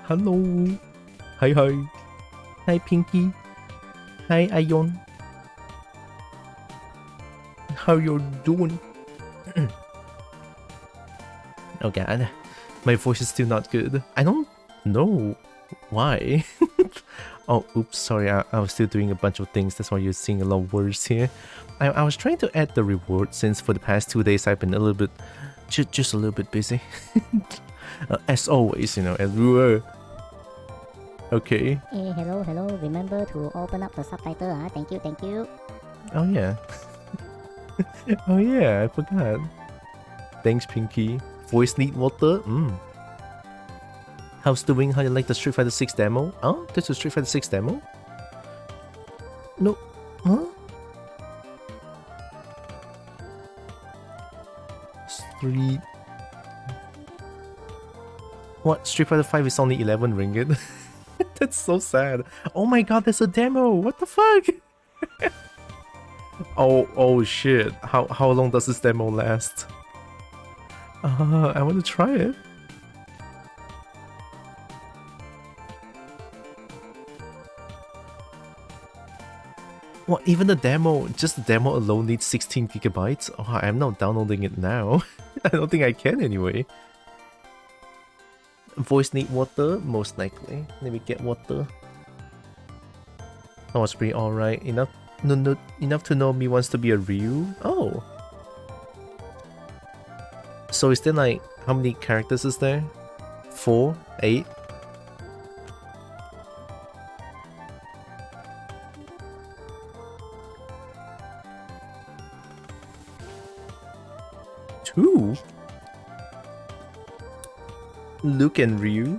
Hello. Hi, hi. Hi, Pinky. Hi, Ion. How you doing? Oh god, my voice is still not good. I don't know why. Oh, oops, sorry, I was still doing a bunch of things, that's why you're seeing a lot of words here. I was trying to add the reward since for the past 2 days I've been a little bit, just a little bit busy. As always, you know, everywhere. Okay. Hey, hello, remember to open up the subtitle, huh? Thank you. Oh yeah. Oh yeah, I forgot. Thanks, Pinky. Voice need water? How's doing? How you like the Street Fighter 6 demo? Oh, that's a Street Fighter 6 demo? No. Huh? Street... What? Street Fighter 5 is only 11 ringgit? That's so sad. Oh my god, there's a demo! What the fuck? Oh shit. How long does this demo last? I want to try it. What, even the demo, just the demo alone needs 16 gigabytes? Oh, I'm not downloading it now. I don't think I can anyway. Voice need water? Most likely. Let me get water. That was pretty alright. Enough to know me wants to be a Ryu? Oh. So is there like, how many characters is there? 4? 8? Two? Luke and Ryu?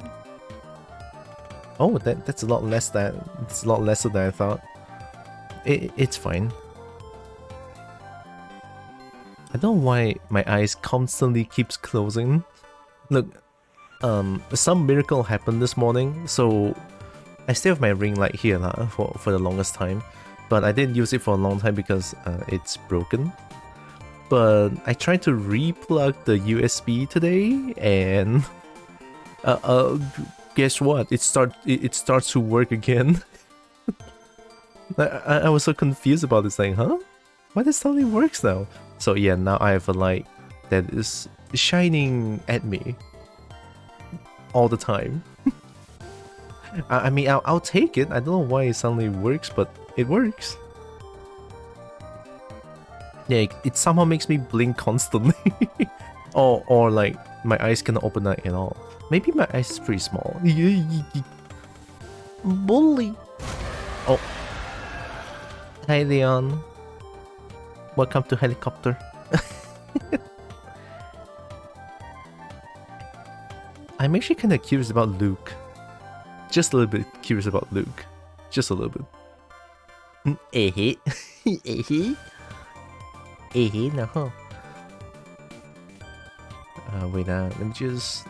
Oh, that's a lot less it's a lot lesser than I thought. It's fine. I don't know why my eyes constantly keeps closing. Look, some miracle happened this morning, so I still have my ring light here for the longest time, but I didn't use it for a long time because it's broken. But I tried to re-plug the USB today, and guess what? It starts to work again. I was so confused about this thing, huh? Why this suddenly works now? So yeah, now I have a light that is shining at me all the time. I mean, I'll take it. I don't know why it suddenly works, but it works. Yeah, it somehow makes me blink constantly. or like my eyes cannot open at all. Maybe my eyes is pretty small. Bully. Oh. Hi Leon. Welcome to helicopter. I'm actually kind of curious about Luke. Just a little bit curious about Luke. Just a little bit. No. Wait, let me just...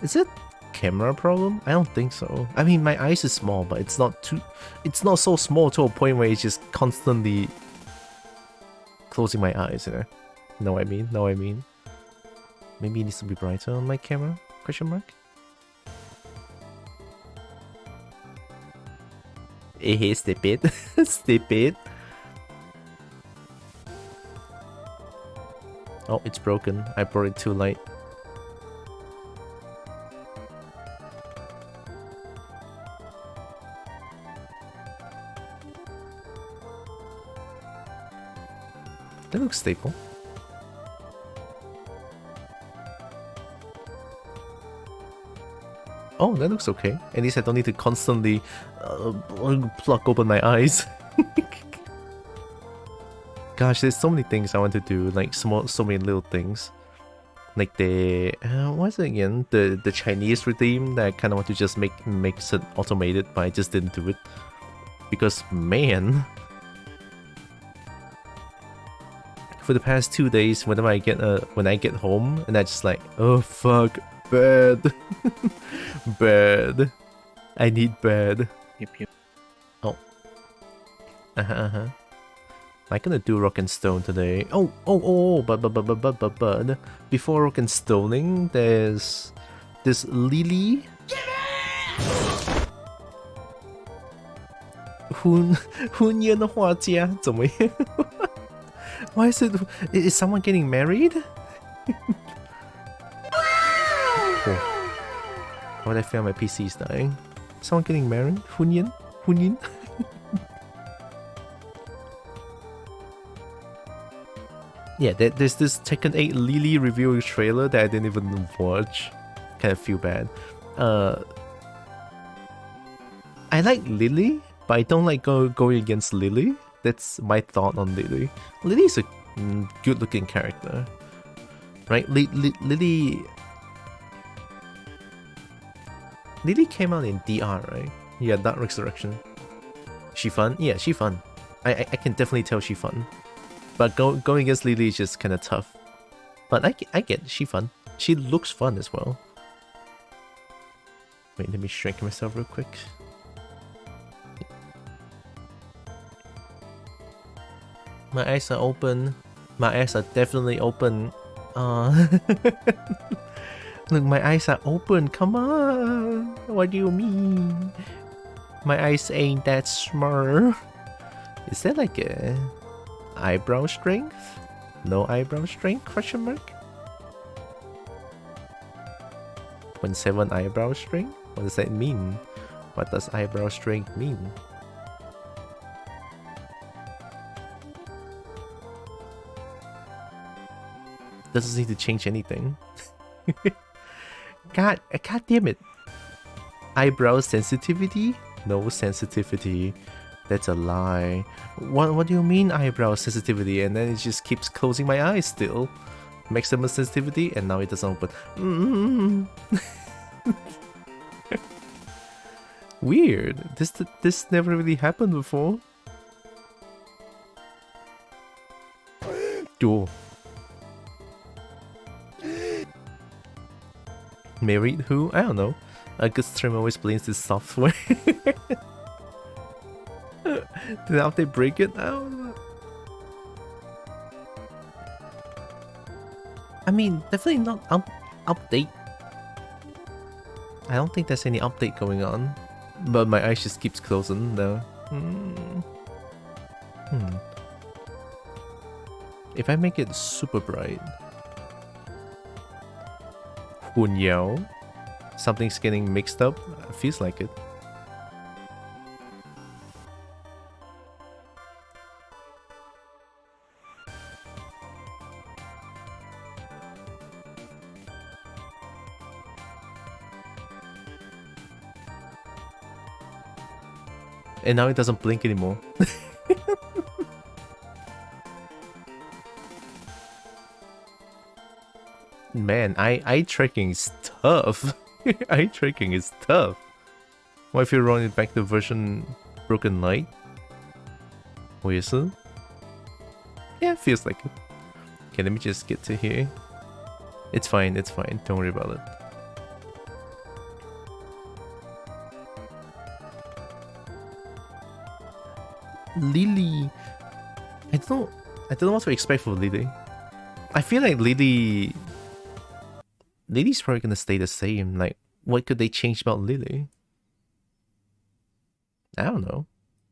Is it camera problem? I don't think so. I mean, my eyes is small, but it's not so small to a point where it's just constantly closing my eyes, you know? Know what I mean? Maybe it needs to be brighter on my camera? Question mark? Stupid. Stupid. Oh, it's broken. I brought it too late. That looks stable. Oh, that looks okay. At least I don't need to constantly pluck open my eyes. Gosh, there's so many things I want to do, like so many little things. Like the what is it again? The Chinese redeem that I kind of want to just make it automated, but I just didn't do it because man, for the past 2 days, whenever I get when I get home, and I just like, oh fuck, bed, bed, I need bed. Yep. Oh. I'm gonna do rock and stone today. But before rock and stoning, there's this Lily. Hunyan Huajia 怎么样? Why is it? Is someone getting married? Oh. Why did I feel my PC is dying? Someone getting married? Hunyan? Hunyan? Yeah, there's this Tekken 8 Lily review trailer that I didn't even watch. Kind of feel bad. I like Lily, but I don't like going against Lily. That's my thought on Lily. Lily's a good-looking character, right? Lily came out in DR, right? Yeah, Dark Resurrection. She fun? Yeah, she fun. I can definitely tell she fun. But going against Lily is just kind of tough. But I get she fun. She looks fun as well. Wait, let me shrink myself real quick. My eyes are open. My eyes are definitely open. Look, my eyes are open. Come on. What do you mean? My eyes ain't that smart. Is that like a eyebrow strength? No eyebrow strength? Question mark? 0.7 eyebrow strength? What does that mean? What does eyebrow strength mean? Doesn't need to change anything. God damn it. Eyebrow sensitivity? No sensitivity. That's a lie. What do you mean eyebrow sensitivity? And then it just keeps closing my eyes still. Maximum sensitivity and now it doesn't open. Weird. This never really happened before. Oh. Married who? I don't know. A good streamer always blames this software. Did the update break it? I don't know. I mean, definitely not update. I don't think there's any update going on. But my eyes just keeps closing now. If I make it super bright. Hunyao? Something's getting mixed up? Feels like it. And now it doesn't blink anymore. Man, eye tracking is tough. Eye tracking is tough. What if you run it back to version Broken Light? What is it? Yeah, it feels like it. Okay, let me just get to here. It's fine, don't worry about it. Lily. I don't know what to expect for Lily. I feel like Lily's probably gonna stay the same. Like, what could they change about Lily? I don't know.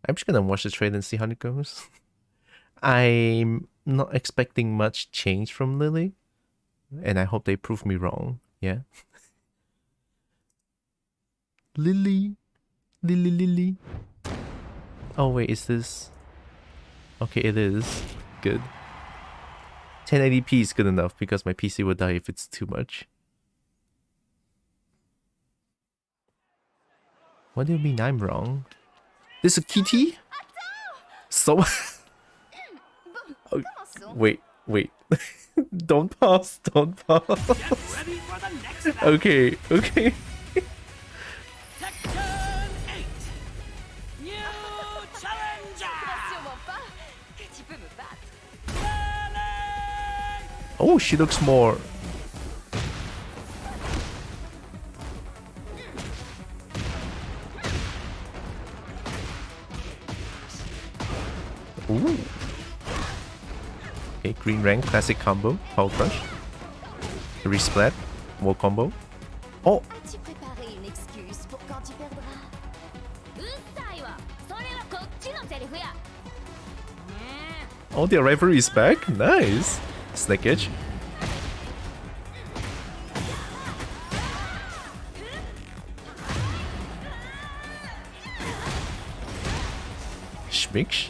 I'm just gonna watch the trailer and see how it goes. I'm not expecting much change from Lily. And I hope they prove me wrong. Yeah. Lily. Oh wait, is this... Okay, it is. Good. 1080p is good enough because my PC will die if it's too much. What do you mean I'm wrong? This is a kitty? So... Oh, wait. Don't pause. Okay. Oh, she looks more... Ooh. Okay, green rank, classic combo, power crush. Resplat, more combo. Oh, As-tu préparé une excuse pour quand tu perdras? oh, the rivalry is back. Nice. Snake Edge. Schmicks.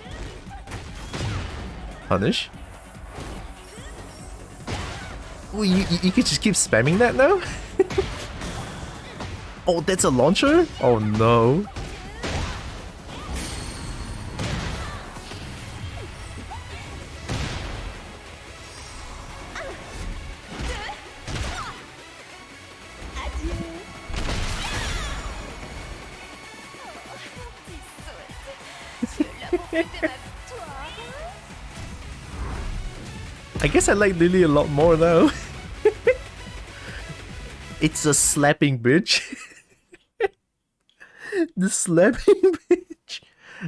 Punish. Oh, you can just keep spamming that now? Oh, that's a launcher? Oh no. I guess I like Lily a lot more now. It's a slapping bitch. The slapping bitch.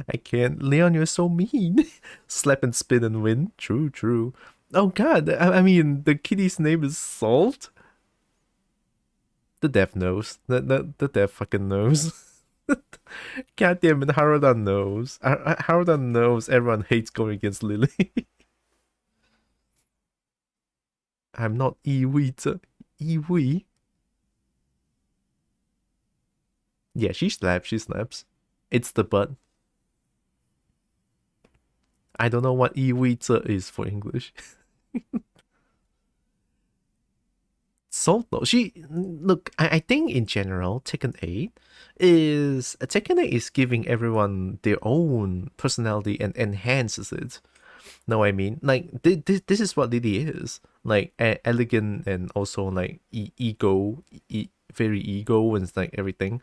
I can't. Leon, you're so mean. Slap and spin and win. True, true. Oh god, I mean, the kitty's name is Salt? The dev knows. The dev fucking knows. God damn it, Harudan knows. Harudan knows everyone hates going against Lily. I'm not Iwi. Iwi? Yeah, she slaps, she snaps. It's the butt. I don't know what Iwi is for English. Salt though, look, I think in general, Tekken 8 is giving everyone their own personality and enhances it. Know what I mean? Like, this is what Lily is. Like, elegant and also like very ego and like everything.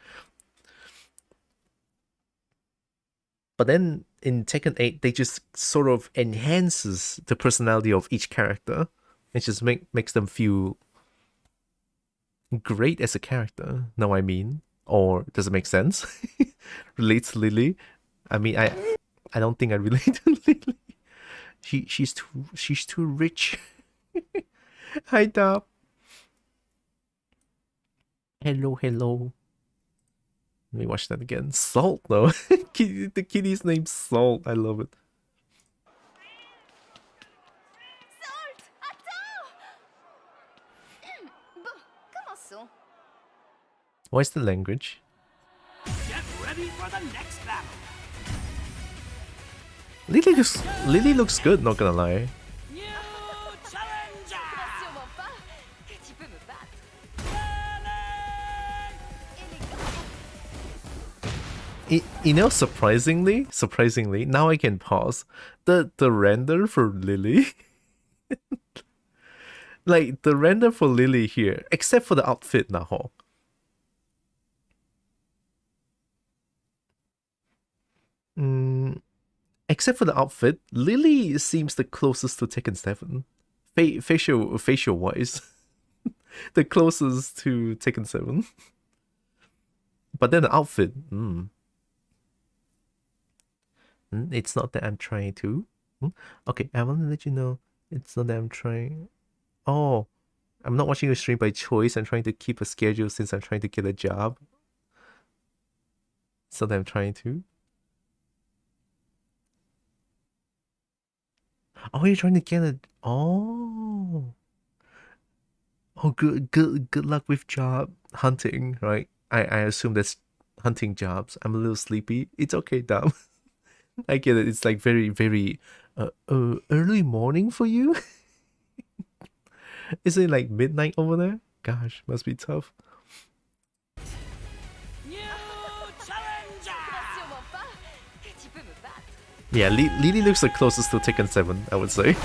But then in Tekken 8, they just sort of enhances the personality of each character. It just makes them feel great as a character. Know what I mean? Or does it make sense? Relates to Lily? I mean, I don't think I relate to Lily. She's too rich. Hi, Dab. Hello, hello. Let me watch that again. Salt, though. The kitty's name's Salt. I love it. Salt, attends! Bon, commençons. What's the language? Get ready for the next battle. Lily looks good, not gonna lie. New challenger. Sûrement pas que tu peux me battre. You know, surprisingly, now I can pause. The render for Lily, like the render for Lily here, except for the outfit now. Except for the outfit, Lily seems the closest to Tekken 7. Facial wise, the closest to Tekken 7. But then the outfit, it's not that I'm trying to. Okay, I want to let you know it's not that I'm trying. Oh, I'm not watching your stream by choice. I'm trying to keep a schedule since I'm trying to get a job. So that I'm trying to. Oh, you're trying to get it. Oh. Oh, good luck with job hunting, right? I assume that's hunting jobs. I'm a little sleepy. It's okay, Dom. I get it. It's like very early morning for you. Is it like midnight over there? Gosh, must be tough. New challenger. Sûrement pas que tu peux me battre. Yeah, Lily looks the closest to Tekken 7, I would say.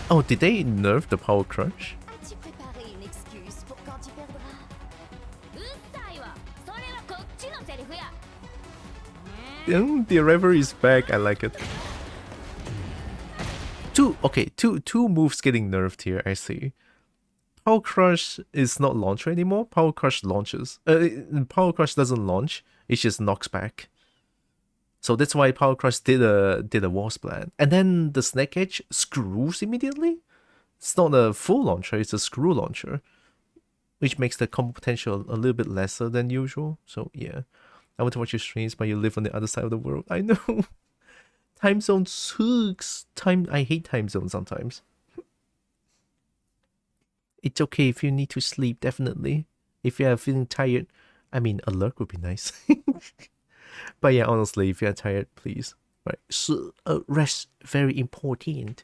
Oh, did they nerf the power crunch? As-tu préparé une excuse pour quand tu perdras? The rivalry is back. I like it. Two moves getting nerfed here. I see. Power Crush is not launcher anymore. Power Crush launches. Power Crush doesn't launch. It just knocks back. So that's why Power Crush did a wall splat. And then the Snake Edge screws immediately. It's not a full launcher, it's a screw launcher, which makes the combo potential a little bit lesser than usual. So yeah, I want to watch your streams, but you live on the other side of the world. I know. Time zone sucks. I hate time zone sometimes. It's okay if you need to sleep, definitely. If you are feeling tired, I mean, alert would be nice. But yeah, honestly, if you are tired, please. Right, so rest, very important.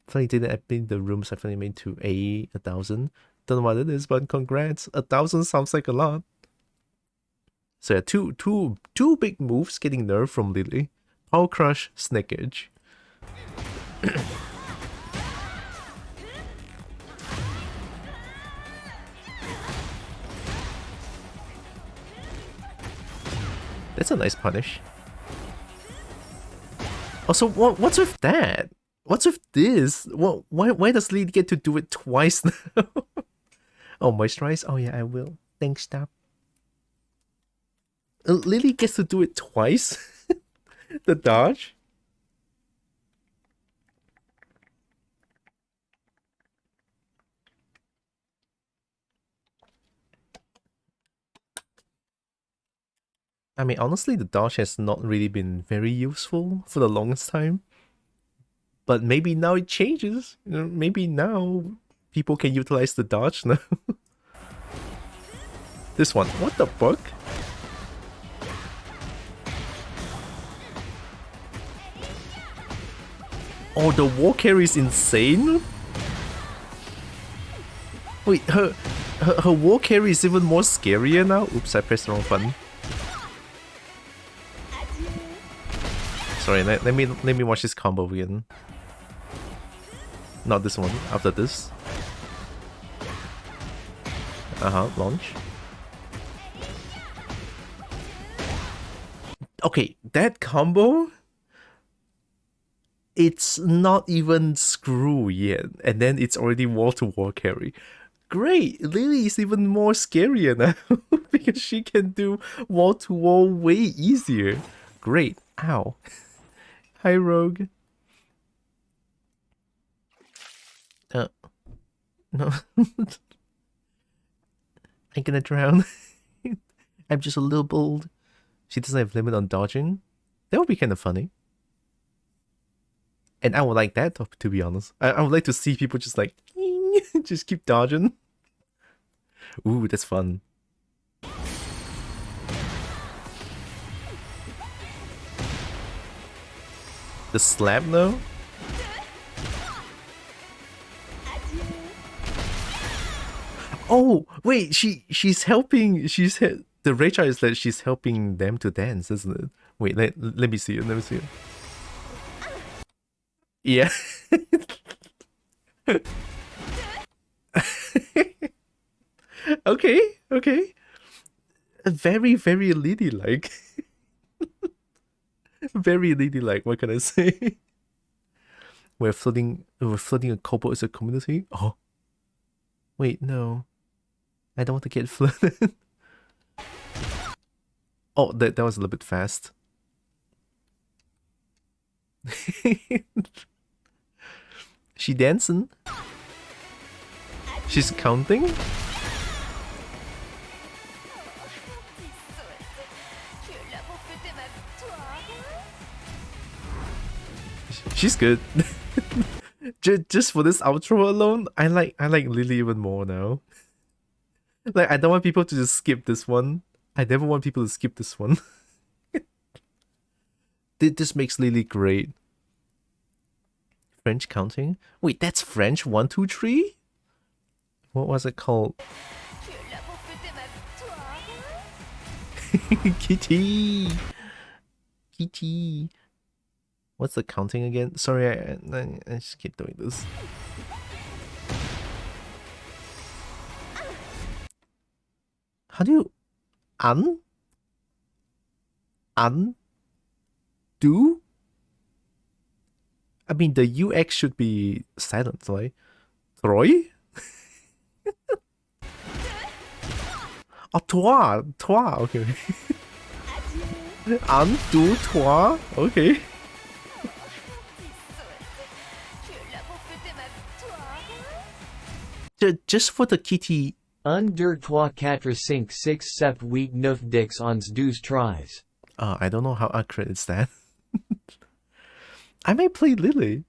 Finally didn't admit the rooms I finally made to 1,000. Don't know what it is, but congrats. 1,000 sounds like a lot. So yeah, two big moves getting nerfed from Lily. Power Crush, Snake Edge. That's a nice punish. Also, what's with that? What's with this? Why does Lee get to do it twice now? Oh, moisturize? Oh yeah, I will. Thanks, stop. Lily gets to do it twice? The dodge? I mean, honestly, the dodge has not really been very useful for the longest time. But maybe now it changes. You know, maybe now people can utilize the dodge now. This one, what the fuck? Oh, the war carry is insane? Wait, her war carry is even more scarier now? Oops, I pressed the wrong button. Sorry, let me watch this combo again. Not this one, after this. Launch. Okay, that combo, it's not even screw yet, and then it's already wall-to-wall carry. Great, Lily is even more scarier now, because she can do wall-to-wall way easier. Great, ow. Hi, Rogue. No. I'm gonna drown. I'm just a little bold. She doesn't have limit on dodging. That would be kind of funny. And I would like that, to be honest. I would like to see people just like, just keep dodging. Ooh, that's fun. The slap though? Oh, wait, she's helping, the Rachel is that she's helping them to dance, isn't it? Wait, let me see it, let me see it. Yeah. Okay. Very, very ladylike. Very ladylike, what can I say? We're flooding a Kobo as a community? Oh. Wait, no. I don't want to get flooded. Oh, that was a little bit fast. She dancing? She's counting? She's good. Just for this outro alone, I like Lily even more now. Like, I don't want people to just skip this one. I never want people to skip this one. This makes Lily great. French counting? Wait, that's French 1, 2, 3? What was it called? Kitty! Kitty! What's the counting again? Sorry, I just keep doing this. How do you... do? I mean, the UX should be silent, right? Troy? Oh, toi, okay. Un, deux, trois, okay. Tu es là pour fêter ma victoire. Just for the kitty. Un, deux, trois, quatre, cinq, six, sept, huit, neuf, dix, onze, douze tries. I don't know how accurate is that. I might play Lily.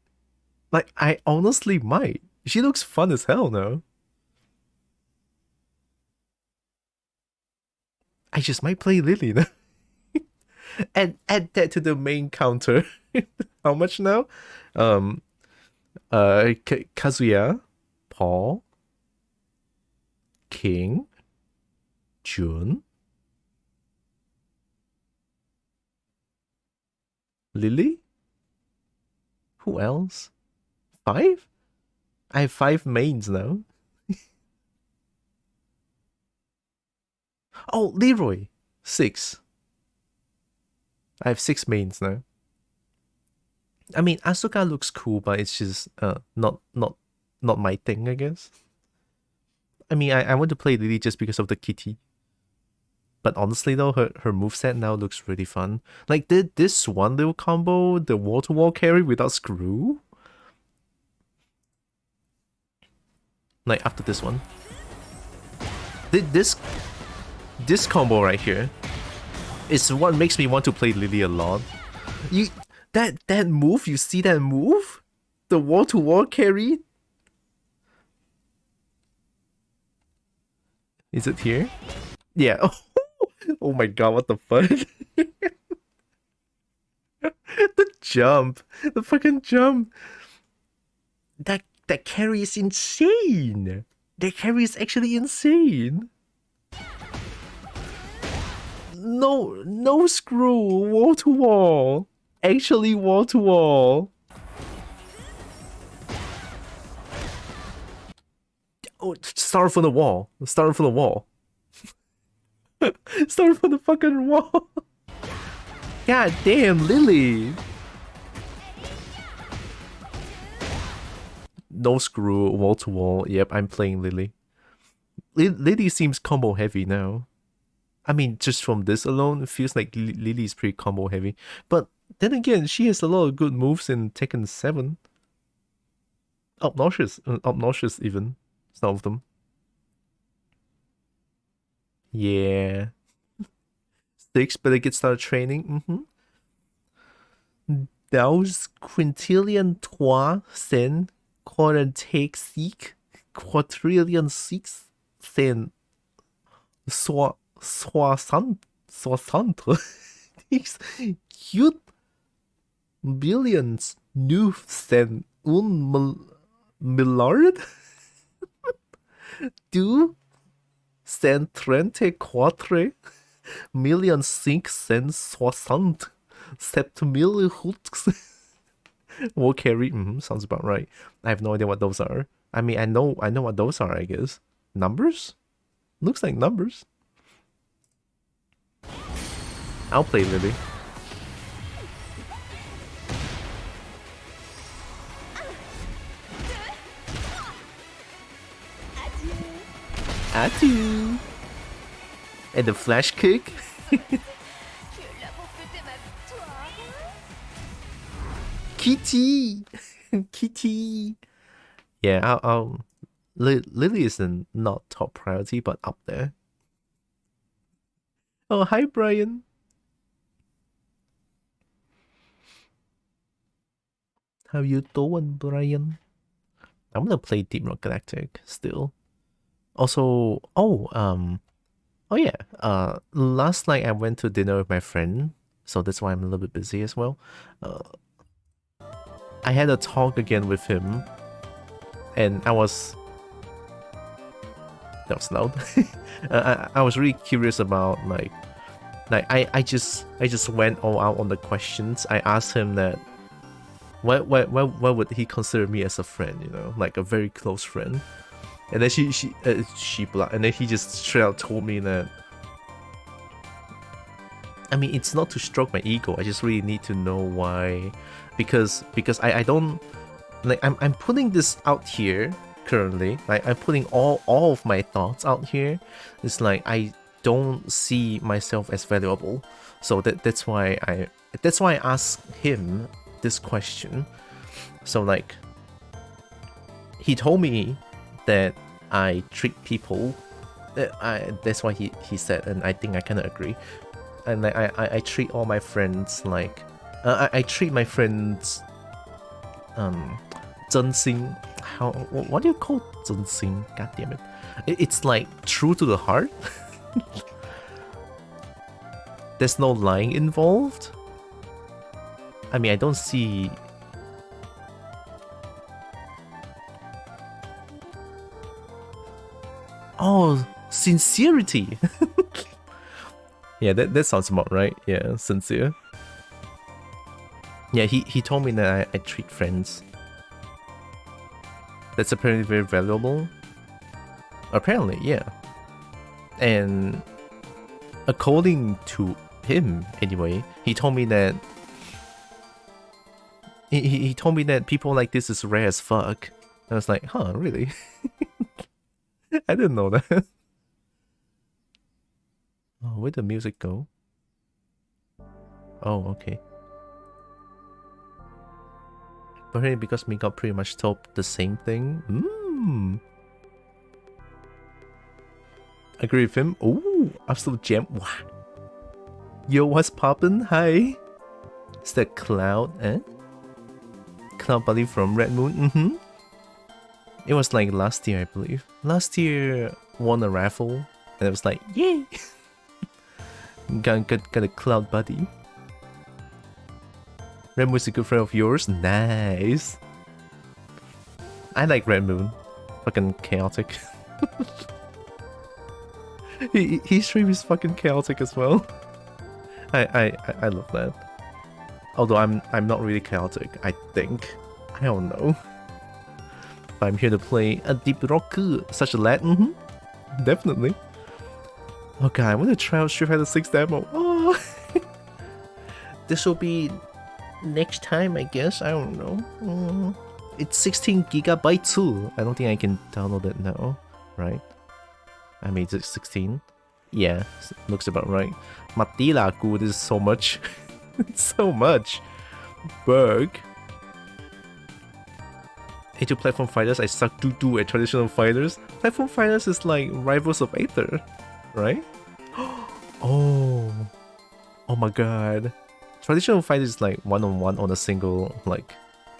Like, I honestly might. She looks fun as hell now. I just might play Lily now. And add that to the main counter. How much now? Kazuya, Paul, King, Jun, Lily? Who else? 5? I have 5 mains now. Oh, Leroy! 6. I have 6 mains now. I mean, Asuka looks cool, but it's just not my thing, I guess. I mean, I want to play Lily just because of the kitty. But honestly though, her moveset now looks really fun. Like, this one little combo, the wall-to-wall carry without screw? Like, after this one. This combo right here is what makes me want to play Lily a lot. That move, you see that move? The wall-to-wall carry? Is it here? Yeah. Oh my god, what the fuck? The jump. The fucking jump. That carry is insane. That carry is actually insane. No screw. Wall to wall. Actually wall to wall. Oh, start from the wall. Start from the wall. Start from the fucking wall. God damn, Lily. No screw, wall to wall. Yep, I'm playing Lily. Lily seems combo heavy now. I mean, just from this alone, it feels like Lily is pretty combo heavy. But then again, she has a lot of good moves in Tekken 7. Obnoxious even. Some of them. Yeah. 6, better get started training. Those quintillion 3 sen quarantake seek quadrillion 6 sen soixante cute billions new sen millard 2 cent 34 million 560 septimilhooks. War carry, sounds about right. I have no idea what those are. I mean, I know what those are, I guess. Numbers? Looks like numbers. I'll play Lily. Adieu. And the flash kick. Kitty. Kitty. Yeah, Lily isn't not top priority, but up there. Oh, hi, Brian. How you doing, Brian? I'm gonna play Deep Rock Galactic still. Also, last night I went to dinner with my friend, so that's why I'm a little bit busy as well. I had a talk again with him, and that was loud. I was really curious about like I just went all out on the questions. I asked him that what would he consider me as a friend, you know, like a very close friend. And then and then he just straight out told me that, I mean, it's not to stroke my ego. I just really need to know why, because I don't like, I'm putting this out here currently. Like I'm putting all of my thoughts out here. It's like I don't see myself as valuable. So that's why I asked him this question. So like he told me that I treat people. That's why he said, and I think I kind of agree. And like I treat all my friends like I treat my friends 真心. What do you call 真心? God damn it. It's like true to the heart. There's no lying involved. I mean, I don't see. Oh, sincerity. Yeah, that sounds about right. Yeah, sincere. Yeah, he told me that I treat friends. That's apparently very valuable. Apparently, yeah. And according to him, anyway, he told me that he told me that people like this is rare as fuck. I was like, huh, really? I didn't know that. Oh, where'd the music go? Oh, okay. But hey, because we got pretty much told the same thing. Agree with him. Ooh, absolute gem. Wow. Yo, what's poppin'? Hi. It's that Cloud, eh? Cloud Buddy from Red Moon. It was like last year, I believe. Last year won a raffle, and it was like, yay! got a Cloud Buddy. Red Moon's a good friend of yours? Nice. I like Red Moon. Fucking chaotic. His stream is fucking chaotic as well. I love that. Although I'm not really chaotic, I think. I don't know. But I'm here to play a deep rock, such a lad. Definitely. Oh god, I want to try out Street Fighter 6 demo. Oh. This will be next time, I guess. I don't know. It's 16 gigabytes too. I don't think I can download it now, right? I made it 16. Yeah, looks about right. Matila, good is so much. So much. Berg. Into platform fighters, I suck doo-doo at traditional fighters. Platform fighters is like rivals of Aether, right? Oh my god. Traditional fighters is like one-on-one on a single, like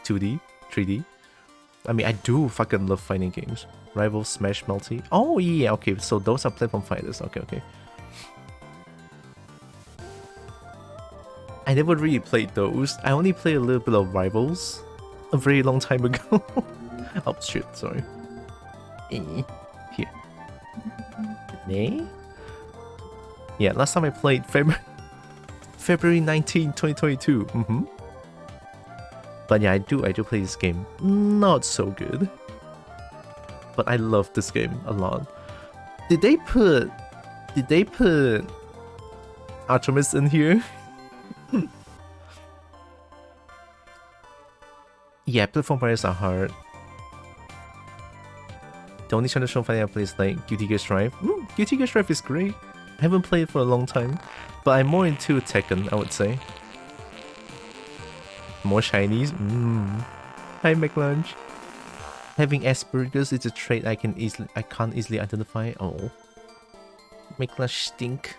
2D, 3D. I mean, I do fucking love fighting games. Rival, Smash, Multi. Oh yeah, okay, so those are platform fighters. Okay. I never really played those. I only played a little bit of Rivals a very long time ago. Oh shit, sorry. Here. Nay? Yeah, last time I played February 19, 2022. But yeah, I do play this game. Not so good. But I love this game a lot. Did they put Artemis in here? Yeah, platform fighters are hard. The only traditional fighting I play is like Guilty Gear Strive. Guilty Gear Strive is great. I haven't played it for a long time, but I'm more into Tekken, I would say. More shinies. Hi, McLunch. Having Asperger's is a trait I can't easily identify. Oh, McLunch stink.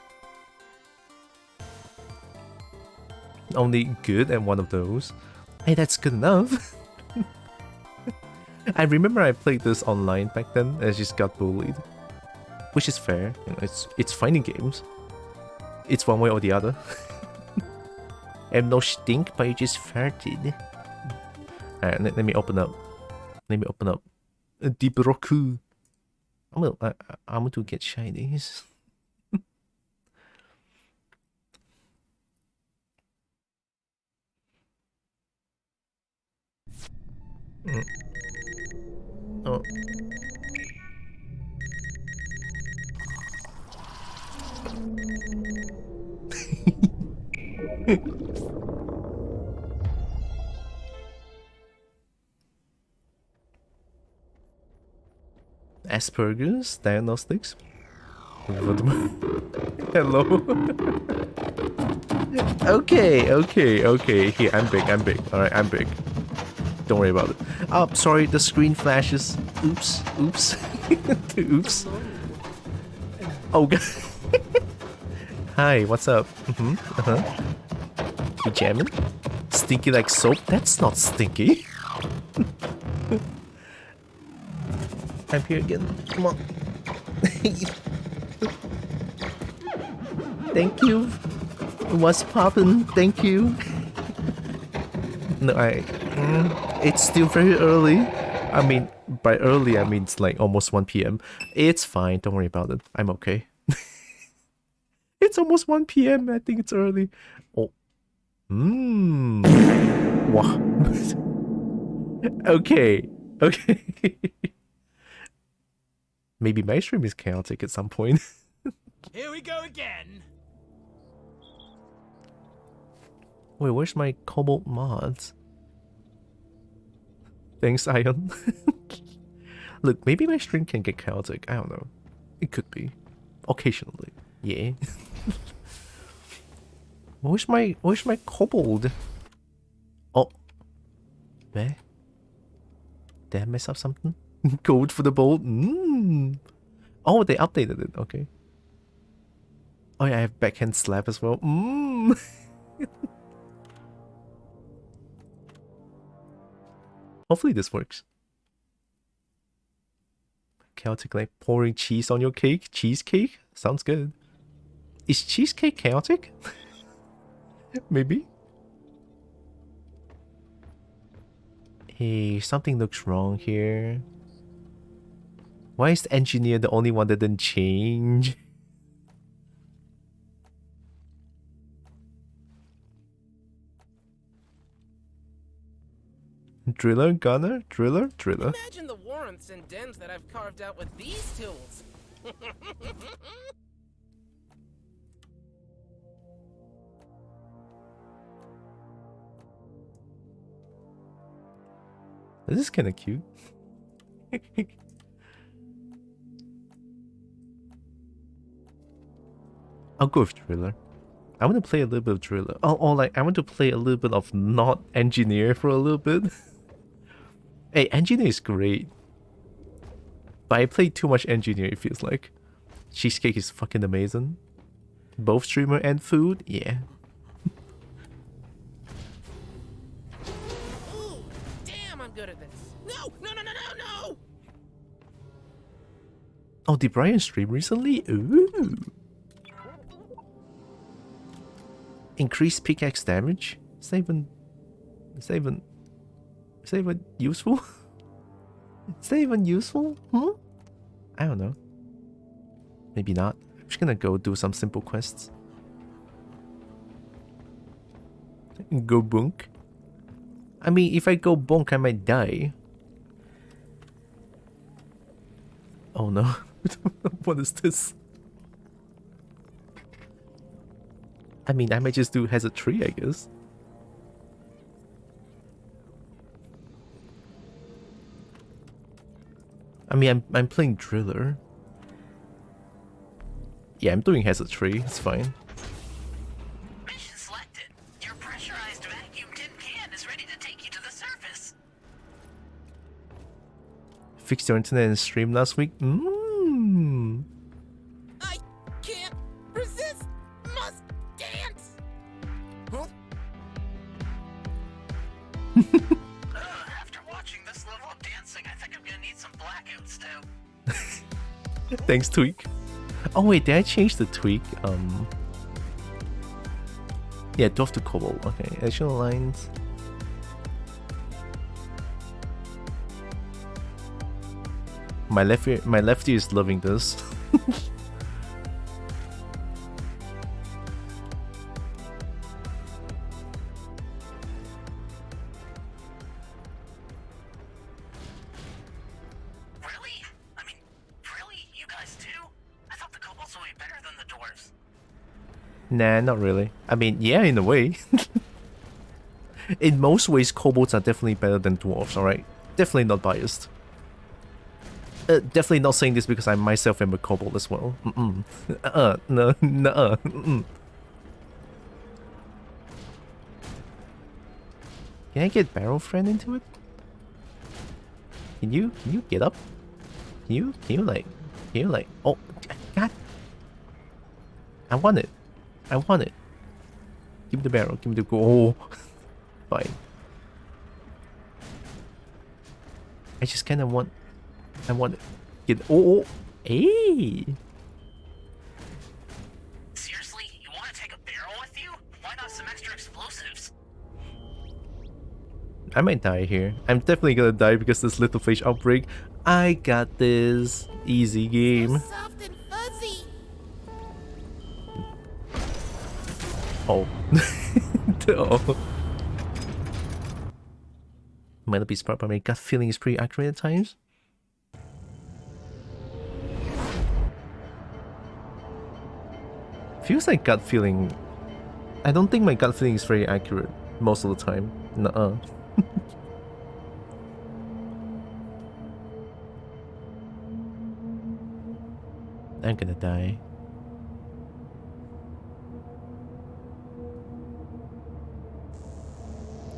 Only good at one of those. Hey, that's good enough. I remember I played this online back then and I just got bullied. Which is fair, you know, it's fighting games. It's one way or the other. I'm no stink, but you just farted. Alright, let me open up. Let me open up. Deep Roku. I'm going to get shinies. Oh. Asperger's diagnostics. Hello. Okay. Here, I'm big. Alright, I'm big. Don't worry about it. Oh, sorry, the screen flashes. Oops. Oops. Oh, God. Hi, what's up? You jamming? Stinky like soap? That's not stinky. I'm here again. Come on. Thank you. What's poppin'? Thank you. No, it's still very early. I mean, by early, I mean it's like almost 1 p.m. It's fine. Don't worry about it. I'm okay. It's almost 1 p.m. I think it's early. Oh. Wow. Okay. Maybe my stream is chaotic at some point. Here we go again. Wait, where's my cobalt mods? Thanks, Ion. Look, maybe my stream can get chaotic. I don't know. It could be. Occasionally. Yeah. Where's my cobalt? Oh. Where? Did I mess up something? Gold for the bolt? Oh, they updated it. Okay. Oh yeah, I have backhand slap as well. Hopefully this works. Chaotic like pouring cheese on your cake? Cheesecake? Sounds good. Is cheesecake chaotic? Maybe? Hey, something looks wrong here. Why is the engineer the only one that didn't change? Driller, gunner, driller. Imagine the warmths and dens that I've carved out with these tools. This is kind of cute. I'll go with driller. I want to play a little bit of driller. Oh, like I want to play a little bit of not engineer for a little bit. Hey, engineer is great. But I played too much engineer, it feels like. Cheesecake is fucking amazing. Both streamer and food, yeah. Ooh, damn, I'm good at this. No! Oh, did Brian stream recently? Ooh. Increased pickaxe damage? Is that even useful? Is that even useful? I don't know. Maybe not. I'm just gonna go do some simple quests. Go bunk. I mean, if I go bonk, I might die. Oh no. What is this? I mean, I might just do Hazard 3, I guess. I mean, I'm playing Driller. Yeah, I'm doing Hazard 3, it's fine. Mission selected. Your pressurized vacuum tin can is ready to take you to the surface. Fixed your internet and stream last week? I can't resist! Must dance! Huh? After watching this level of dancing, I think I'm gonna need some blackouts too. Thanks, Tweak. Oh wait, did I change the tweak? Yeah, dwarf to cobalt. Okay, additional lines. My lefty is loving this. Really? I mean, really? You guys too? I thought the kobolds would be better than the dwarves. Nah, not really. I mean, yeah, in a way. In most ways, kobolds are definitely better than dwarves, alright? Definitely not biased. Definitely not saying this because I myself am a kobold as well. No, no. Can I get Barrel Friend into it? Can you get up? Can you like, oh, God. I want it. Give me the barrel, give me the goal. Oh. Fine. I just kind of want it. Get, oh, hey. Seriously? You want to take a barrel with you? Why not some extra explosives? I might die here. I'm definitely gonna die because this little fish outbreak. I got this. Easy game. Soft and fuzzy. Oh. Oh. Might not be smart, but my gut feeling is pretty accurate at times. Feels like gut feeling. I don't think my gut feeling is very accurate most of the time. Nuh-uh. I'm gonna die.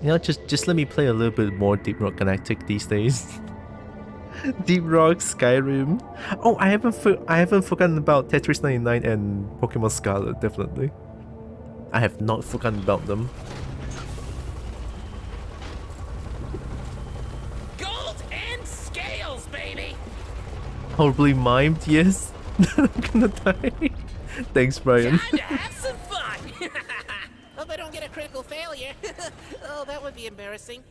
You know, just let me play a little bit more Deep Rock Galactic these days. Deep Rock, Skyrim. Oh, I haven't forgotten about Tetris 99 and Pokemon Scarlet. Definitely, I have not forgotten about them. Gold and scales, baby! Horribly mimed, yes. I'm gonna die. Thanks, Brian. Time to have some fun! Hope I don't get a critical failure. Oh, that would be embarrassing.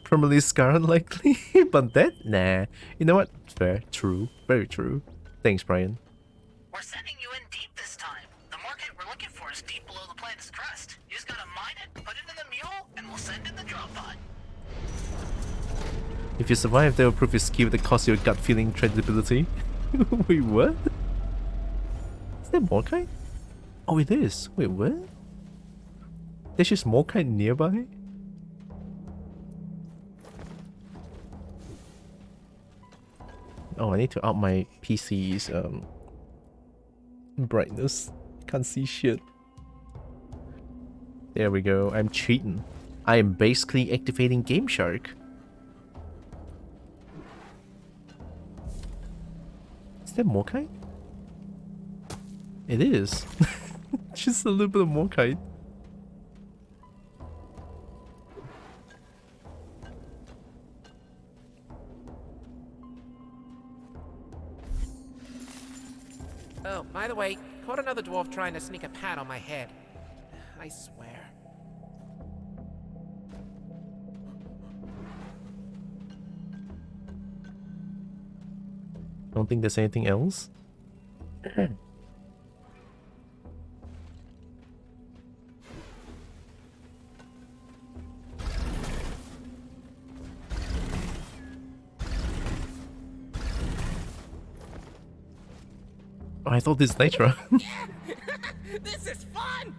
Permanently scarred, likely, but that, nah. You know what? Fair, true, very true. Thanks, Brian. We're sending you in deep this time. The market we're looking for is deep below the planet's crust. You just gotta mine it, put it in the mule, and we'll send in the drop pod. If you survive, they will prove your skill that costs your gut feeling credibility. Wait, what? Is that Morkite? Oh, it is. Wait, what? There's just Morkite nearby? Oh, I need to up my PC's brightness. Can't see shit. There we go. I'm cheating. I am basically activating Game Shark. Is that Morkite? It is. Just a little bit of Morkite. Oh, by the way, caught another dwarf trying to sneak a pat on my head. I swear. I don't think there's anything else. Oh, I thought this is Nitra. This is fun!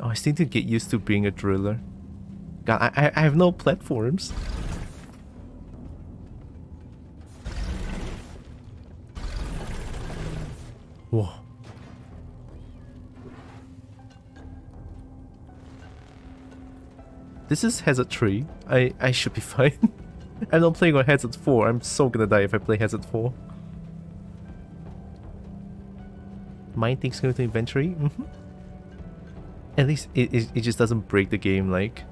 Oh, I still need to get used to being a driller. God, I have no platforms. Whoa. This is Hazard 3. I should be fine. I'm not playing on Hazard 4. I'm so gonna die if I play Hazard 4. Mine things go to inventory? At least it just doesn't break the game, like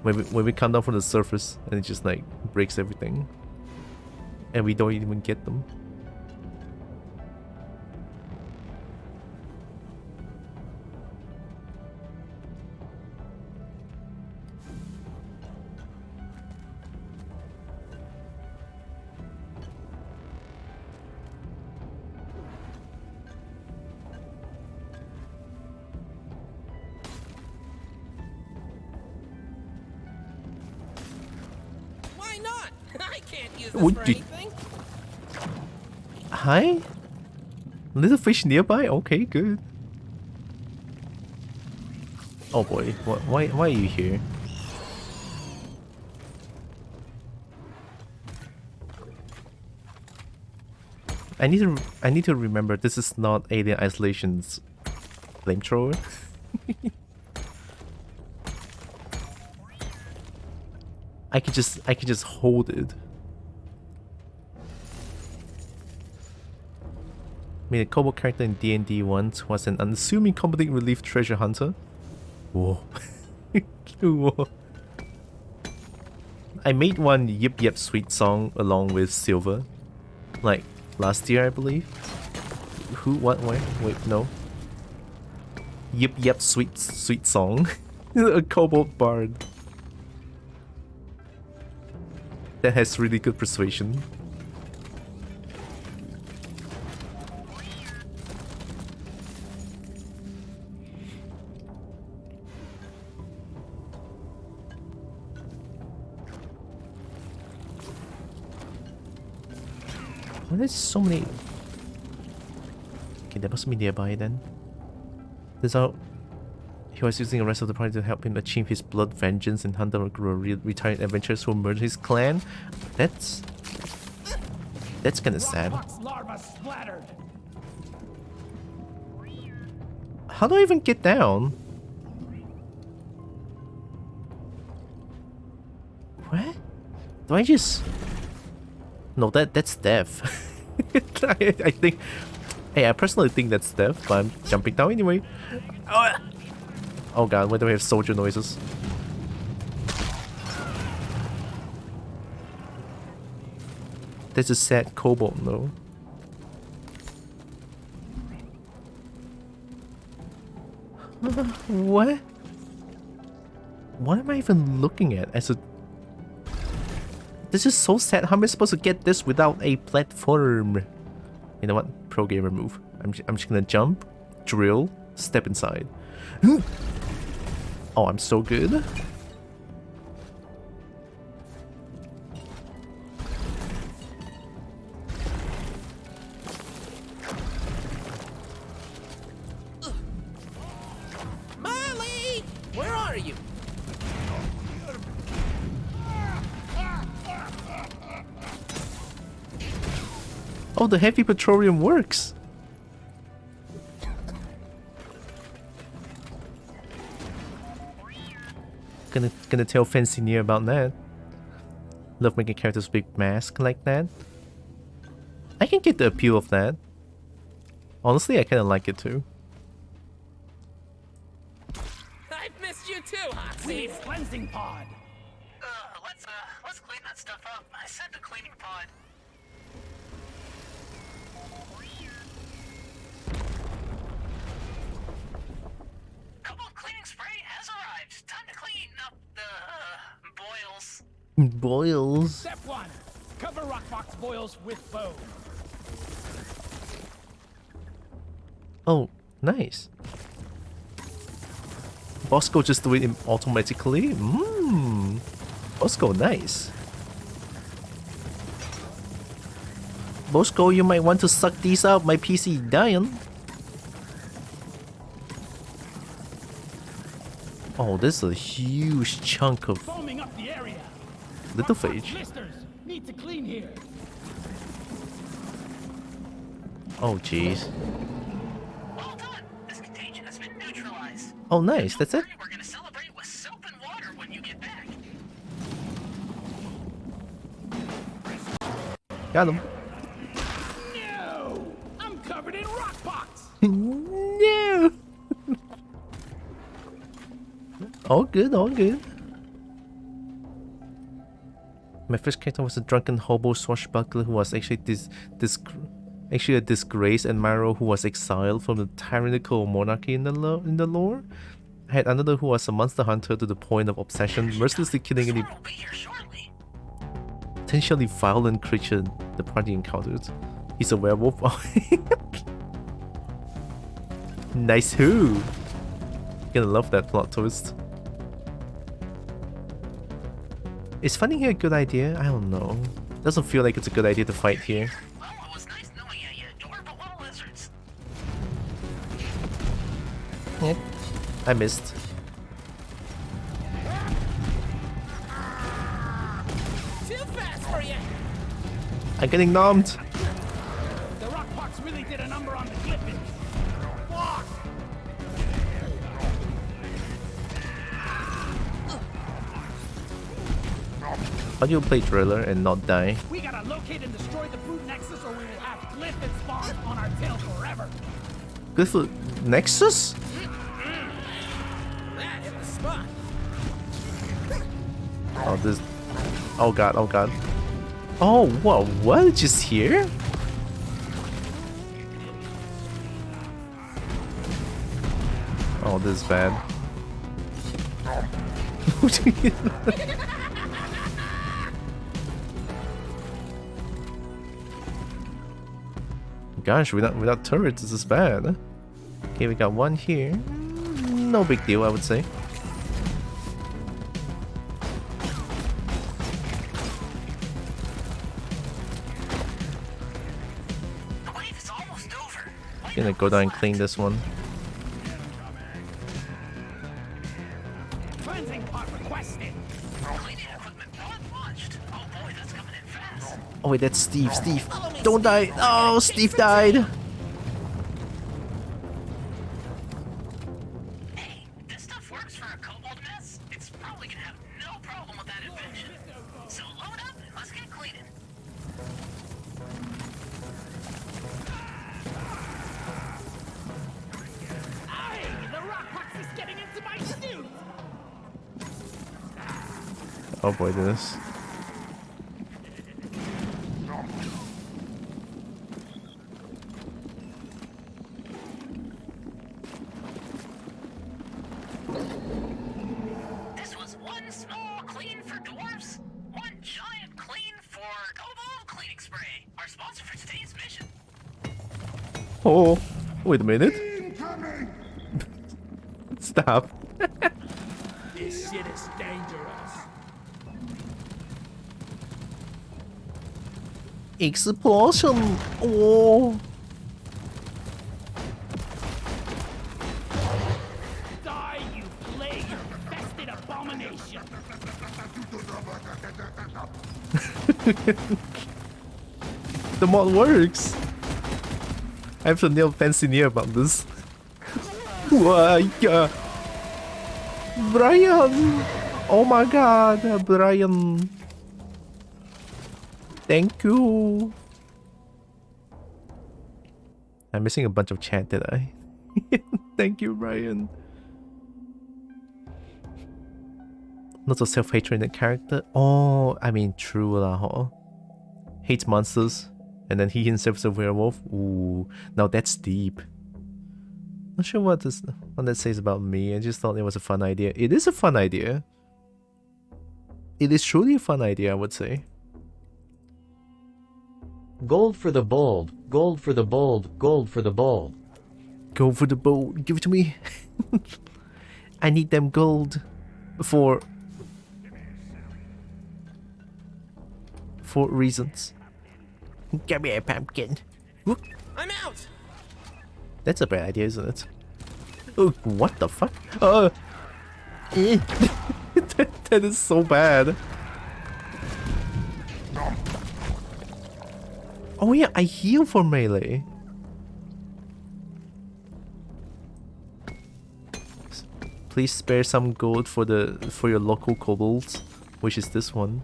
when we come down from the surface and it just like breaks everything. And we don't even get them. Can't use What this for did- anything. Hi? Little fish nearby? Okay, good. Oh boy, why are you here? I need to remember this is not Alien Isolation's flamethrower. I could just hold it. Made a Kobold character in D&D once was an unassuming competent relief treasure hunter. Whoa. Whoa. I made one Yip Yip Sweet song along with Silver. Like last year, I believe. Who? What? Where? Wait, no. Yip Yip Sweet song. A Kobold bard. That has really good persuasion. Well, there's so many. Okay, that must be nearby then. There's how he was using the rest of the party to help him achieve his blood vengeance and hunt down retired adventurers who murdered his clan. That's kind of sad. Larva splattered. How do I even get down? What? Do I just? No, that's death. I think. Hey, I personally think that's death, but I'm jumping down anyway. Oh god, why do we have soldier noises? There's a sad kobold though. What? What am I even looking at as a... This is so sad. How am I supposed to get this without a platform? You know what? Pro gamer move. I'm just gonna jump, drill, step inside. Oh, I'm so good. Molly! Where are you? Oh, the heavy petroleum works. Gonna tell Fancy Near about that. Love making characters with big mask like that. I can get the appeal of that. Honestly, I kinda like it too. I've missed you too, We Hoxie. need cleansing pod. Let's clean that stuff up. I sent the cleaning pod. Kobold cleaning spray has arrived. Time to clean up the boils. Boils. Step 1. Cover Rockbox boils with foam. Oh, nice. Bosco just do it automatically. Bosco, nice. Bosco, you might want to suck these out. My PC dying. Oh, this is a huge chunk of Foaming up the area. little Rockbox phage. blisters. Need to clean here. Oh, jeez. Well done. This contagion has been neutralized. Oh, nice. That's it. We're gonna celebrate with soap and water when you get back. Got him. No! I'm covered in Rockbox. No. All good, all good. My first character was a drunken hobo swashbuckler who was actually actually a disgraced admiral who was exiled from the tyrannical monarchy in the lore. I had another who was a monster hunter to the point of obsession, mercilessly killing any We'll be here shortly. potentially violent creature the party encountered. He's a werewolf. Nice who. Gonna love that plot twist. Is funding here a good idea? I don't know. Doesn't feel like it's a good idea to fight here. Well, it was nice knowing you, you adorable little lizards. Yeah, I missed. Too fast for you. I'm getting numbed. The Rockpox really did a number on the Clippins. Fuck! How do you play Driller and not die? We gotta locate and destroy the brute nexus, or we will have Clippin spawn on our tail forever. Good for Nexus? That hit the spot. Oh, this. Oh god, oh god. Oh, whoa, what? Just here? Oh, this is bad. Gosh, without turrets, this is bad. Okay, we got one here. No big deal, I would say. The wave is almost over. Gonna go down and clean this one. Cleansing pot requested. Cleaning equipment not launched. Oh boy, that's coming in fast. Oh wait, that's Steve. Steve, don't die! Oh, Steve died. Hey, this stuff works for a kobold mess. It's probably gonna have no problem with that invention. So load up and let's get cleaning. Hey, the Rockpox is getting into my suit. Oh boy, this. This was one small clean for dwarves, one giant clean for kobold cleaning spray. Our sponsor for today's mission. Oh, wait a minute. Stop. This shit is dangerous. Explosion! Oh, Die, you plague-infested abomination. the mod works. I have to nail fancy near about this. Why, Brian! Oh my god, Brian! Thank you. I'm missing a bunch of chat, did I? Thank you, Brian. Not a self-hatred in the character. Oh, I mean, true lah, huh? Hates monsters, and then he himself is a werewolf. Ooh, now that's deep. Not sure what that says about me. I just thought it was a fun idea. It is a fun idea. It is truly a fun idea, I would say. Gold for the bold, gold for the bold, gold for the bold. Go for the bold. Give it to me. I need them gold for reasons. Give me a pumpkin. Whoop. I'm out. That's a bad idea, isn't it? Oh, what the fuck? That is so bad. Oh yeah, I heal for melee. Please spare some gold for your local kobolds, which is this one.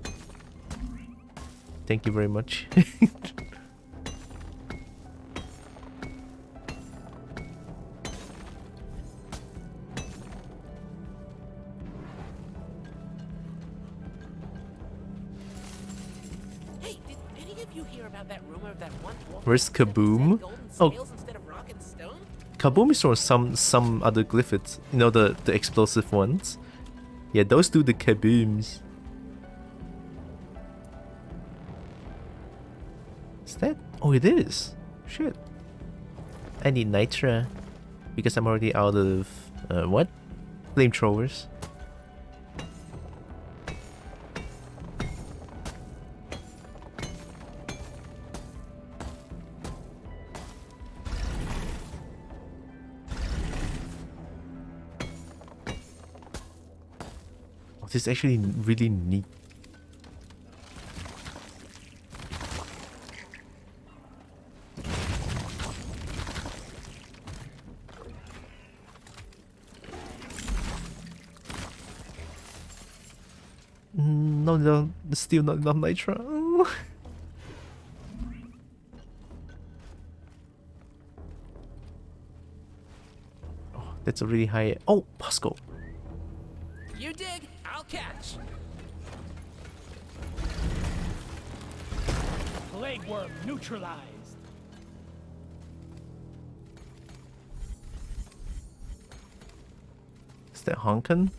Thank you very much. Hey, did any of you hear about that rumor of that one dwarf? Where's that said Kaboom? golden Oh. scales instead of rock and stone? Kaboom is from some other glyphs. You know, the explosive ones. Yeah, those do the kabooms. Is that? Oh, it is. Shit. I need nitra because I'm already out of what? Flamethrowers. Oh, this is actually really neat. No, still not enough nitro. Oh, that's a really high. Oh, Pasco. You dig, I'll catch. Plague worm neutralized. Is that Honkin?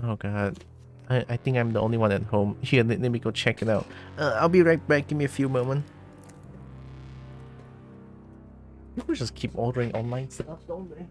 Oh god. I think I'm the only one at home. Here, let me go check it out. I'll be right back. Give me a few moments. People just keep ordering online stuff, don't they?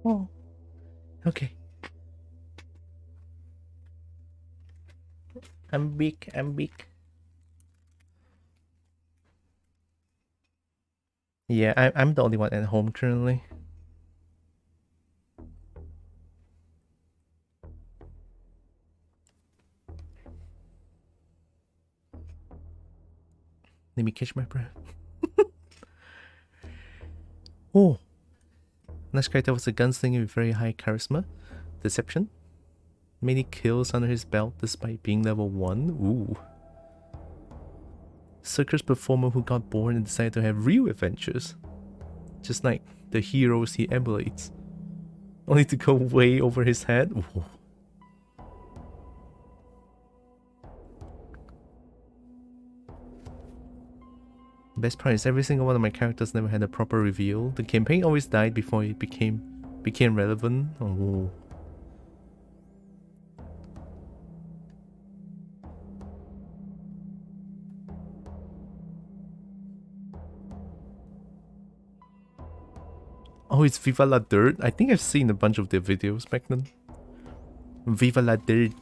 Oh, okay. I'm big. Yeah, I'm the only one at home currently. Let me catch my breath. Oh, next character was a gunslinger with very high charisma, deception, many kills under his belt despite being level 1. Ooh. Circus performer who got born and decided to have real adventures, just like the heroes he emulates, only to go way over his head. Ooh. Best part is every single one of my characters never had a proper reveal. The campaign always died before it became relevant. Oh. Oh, it's Viva la Dirt. I think I've seen a bunch of their videos back then. Viva la Dirt.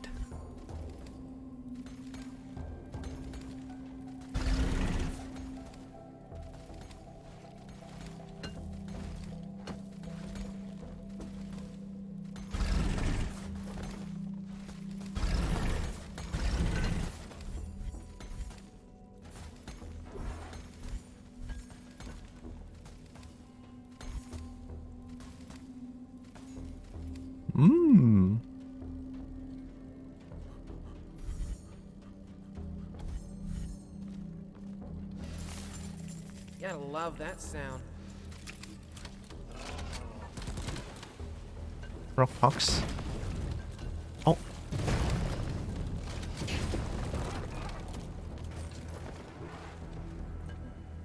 Gotta love that sound. Rock Fox. Oh.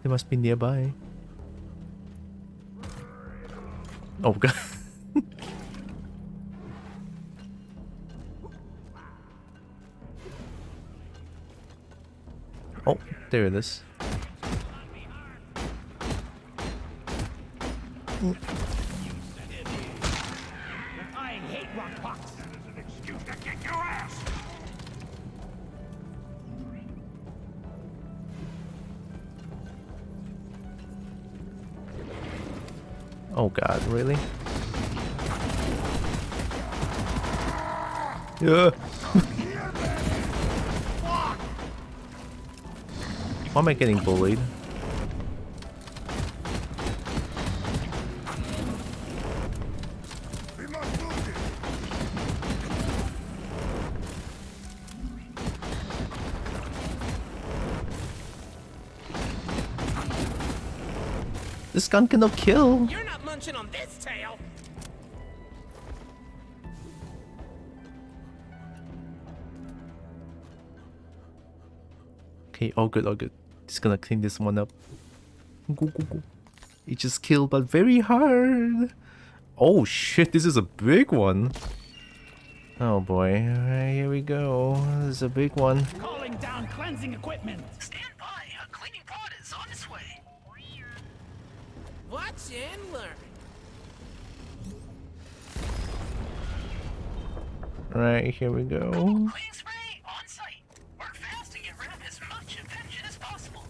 They must be nearby. Oh god. Oh, there it is. I hate rock pox. That is an excuse to kick your ass. Oh god, really? Yeah. Why am I getting bullied? This gun cannot kill. You're not munching on this tail. Okay, all good, all good. Just gonna clean this one up. Go, go, go. It just killed, but very hard. Oh shit, this is a big one. Oh boy, alright, here we go. This is a big one. Calling down cleansing equipment. Stand by. A cleaning pod is on its way. Watch and learn. Alright, here we go. Cleaning spray on site. Work fast and get rid of as much infection as possible.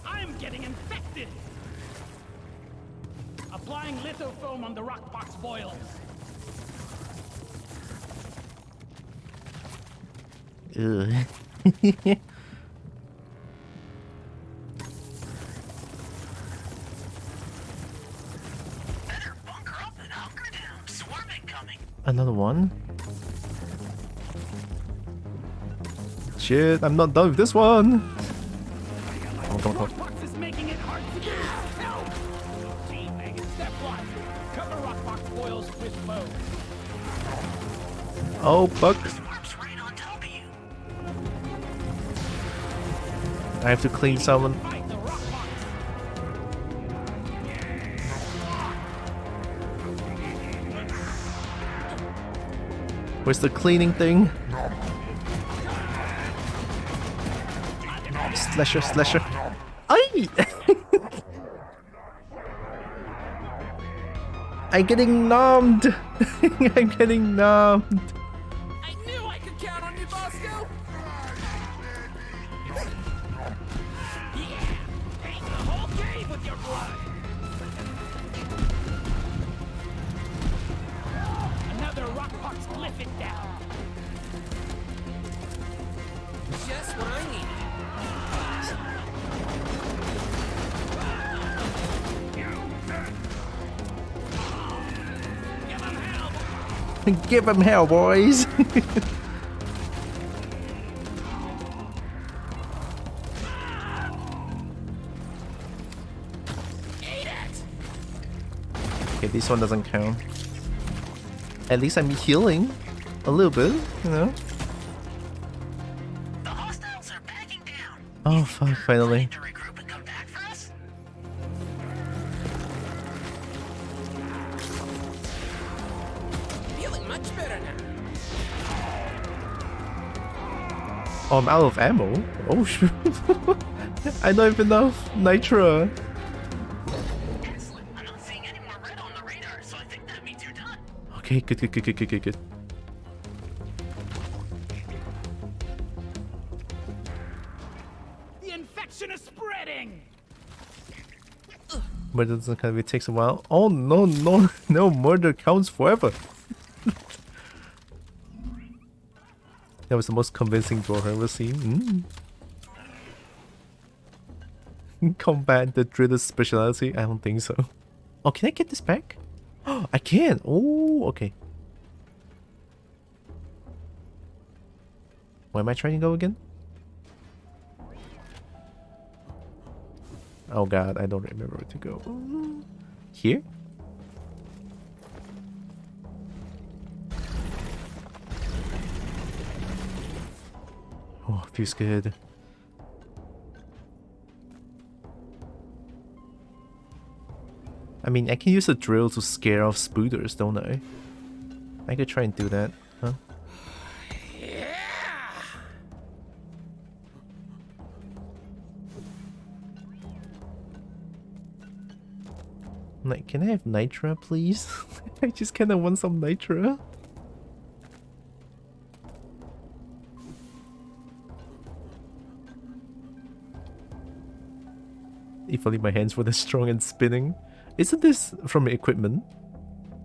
I'm getting infected. Applying lithofoam on the rock box boils. Ugh. Better bunker up and hunker down. Swarm incoming. Another one. Shit, I'm not done with this one. Hold on, hold on. Rockbox is making it hard to get help. Team Megan, step one. Cover rockbox boils with foam. Oh, fuck. Swarm's right on top of you. I have to clean someone. Fight the rockbox. Where's the cleaning thing? Slasher, slasher. Aye! I'm getting numbed! I'm getting numbed! I knew I could count on you, Bosco. Yeah, paint the whole cave with your blood. Another rockbox glyphic down. Just what I needed. Give him help. Give him hell, boys! Eat it. Okay, this one doesn't count. At least I'm healing a little bit, you know? The hostiles are backing down. Oh fuck, finally. To regroup and come back for us? Feeling much better now. Oh, I'm out of ammo? Oh shoot. I don't have enough nitro. Excellent. I'm not seeing any more red on the radar, so I think that means you're done. Okay, good, good, good, good, good, good, good. The infection is spreading. But it doesn't kind of, it takes a while. Oh no, no, no, murder counts forever. That was the most convincing door I've ever seen. Combat the Driller's specialty? I don't think so. Oh, can I get this back? Oh, I can! Oh, okay. Where am I trying to go again? Oh god, I don't remember where to go. Here? Oh, feels good. I mean, I can use a drill to scare off spooters, don't I? I could try and do that, huh? Like, can I have Nitra, please? I just kinda want some Nitra. If only my hands were this strong and spinning. Isn't this from equipment?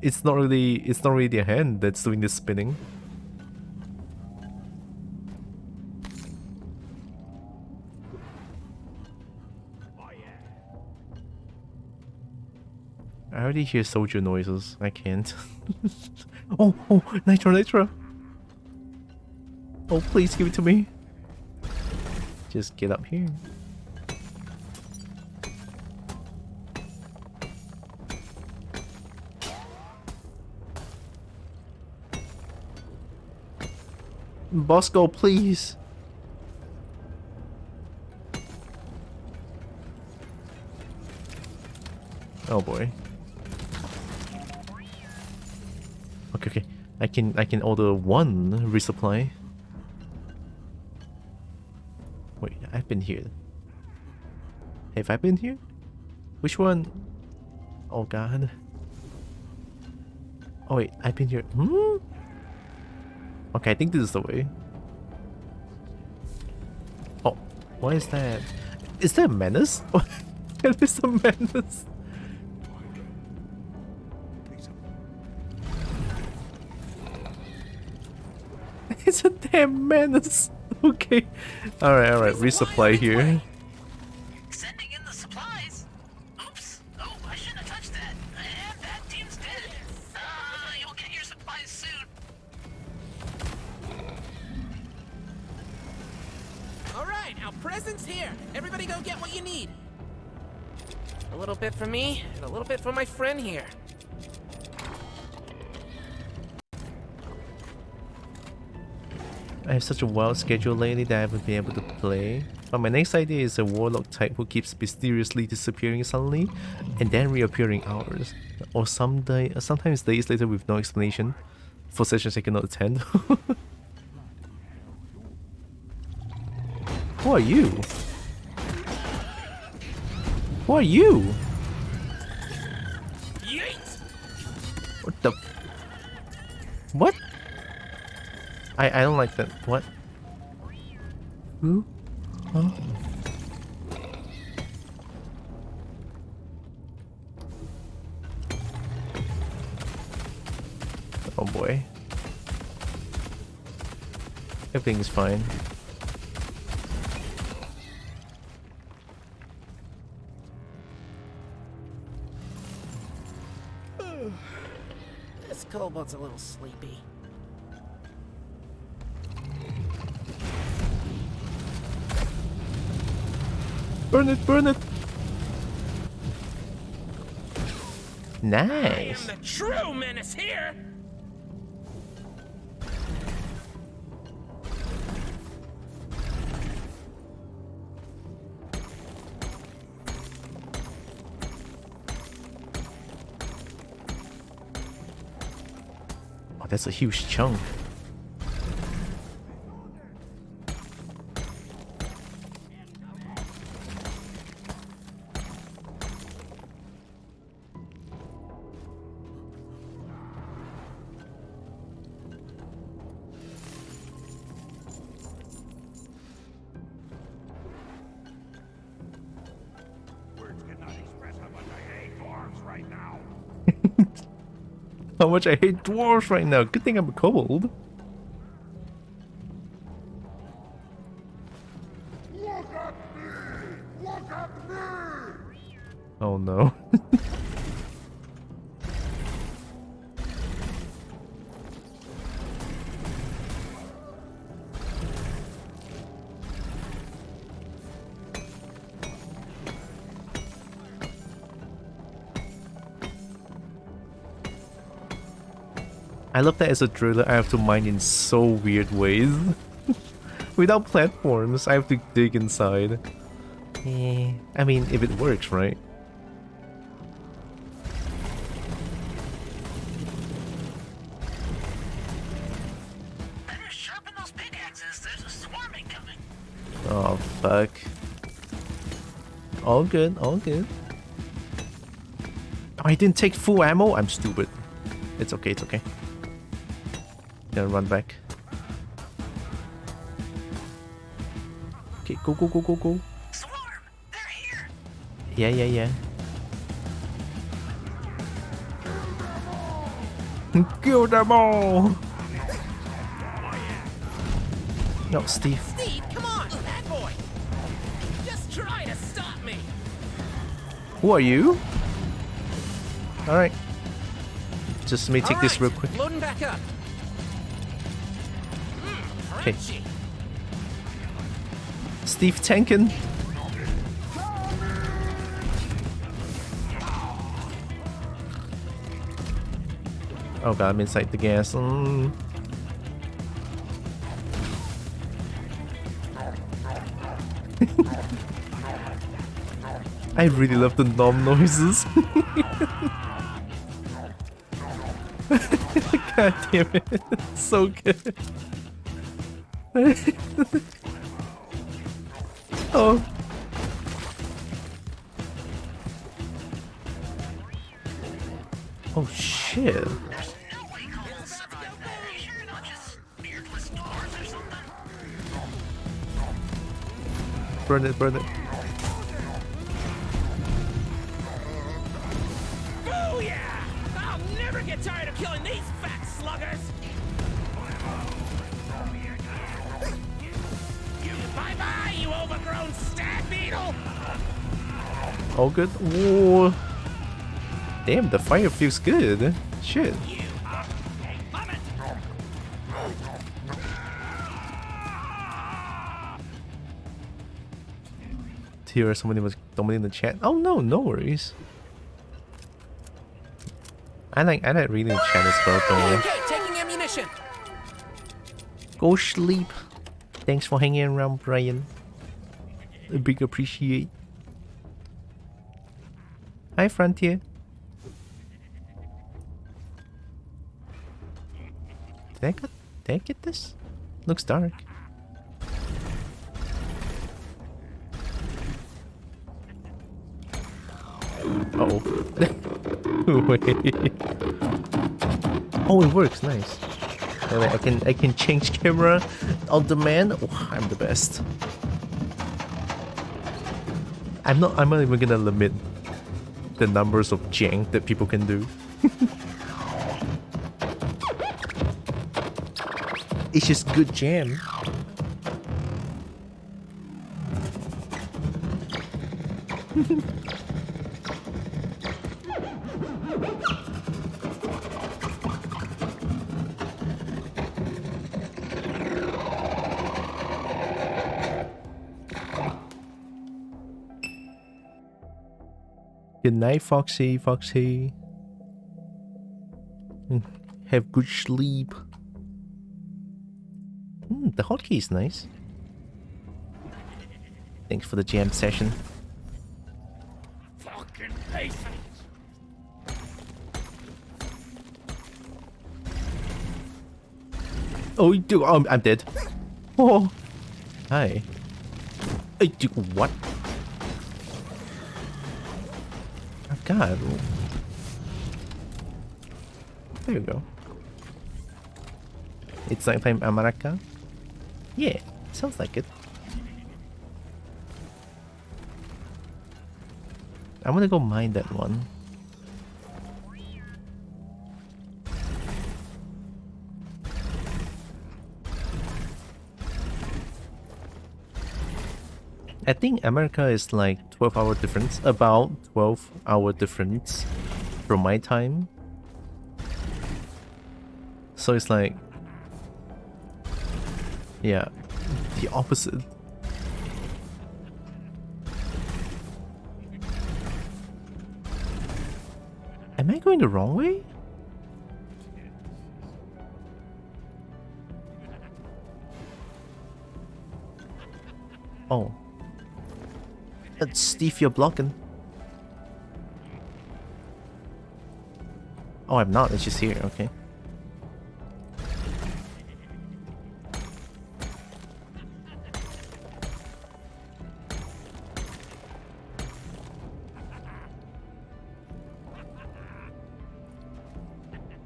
It's not really their hand that's doing this spinning. I already hear soldier noises. I can't. Oh, Nitra. Oh, please give it to me. Just get up here. Bosco, please. Oh boy. Okay. I can order one resupply. Wait, I've been here. Have I been here? Which one? Oh god. Oh wait, I've been here. Okay, I think this is the way. Oh, what is that? Is that a menace? That is a menace. It's a damn menace. Okay. Alright. Resupply here. Sending in the supplies. Oops. Oh, I shouldn't have touched that. And that team's dead. You'll get your supplies soon. Alright, our present's here. Everybody go get what you need. A little bit for me, and a little bit for my friend here. I have such a wild schedule lately that I haven't been able to play. But my next idea is a warlock type who keeps mysteriously disappearing suddenly and then reappearing hours. Or sometimes days later with no explanation for sessions I cannot attend. Who are you? Who are you? Yeet! What the? What? I don't like that. What? Who? Huh? Oh boy. Everything's fine. This kobold's a little sleepy. Burn it, burn it! I Nice! am the true menace here! Oh, that's a huge chunk. Words cannot express how much I hate dwarves right now. How much I hate dwarves right now. Good thing I'm a kobold. Look at me! Look at me! Oh no. I love that as a driller I have to mine in so weird ways. Without platforms, I have to dig inside. I mean, if it works, right? Better sharpen those pickaxes. There's a swarm incoming. Oh, fuck. All good, all good. Oh, I didn't take full ammo? I'm stupid. It's okay, it's okay. Gonna run back. Okay, go, go, go, go, go. Swarm! They're here! Yeah, yeah, yeah. Kill them all! No, Steve. Steve, come on, bad boy. Just try to stop me. Who are you? Alright. Just let me take this real quick. Loading back up. Okay. Crunchy. Steve tanking. Oh god, I'm inside the gas. I really love the nom noises. God damn it. It's so good. Oh. Oh shit. There's no way Colin's survived that. Are you sure you're not just beardless dwarves or something? Burn it, burn it. Oh yeah! I'll never get tired of killing these fat sluggers. Bye-bye, you overgrown stag beetle! All good. Whoa. Damn, the fire feels good. Shit. You are a vomit! Here, somebody was dominating the chat. Oh no, no worries. I like reading the chat as well, though. Okay, taking ammunition. Go sleep. Thanks for hanging around, Brian. A big appreciate. Hi, Frontier. Did I get this? Looks dark. Uh-oh. Wait. Oh, it works. Nice. Wait, I can change camera on demand. Oh, I'm the best. I'm not even gonna limit the numbers of jank that people can do. It's just good jam. Good night, Foxy, Foxy. Have good sleep. The hotkey is nice. Thanks for the jam session. Fucking patience. Oh, dude, I'm dead. Oh, hi. Dude, what? Oh, God. There you go. It's nighttime America? Yeah, sounds like it. I'm gonna go mine that one. I think America is like 12-hour difference, about 12-hour difference from my time. So it's like, yeah, the opposite. Am I going the wrong way? Oh. Steve, you're blocking. Oh, I'm not. It's just here. Okay.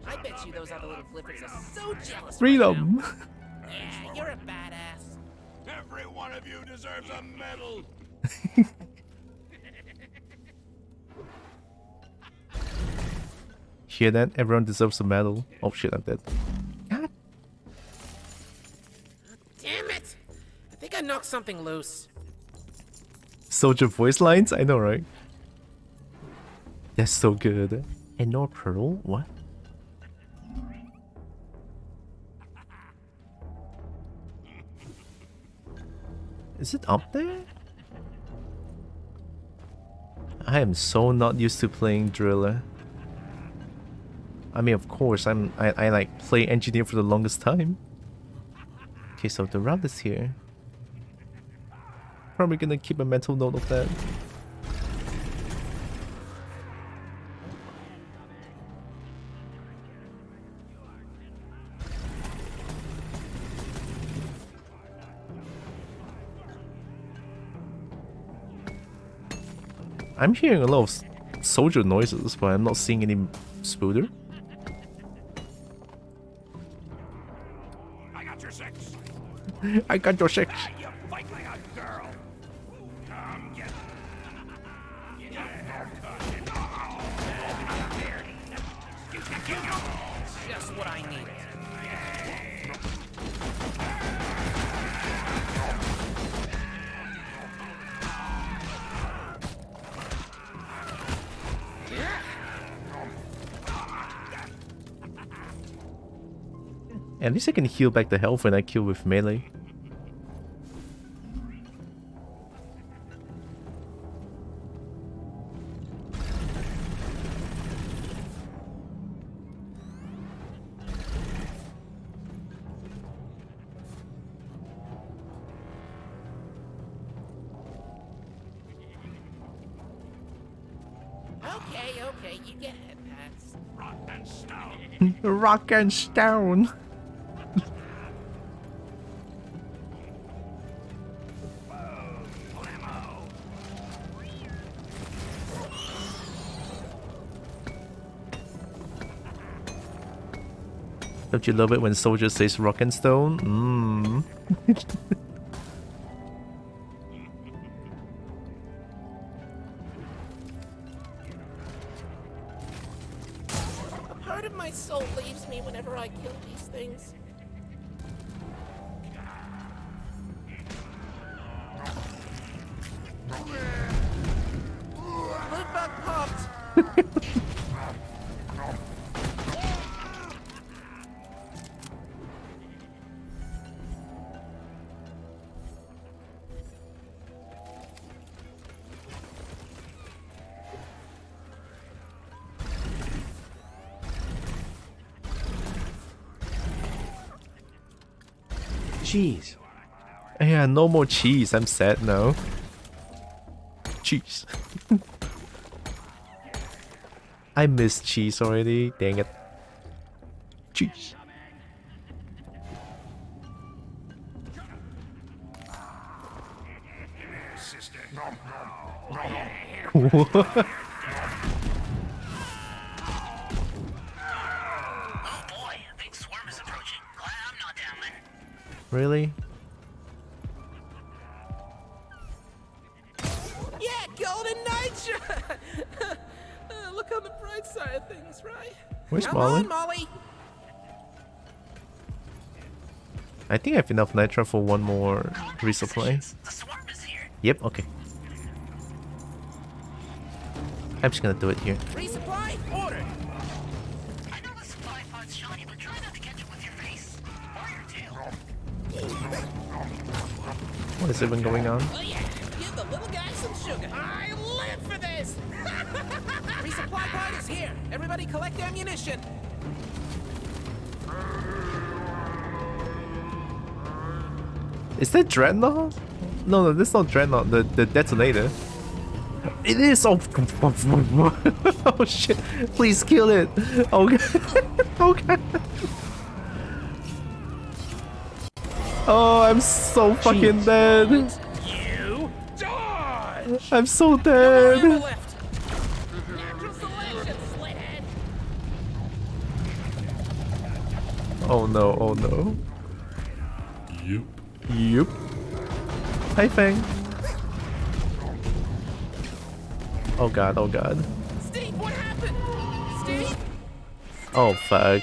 I bet you those other little flippers are so jealous. Freedom. Right now. Yeah, you're a badass. Every one of you deserves a medal. Hear that? Everyone deserves a medal. Oh shit, I'm dead. God. Damn it! I think I knocked something loose. Soldier voice lines? I know, right? That's so good. And no pearl? What? Is it up there? I am so not used to playing driller. I mean, of course, I like play engineer for the longest time. Okay, so the route is here. Probably gonna keep a mental note of that. I'm hearing a lot of soldier noises, but I'm not seeing any spooder. I got your six. I got your six. You fight like a girl. Come get it. Get a haircut. Just what I needed. At least I can heal back the health when I kill with melee. Okay, you get head pats. Rock and stone. Rock and stone. Don't you love it when soldier says rock and stone? Mmm. A part of my soul leaves me whenever I kill these things. Loot bug popped. Cheese. Yeah, no more cheese. I'm sad now. Cheese. I miss cheese already. Dang it. Cheese. Sister. What? Oh boy, a big swarm is approaching. Glad I'm not down there. Really? Yeah, golden nitro! Look on the bright side of things, right? Where's Come Molly? on, Molly! I think I have enough nitro for one more resupply. The swarm is here. Yep, okay. I'm just gonna do it here. Resupply, order! I know the supply pod's shiny, but try not to catch it with your face. Or your tail. What is even going on? Oh yeah, give the little guy some sugar. I live for this! Resupply pod is here. Everybody collect ammunition. Is that Dreadnought? No, this is not Dreadnought, the detonator. It is! Oh, oh shit. Please kill it. Okay. Okay. Oh, I'm so fucking dead. You dodge! I'm so No more ammo dead. left. Natural selection, slithead. Oh no, oh no. Yup. Yup. Hi, Fang. Oh god, oh god. Steve, what happened? Steve? Oh fuck.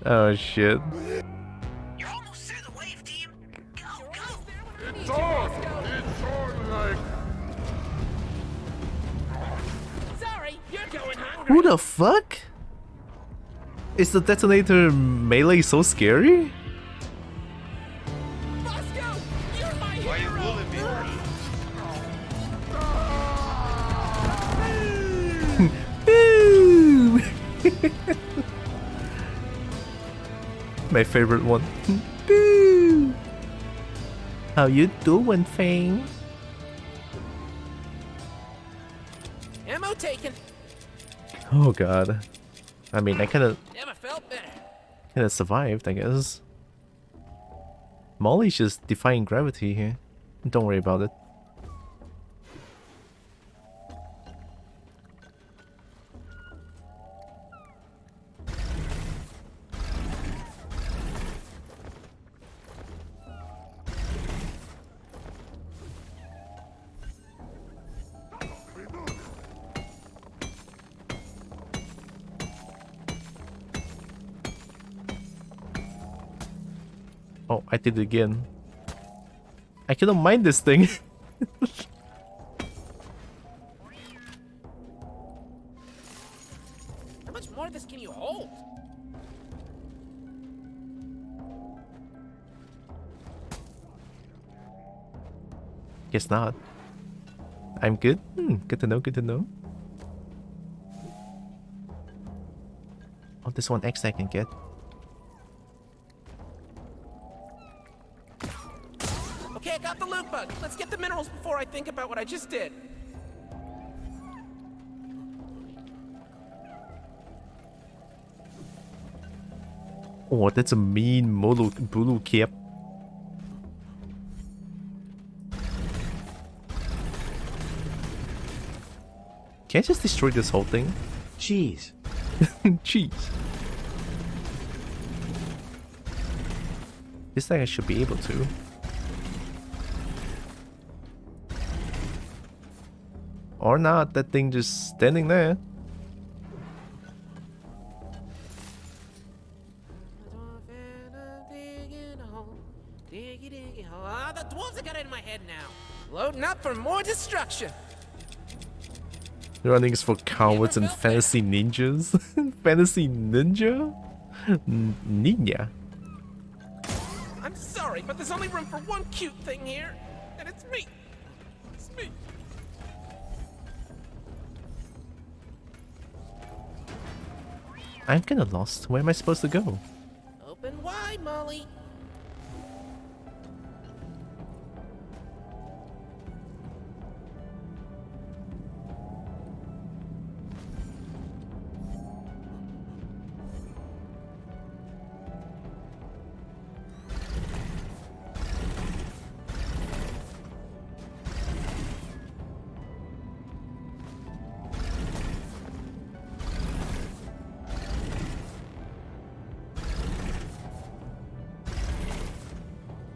Oh shit. You're almost through the wave, team. Go, go! It's on! It's on like... Sorry, you're going hungry. Who the fuck? Is the detonator melee so scary? Bosco, you're my hero. Boo! My favorite one. Boo! How you doing, Fang? Ammo taken. Oh god. I mean, I kinda Never felt better. survived, I guess. Molly's just defying gravity here. Don't worry about it. Oh, I did it again. I cannot mind this thing. How much more of this can you hold? Guess not. I'm good. Good to know, good to know. Oh, this one X I can get. Okay, I got the loot bug. Let's get the minerals before I think about what I just did. Oh, that's a mean Bulu cap. Can I just destroy this whole thing? Cheese. Jeez. This thing I should be able to. Or not, that thing just standing there. Ah, the dwarves have got it in my head now. Loading up for more destruction. Running is for cowards and fantasy ninjas. Fantasy ninja? Ninja. I'm sorry, but there's only room for one cute thing here, and it's me. It's me. I'm kinda lost. Where am I supposed to go? Open wide, Molly.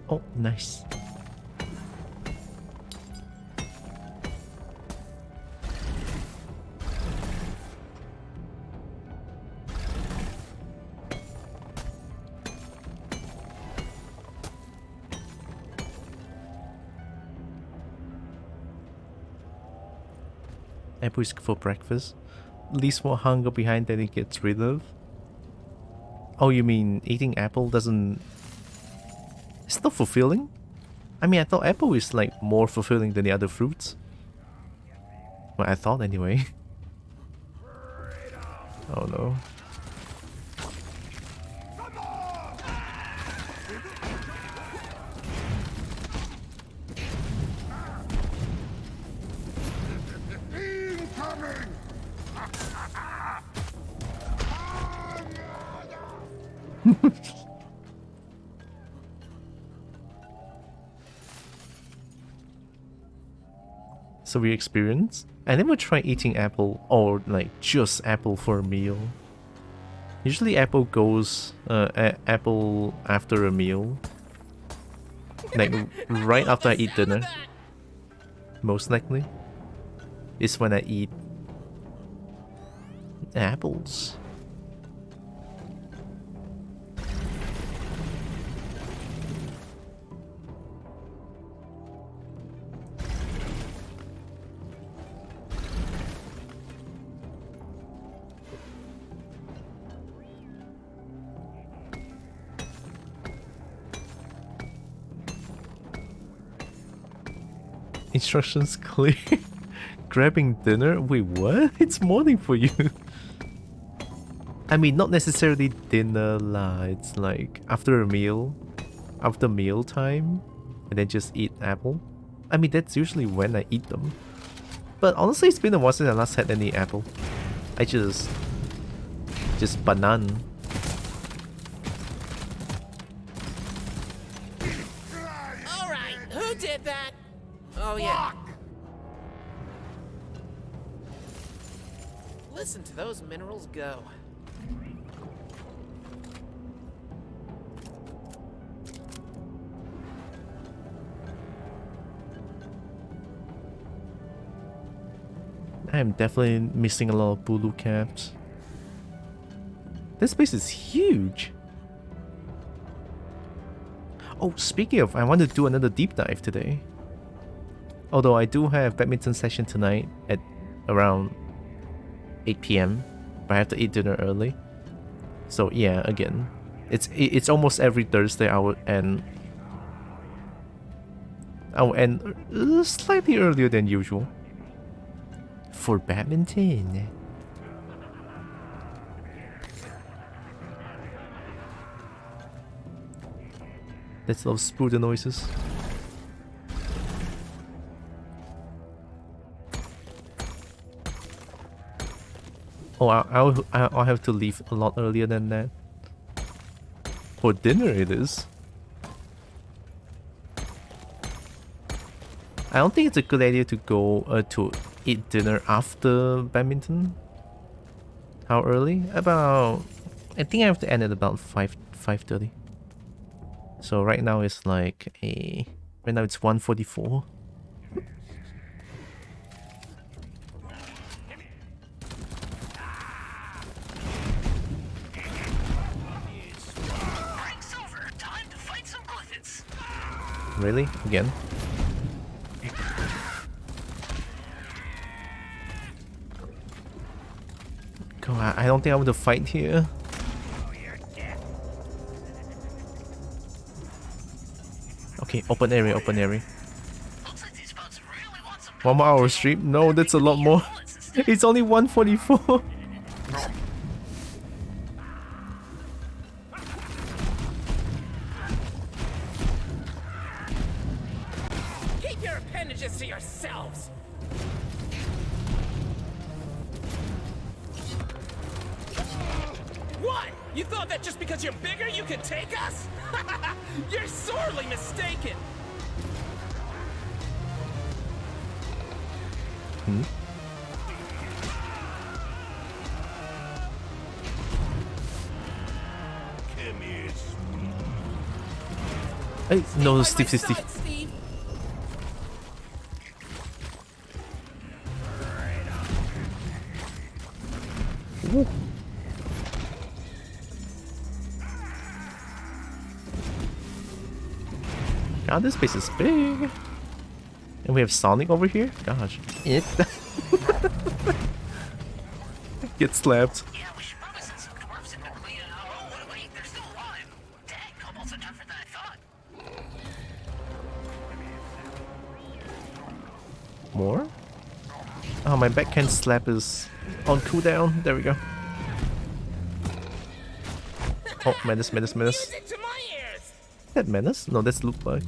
Oh, nice. Apple is for breakfast. Leaves more hunger behind than it gets rid of. Oh, you mean eating apple doesn't... It's not fulfilling? I mean, I thought apple is like more fulfilling than the other fruits. Well, I thought anyway. Oh no. So we experience. I never tried eating apple or like just apple for a meal. Usually apple goes apple after a meal. Like right after I eat dinner. Most likely. Is when I eat apples. Instructions clear. Grabbing dinner? Wait, what? It's morning for you. I mean, not necessarily dinner lah. It's like after a meal. After meal time. And then just eat apple. I mean, that's usually when I eat them. But honestly, it's been a while since I last had any apple. I just banana. Alright, who did that? Oh yeah. Listen to those minerals go. I am definitely missing a lot of blue caps. This space is huge. Oh, speaking of, I want to do another deep dive today. Although I do have badminton session tonight at around 8 PM, but I have to eat dinner early. So yeah, again, it's almost every Thursday I would end slightly earlier than usual for badminton. Let's love spooder noises. Oh, I'll have to leave a lot earlier than that. For dinner it is. I don't think it's a good idea to go to eat dinner after badminton. How early? About... I think I have to end at about 5:30. So right now it's like a... Right now it's 1:44. Really? Again? God, I don't think I want to fight here. Okay, open area, open area. 1 more hour stream? No, that's a lot more. It's only 1:44. Keep your appendages to yourselves. What? You thought that just because you're bigger you could take us? You're sorely mistaken. Hey, no, By Steve, my Steve. side, Steve. Woo. God, this space is big. And we have Sonic over here? Gosh. It. Get slapped. Yeah, we should probably send some dwarves in to clean it out. Oh, wait, they're still alive. Dang, kobolds are tougher than I thought. More? Oh, my backhand slap is on cooldown. There we go. Oh, menace, menace, menace. Music to my ears. Is that menace? No, that's loot bug.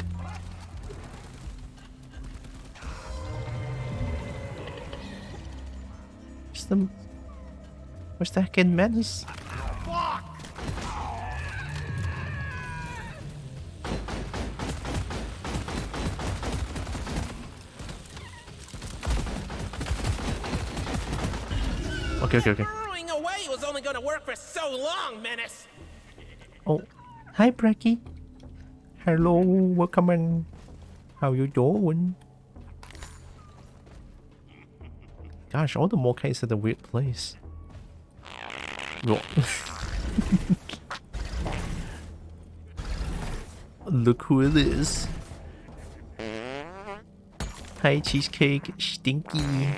Where's the heckin' menace? Okay, okay, okay. Burrowing away was only gonna work for so long, Menace. Oh, hi, Bracky. Hello, welcome in. How you doing? Gosh, all the Morkais at a weird place. Whoa. Look who it is. Hi, Cheesecake. Stinky.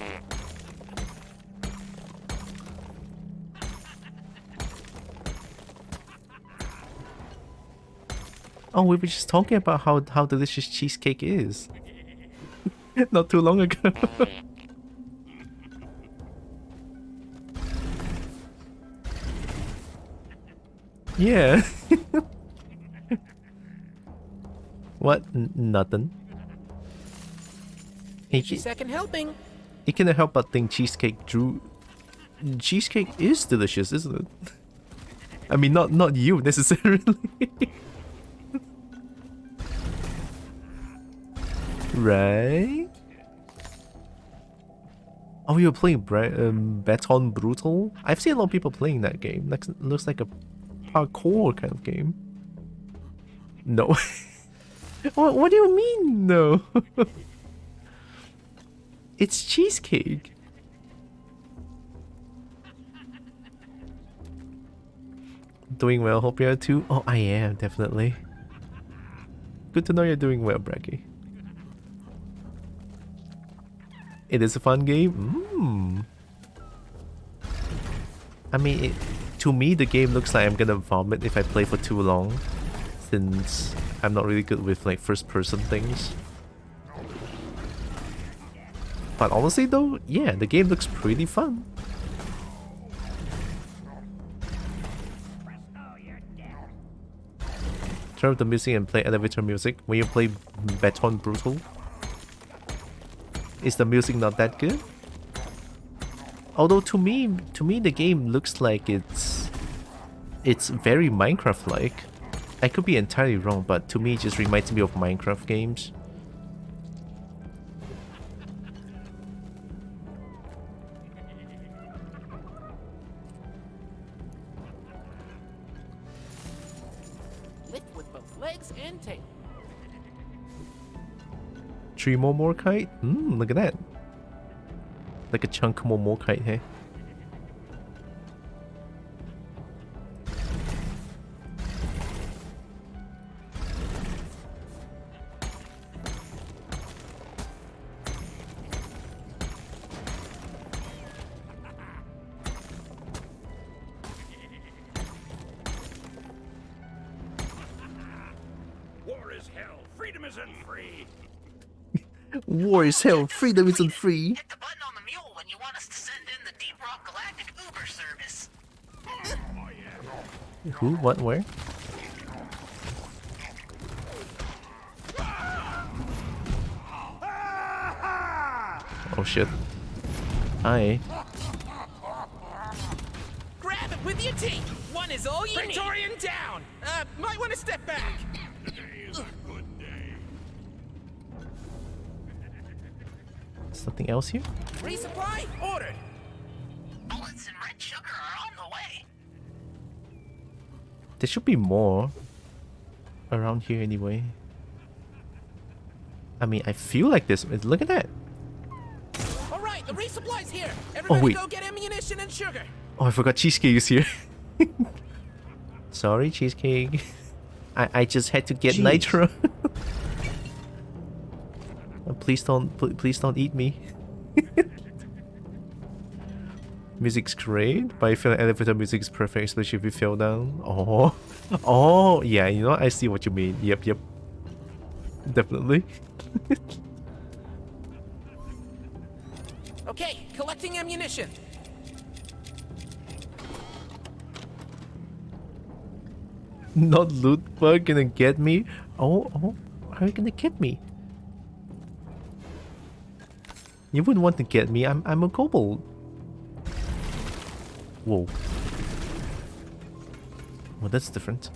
Oh, we were just talking about how delicious cheesecake is. Not too long ago. Yeah. What? Nothing. Second helping. He cannot help but think cheesecake drew. Cheesecake is delicious, isn't it? I mean, not you necessarily. Right? Oh, you're playing Baton Brutal? I've seen a lot of people playing that game. Looks like a parkour kind of game. No. What do you mean, no? It's cheesecake. Doing well, hope you are too. Oh, I am, definitely. Good to know you're doing well, Bracky. It is a fun game. I mean, to me, the game looks like I'm gonna vomit if I play for too long, since I'm not really good with like first-person things. But honestly, though, yeah, the game looks pretty fun. Turn up the music and play elevator music when you play Baton Brutal. Is the music not that good? Although to me the game looks like it's very Minecraft-like. I could be entirely wrong, but to me it just reminds me of Minecraft games. Lift with both legs and tail. 3 more Morkite? Look at that. Like a chunk more Morkite, hey? War is hell. Freedom isn't free. War is hell, freedom isn't free. Hit the button on the mule when you want us to send in the Deep Rock Galactic Uber service. Who? What? Where? Oh shit. Hi. Grab it with your teeth. One is all you need. Praetorian down. Might want to step back. Something else here? Resupply ordered. Bullets and red sugar are on the way. There should be more around here anyway. I mean, I feel like this. Look at that. All right, the resupply's here. Everybody wait. go get ammunition and sugar. Oh, I forgot Cheesecake is here. Sorry, Cheesecake. I just had to get nitro. Please don't eat me. Music's great, but I feel like elevator music is perfect, especially if you fell down. Oh, yeah. You know, I see what you mean. Yep. Definitely. Okay, collecting ammunition. Not loot bug gonna get me. Oh, how are you gonna get me? You wouldn't want to get me. I'm a kobold. Whoa. Well, that's different.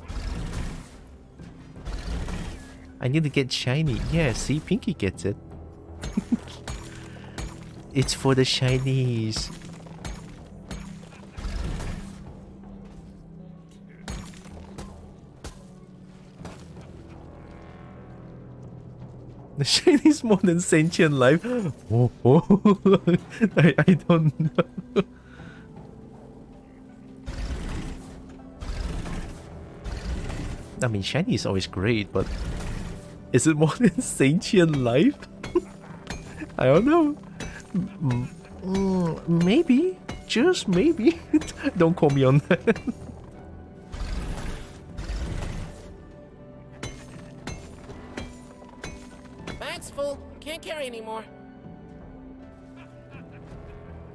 I need to get shiny. Yeah, see, Pinky gets it. It's for the shinies. The shinies more than sentient life. Oh, oh. I don't know. I mean, shiny is always great, but is it more than sentient life? I don't know. Maybe. Just maybe. Don't call me on that. Bag's full. Can't carry anymore.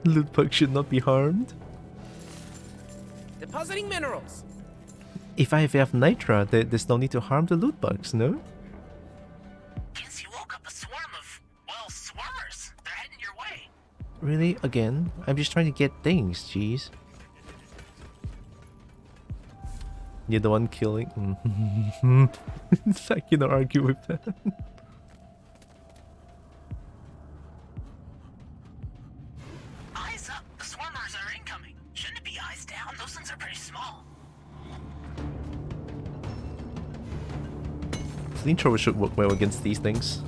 Loot bug should not be harmed. Depositing minerals. If I have Nitra, there's no need to harm the loot bugs, no? Guess you woke up a swarm of, well, swarmers. They're heading your way. Really? Again? I'm just trying to get things, jeez. You're the one killing? I cannot argue with that. Eyes up. The swarmers are incoming. Shouldn't it be eyes down? Those things are pretty small. Flamethrower should work well against these things.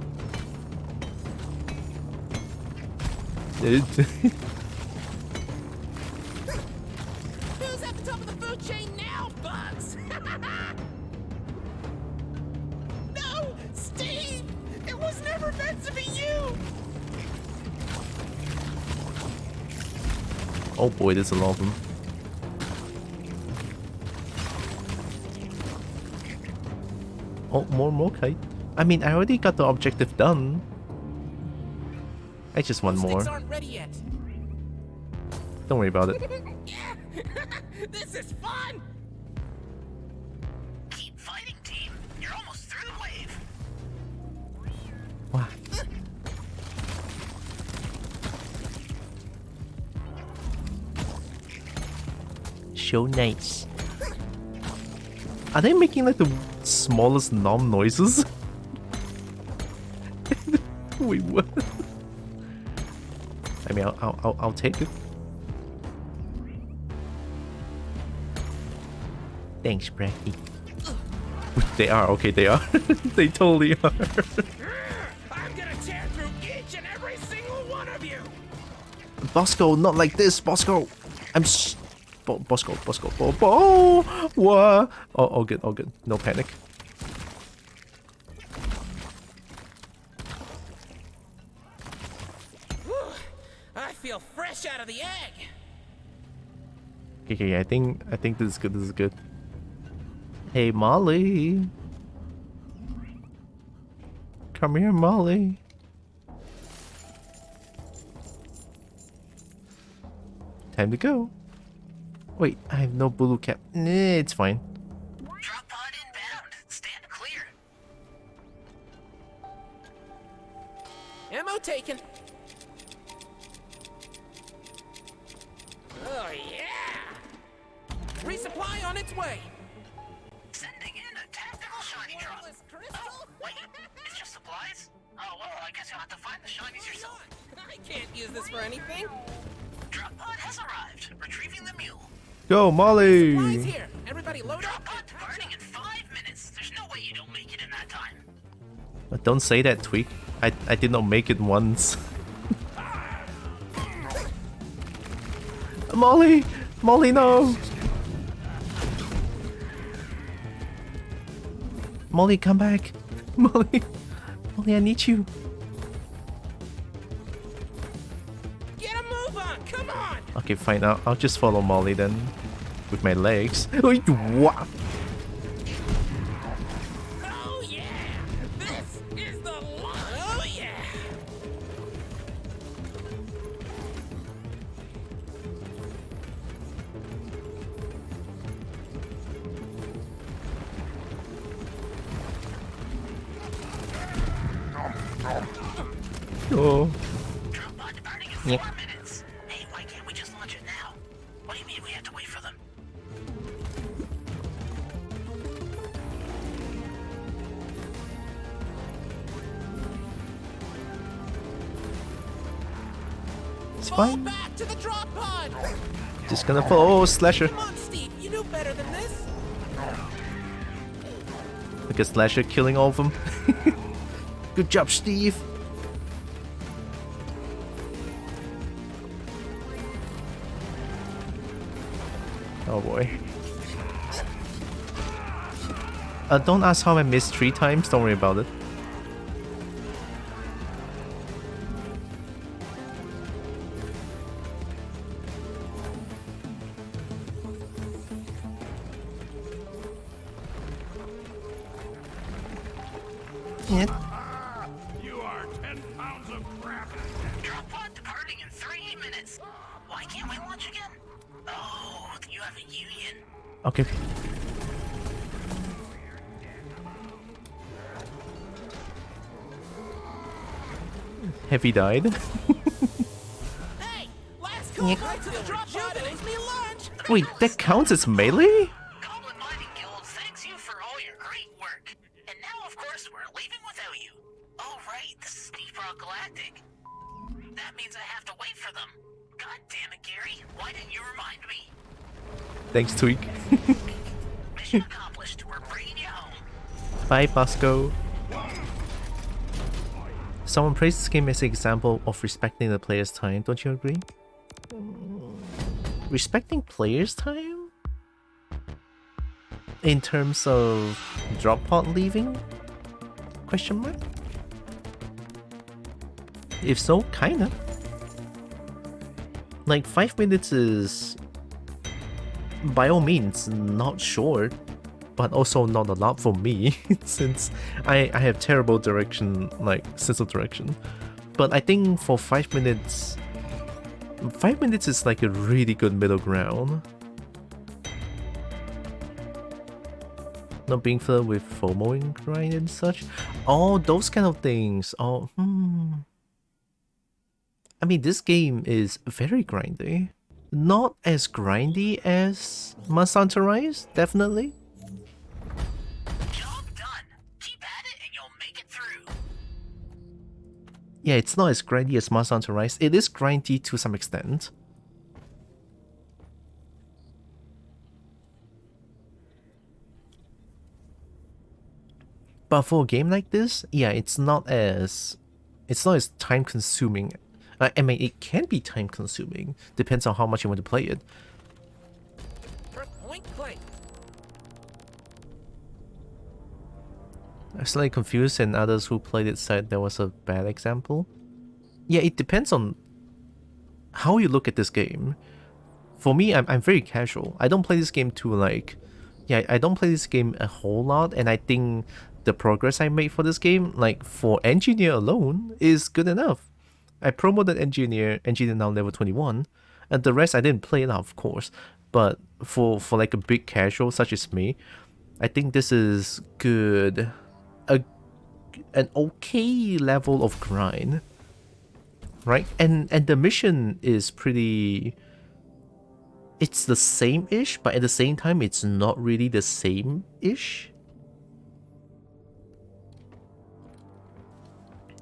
Who's at the top of the food chain now, bugs? No! Steve! It was never meant to be you! Oh boy, there's a lot of them. Oh, more kite. I mean, I already got the objective done. I just want more. Things aren't ready yet. Don't worry about it. This is fun! Keep fighting, team. You're almost through the wave. Wow. So nice. Are they making like the smallest nom noises? Wait, what? I mean, I'll take it. Thanks, Bracky. They are, okay, they are. They totally are. I'm gonna tear through each and every single one of you! Bosco, not like this, Bosco. Bosco. What? Oh, all good. No panic. I feel fresh out of the egg! Okay, I think this is good. Hey, Molly. Come here, Molly. Time to go. Wait, I have no blue cap. Nah, it's fine. Drop pod inbound. Stand clear. Ammo taken. Oh yeah! Resupply on its way. Sending in a tactical shiny drop. Oh, wait. It's just supplies? Oh, well, I guess you'll have to find the shinies yourself. I can't use this for anything. Drop pod has arrived. Retrieving the mule. Go, Molly. Supplies here. Everybody load Drop up. pod departing in 5 minutes. There's no way you don't make it in that time. But don't say that, Tweak. I did not make it once. Molly! Molly, no! Molly, come back! Molly! Molly, I need you. Get a move on. Come on. Okay, fine. I'll just follow Molly then. With my legs. Wait, what? Oh yeah! This is the line! Oh yeah! Oh. Drop pod departing in 4 minutes. Hey, why can't we just launch it now? What do you mean we have to wait for them? It's Fall fine. back to the drop pod. Just gonna follow. Oh, Slasher. Come on, Steve. You knew better than this. Look at Slasher killing all of them. Good job, Steve. Oh boy. Don't ask how I missed 3 times, don't worry about it. Yeah. You are 10 pounds of crap. Drop pod departing in 3 minutes. Why can't we launch again? Oh, you have a union. Okay. Heavy died. Hey, last call right to the drop pod and me lunch. Wait, that counts as melee? Goblin Mining Guild thanks you for all your great work. And now, of course, we're leaving without you. Oh, right, this is Rock Galactic. That means I have to wait for them. God damn it, Gary. Why didn't you remind me? Thanks, Tweak. Mission accomplished. We're bringing you home. Bye, Bosco. Someone praised this game as an example of respecting the player's time, don't you agree? Respecting player's time? In terms of drop pod leaving? Question mark? If so, kinda. Like 5 minutes is by all means not short, but also not a lot for me since I have terrible direction, like sense of direction. But I think for 5 minutes is like a really good middle ground. Not being filled with FOMO and grind and such. All those kind of things. Oh, I mean, this game is very grindy. Not as grindy as Monster Hunter Rise, definitely. Job done. Keep at it and you'll make it through. Yeah, it's not as grindy as Monster Hunter Rise. It is grindy to some extent. But for a game like this, yeah, it's not as time consuming. I mean, it can be time consuming. Depends on how much you want to play it. Point blank. I'm slightly confused, and others who played it said there was a bad example. Yeah, it depends on how you look at this game. For me, I'm very casual. I don't play this game to like... Yeah, I don't play this game a whole lot, and I think the progress I made for this game, like for Engineer alone, is good enough. I promoted Engineer now level 21, and the rest I didn't play it, of course. But for like a big casual such as me, I think this is good. An okay level of grind, right? And the mission is pretty... It's the same-ish, but at the same time, it's not really the same-ish.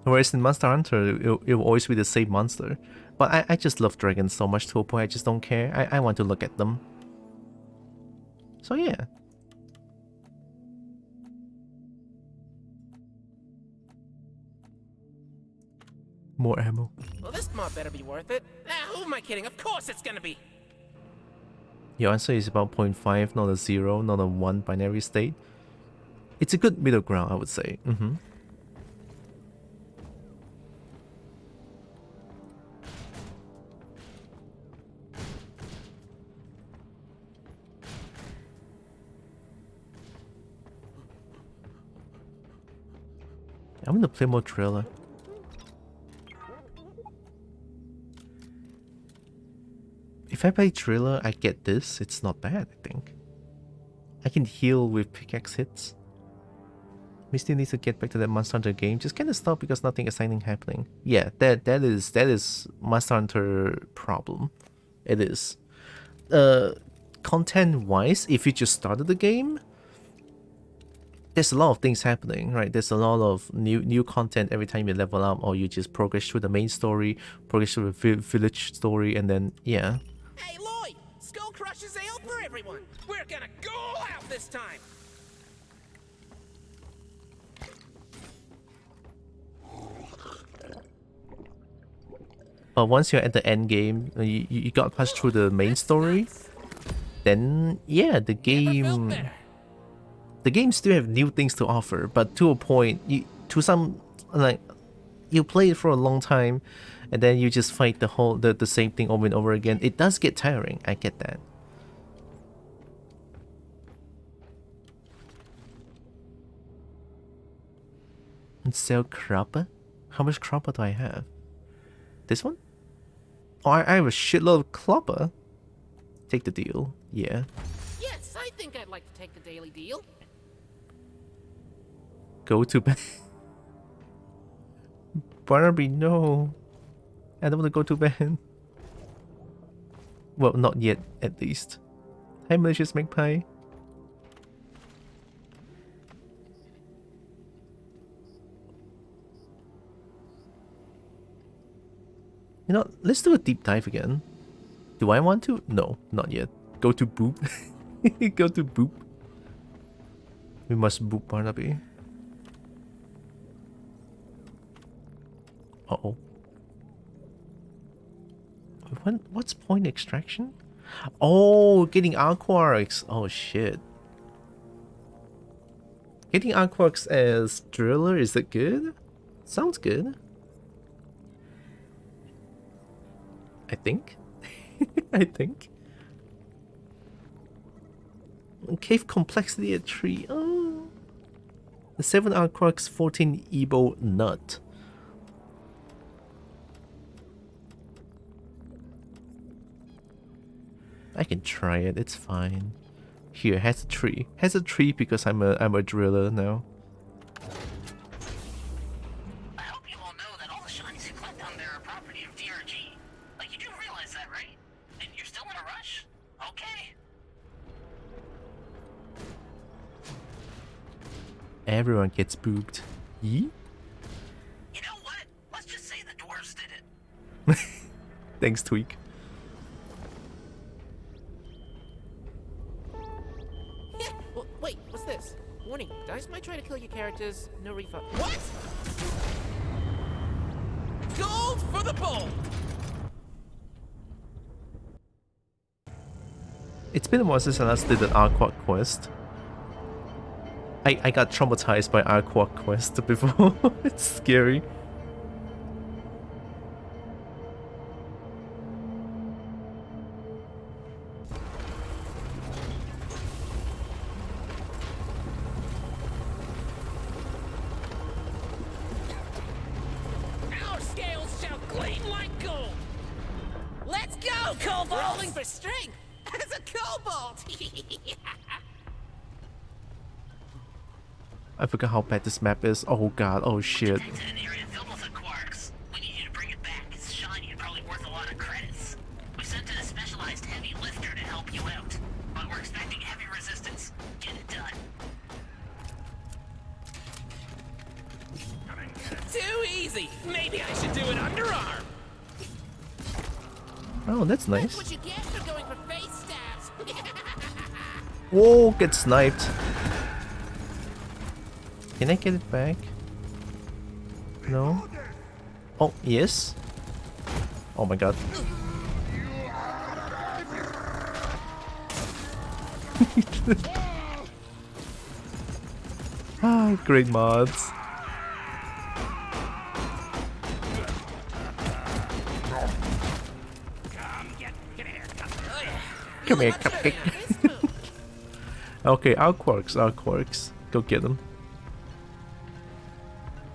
Whereas in Monster Hunter, it will always be the same monster. But I just love dragons so much to a point I just don't care. I want to look at them. So yeah. More ammo. Well, this mob better be worth it. Who am I kidding? Of course it's gonna be. Your answer is about 0.5, not a 0, not a 1 binary state. It's a good middle ground, I would say. I'm gonna play more Trailer. If I play Trailer, I get this. It's not bad, I think. I can heal with pickaxe hits. We still need to get back to that Monster Hunter game. Just kinda stop because nothing exciting happening. Yeah, that is Monster Hunter problem. It is. Content-wise, if you just started the game, there's a lot of things happening, right? There's a lot of new content every time you level up, or you just progress through the main story, progress through the village story, and then, yeah. Hey, Lloyd! Skull Crush's ale for everyone! We're gonna go all out this time! But once you're at the end game, you got passed through the main story, then yeah, the game still have new things to offer. But to a point, you play it for a long time, and then you just fight the same thing over and over again. It does get tiring. I get that. And sell crapper? How much crapper do I have? This one? Oh, I have a shitload of clopper. Take the deal. Yeah. Yes, I think I'd like to take the daily deal. Go to bed. Barnaby, no. I don't want to go to bed. Well, not yet, at least. Hi, malicious magpie. You know, let's do a deep dive again. Do I want to? No, not yet. Go to boop. Go to boop. We must boop Barnaby. Uh-oh. What's point extraction? Oh, getting Aquarks. Oh, shit. Getting Aquarks as driller, is it good? Sounds good. I think. I think. Cave complexity at 3. Oh. The 7 Aquarks, 14 Ebo nut. I can try it, it's fine. Here, has a tree. Has a tree because I'm a driller now. I hope you all know that all the shinies you collect down there are property of DRG. Like, you do realize that, right? And you're still in a rush? Okay. Everyone gets booped. Yee? You know what? Let's just say the dwarves did it. Thanks, Tweak. Yeah, well, wait, what's this? Warning, dice might try to kill your characters. No refund. What? Gold for the bowl! It's been a while since I last did an Aqua quest. I got traumatized by Aqua quest before. It's scary. Our scales shall gleam like gold! Let's go, Cobalt! Rolling for strength as a Cobalt! I forgot how bad this map is. Oh god, oh shit. Detected an area filled with quarks. We need you to bring it back. It's shiny and probably worth a lot of credits. We sent in a specialized heavy lifter to help you out. But we're expecting heavy resistance. Get it done. Too easy! Maybe I should do it underarm! Oh, that's That's nice. what you get for going for face stabs! Whoa, get sniped. Can I get it back? No? Oh, yes? Oh my god. Ah, great mods. Come here, cupcake. Okay, our quirks. Go get them.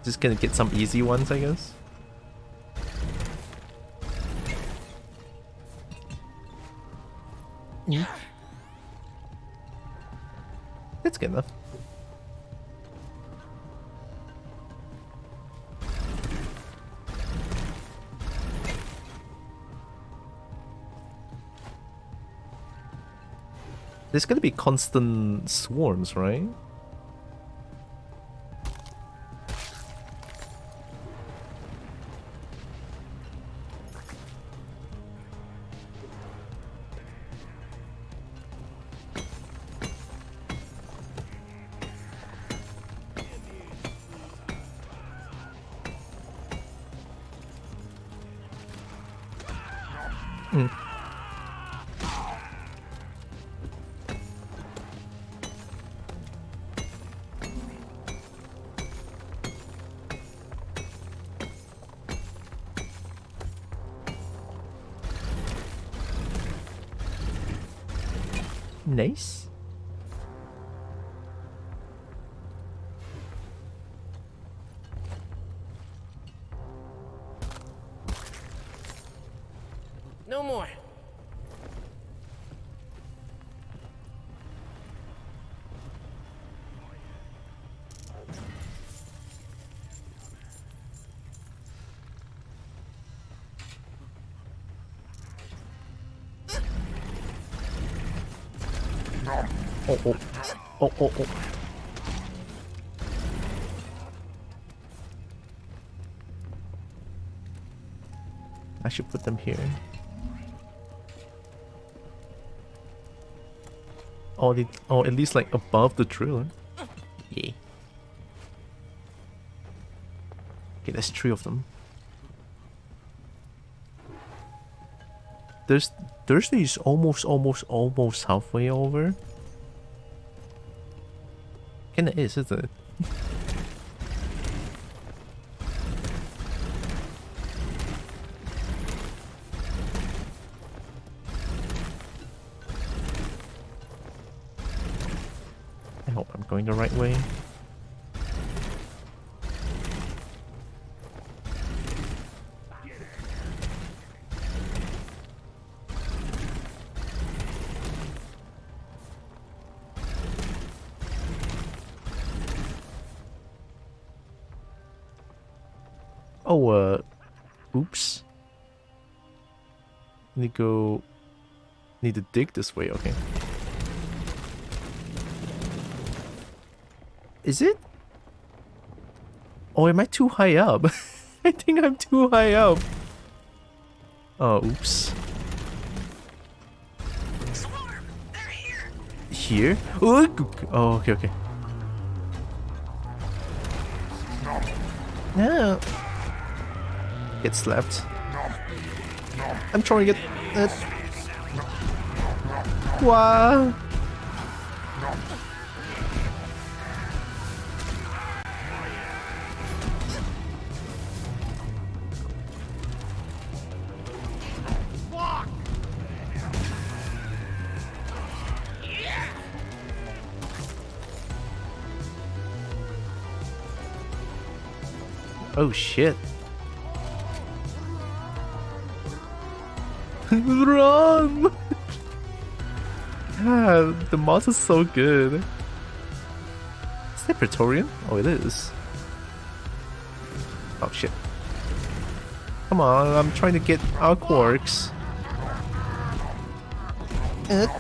Just gonna get some easy ones, I guess. Yeah. That's good enough. There's gonna be constant swarms, right? Nice. No more. Oh, oh. Oh, oh, oh. I should put them here. Or at least like above the driller. Yeah. Okay, there's 3 of them. Thursday is almost halfway over. Kinda is, isn't it? I hope I'm going the right way. Oh, oops. Need to dig this way, okay. Is it? Oh, am I too high up? I think I'm too high up. Oh, oops. Swarm! They're here! Here? Oh, okay, okay. No. Get slapped. I'm trying to get that. Wow. Oh shit. Run! God, the mods are so good. Is that Praetorian? Oh, it is. Oh shit. Come on, I'm trying to get our quarks. And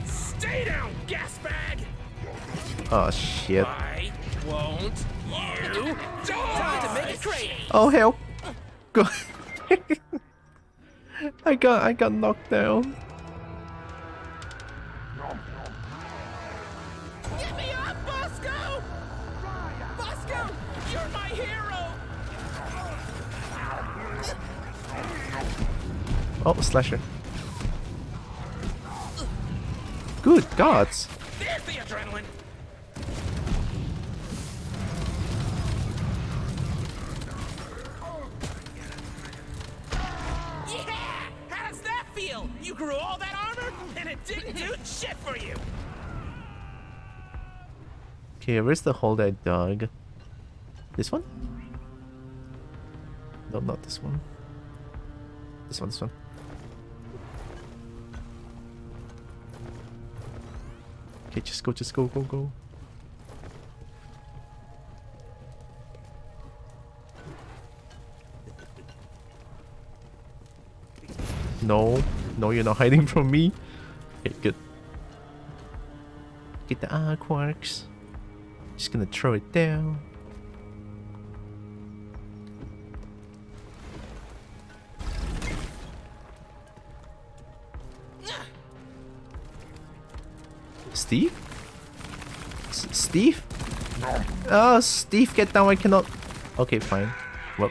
stay down, gas bag! Oh shit. I won't you die! To make it great. Oh hell. Go. I got knocked down. Get me up, Bosco! Bosco, you're my hero! Oh, slasher. Good gods. There's the adrenaline! Yeah! How does that feel? You grew all that armor, and it didn't do shit for you! Okay, where's the hole that I dug? This one? No, not this one. This one, this one. Okay, just go, go. No, you're not hiding from me. Okay, good. Get the quarks. Just gonna throw it down. Steve? Steve? Oh, Steve, get down. I cannot. Okay, fine. Well,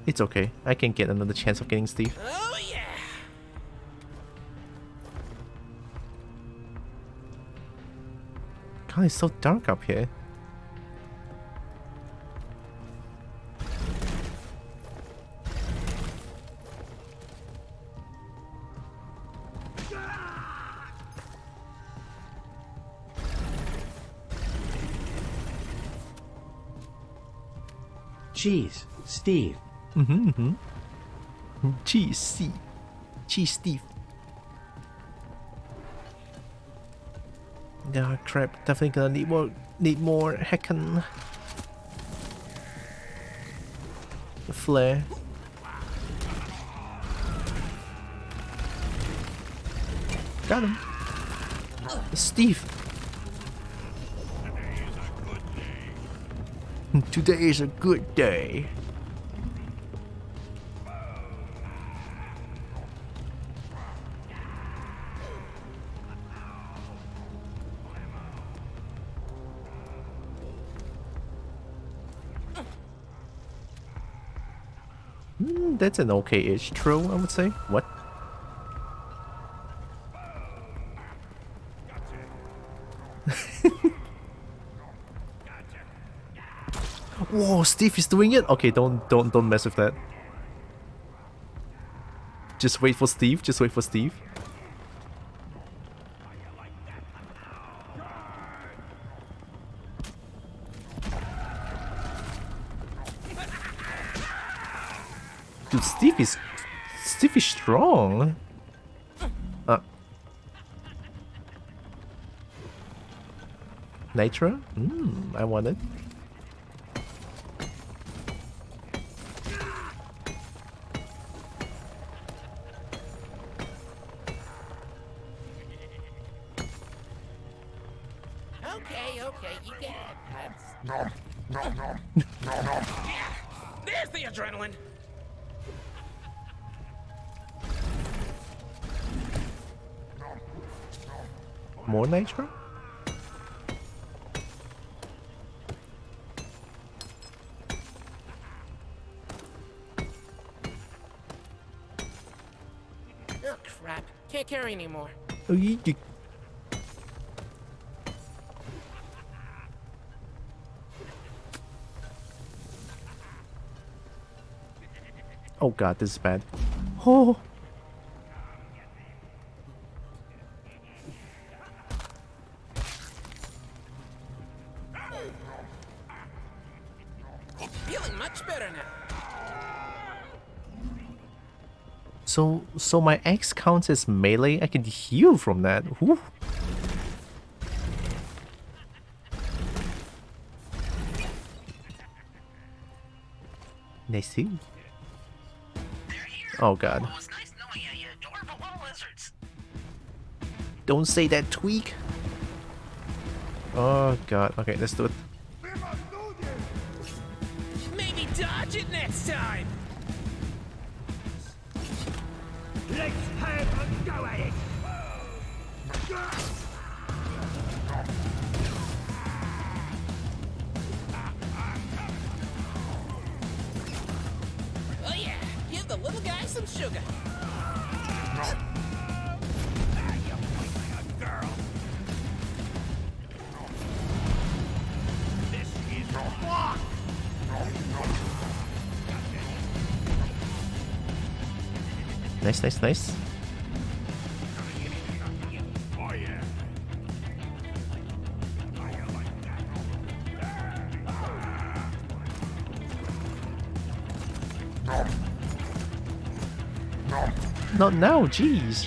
it's okay. I can get another chance of getting Steve. Oh yeah. God, it's so dark up here. Cheese, Steve. Cheese, Steve. Cheese, Steve. Yeah, crap. Definitely gonna need more heckin' flare. Got him. Steve. Today is a good day. That's an okay-ish throw, I would say. What? Whoa, Steve is doing it? Okay, don't mess with that. Just wait for Steve, just wait for Steve. Dude, Steve is strong. Nitra? I want it. Okay, you get it. There's the adrenaline. More nitro? Oh crap! Can't carry anymore. Oh, oh god, this is bad. Oh. Feeling much better now. So my X counts as melee. I can heal from that. Whew. Nice too. Oh god. Well, it's nice knowing you, you adorable little lizards. Don't say that, tweak. Oh god. Okay, let's do it. Maybe dodge it next time. Let's have a go at it. Oh yeah, give the little guy some sugar. Nice, nice, nice. Oh yeah. Not now, jeez.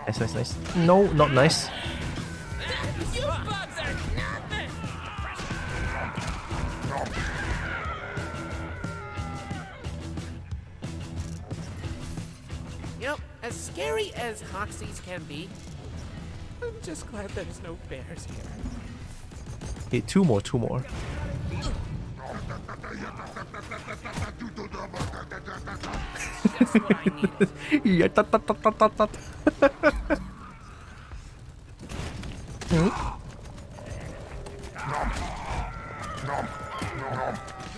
Nice, nice, nice. No, not nice. You bugs are nothing. You know, as scary as Hoxies can be, I'm just glad there's no bears here. Okay, two more, two more. Just what I needed. Yeah, tat, tat, tat, tat, tat, tat.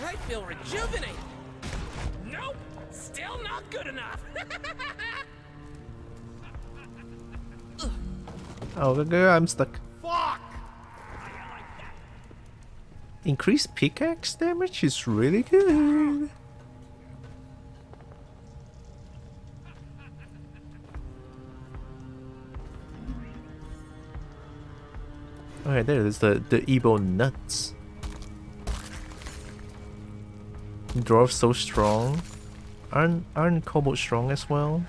I feel rejuvenated. Nope, still not good enough. Oh, I'm stuck. Fuck! Increased pickaxe damage is really good. Alright, there it is, the Ebo nuts. Dwarves so strong. Aren't kobolds strong as well?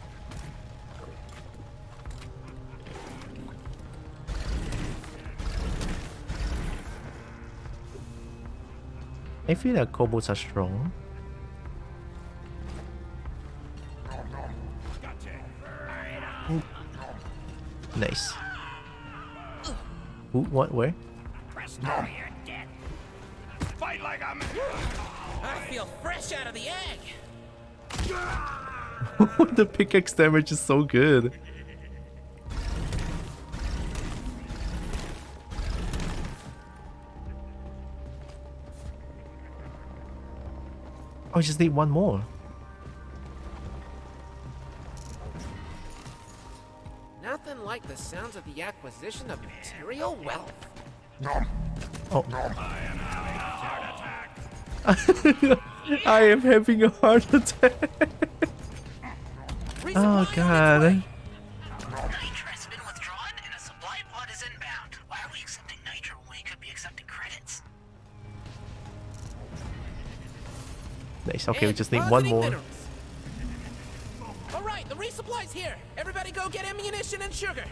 I feel like kobolds are strong. Ooh. Nice. Ooh, what? Where? Fight like a man. I feel fresh out of the egg. The pickaxe damage is so good. Oh, I just need one more. Nothing like the sounds of the acquisition of material wealth. Oh. I am having a heart attack. Oh god. Nitra has been withdrawn and a supply pod is inbound. Why are we accepting Nitra when we could be accepting credits? Nice, okay, we And just need one depositing more. minerals. All right, the resupply's here. Everybody go get ammunition and sugar.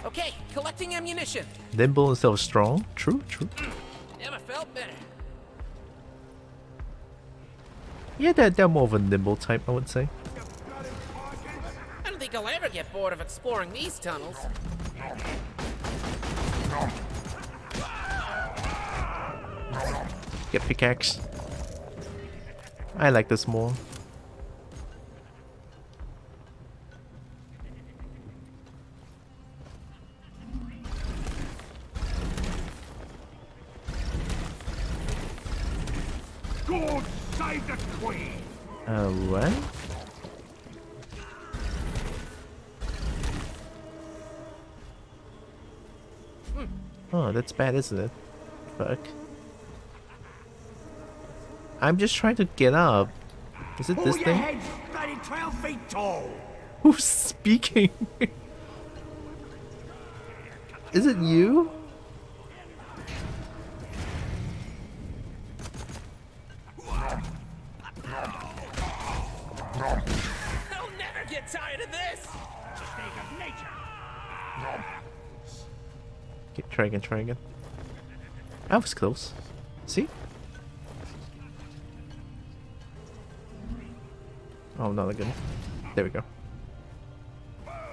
Okay, collecting ammunition. Nimble instead of strong. True. Never felt better. Yeah, they're more of a nimble type, I would say. I don't think I'll ever get bored of exploring these tunnels. Get pickaxe. I like this more. God save the queen. What? Oh, that's bad, isn't it? Fuck. I'm just trying to get up. Is it this Your thing? head's bloody 12 feet tall. Who's speaking? Is it you? I'll never get tired of this. Mistake of nature. Okay, try again. I was close. See? Oh, not again. There we go.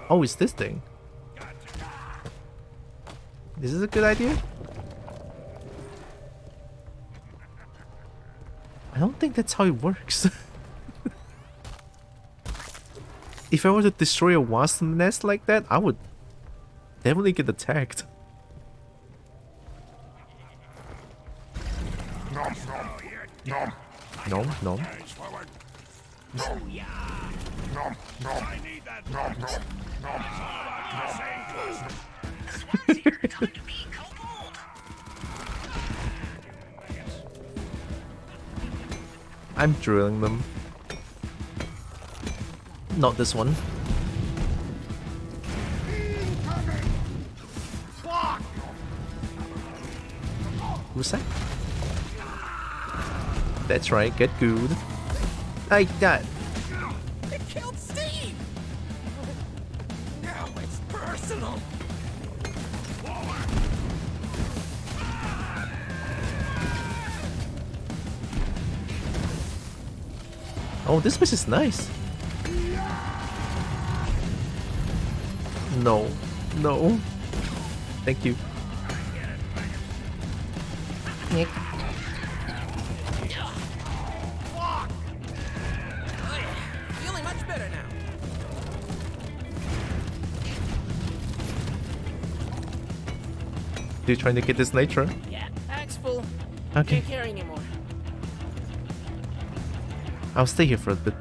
Oh, it's this thing. Is this a good idea? I don't think that's how it works. If I were to destroy a wasp nest like that, I would definitely get attacked. No. Edge forward. I need that. The swans here. Time to be kobold. I'm drilling them. Not this one. Who's that? That's right, get good. Like that. It killed Steve. Now it's personal. Oh, this place is nice. No. Thank you. Nick. Feeling much better now. You trying to get this nitro? Yeah, bag's full. Okay. Can't carry anymore. I'll stay here for a bit.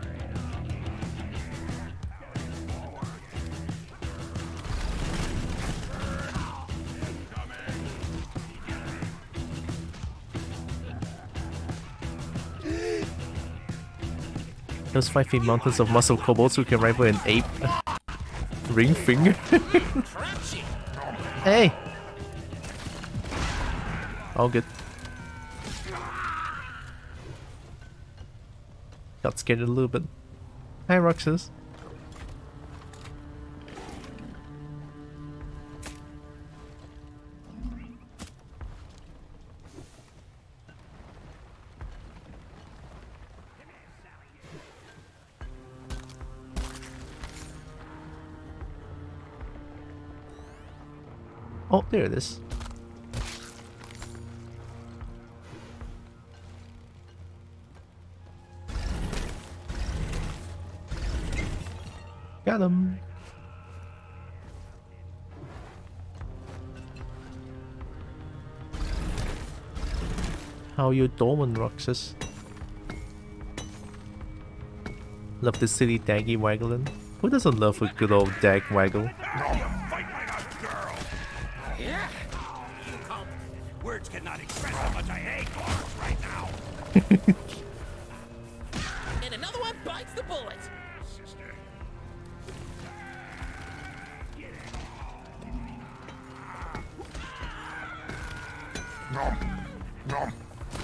Those 5 feet mountains of muscle kobolds who can rival an ape. Ring finger. Crouching. Hey! All good. Got scared a little bit. Hi, Roxas. Oh, there it is. Got him. How you doing, Roxas? Love the silly daggy waggling. Who doesn't love a good old dag waggle? Words cannot express how much I hate cars right now. And another one bites the bullet. Sister.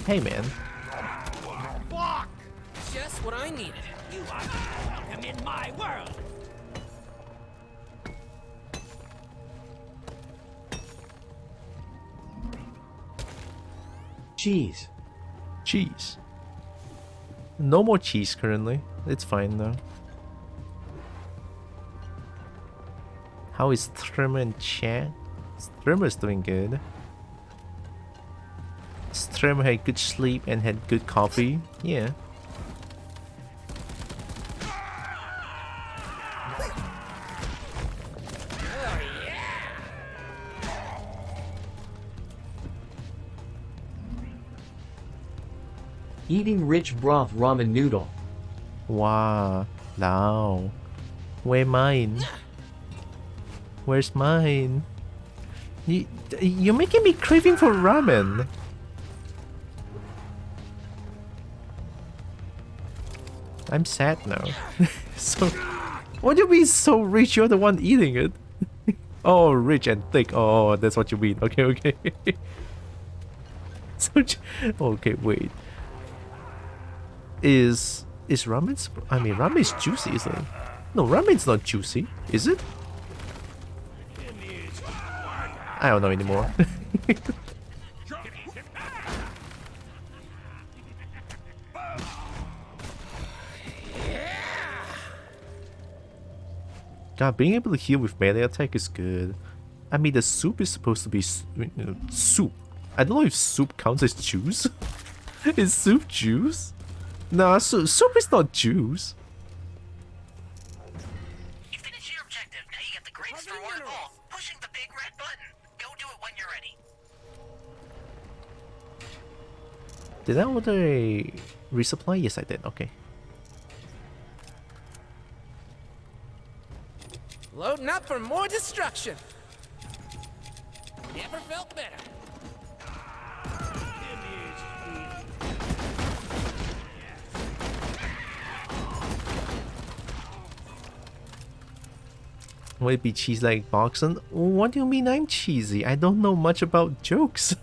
Hey, man. Block! Just what I needed. You are welcome in my world. Cheese. Cheese. No more cheese currently. It's fine though. How is Trimmer in chat? Trimmer's doing good. Trimmer had good sleep and had good coffee. Yeah. Eating rich broth ramen noodle. Wow. Now. Where mine? Where's mine? You're making me craving for ramen. I'm sad now. So, what do you mean so rich? You're the one eating it. Oh, rich and thick. Oh, that's what you mean. Okay, okay. So, okay, wait. Is ramen? I mean, ramen is juicy, isn't it? No, ramen's not juicy, is it? I don't know anymore. God, being able to heal with melee attack is good. I mean, the soup is supposed to be soup. I don't know if soup counts as juice. Is soup juice? Nah, soup is not juice. You finished your objective. Now you get the greatest reward of all. Pushing the big red button. Go do it when you're ready. Did I order a resupply? Yes, I did. Okay. Loading up for more destruction. Never felt better. Would it be cheese like Droxen? What do you mean I'm cheesy? I don't know much about jokes.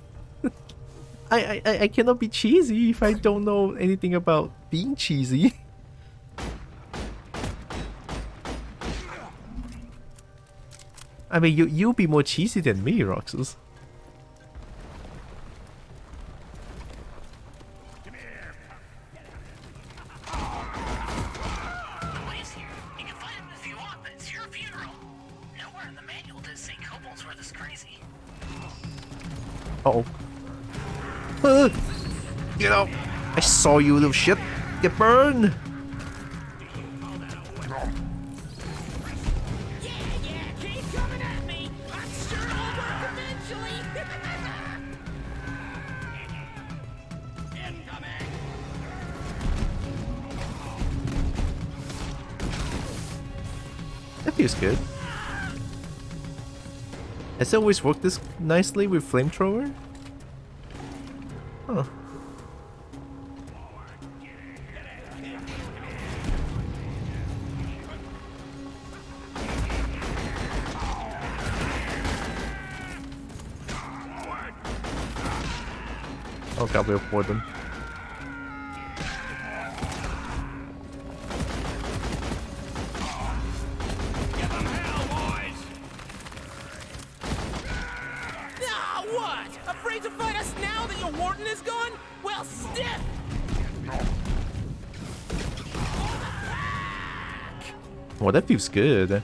I cannot be cheesy if I don't know anything about being cheesy. I mean, you'll be more cheesy than me, Roxas. Uh-oh. Get out! I saw you, little shit! Get burned! Keep coming at me. I'm sure it'll work eventually. Incoming. That feels good. Has it always worked this nicely with flamethrower? Huh. Oh god, we'll board them. Give them hell, boys! Ah, what? Afraid to fight us now that your warden is gone? Well, stiff! Well, that feels good.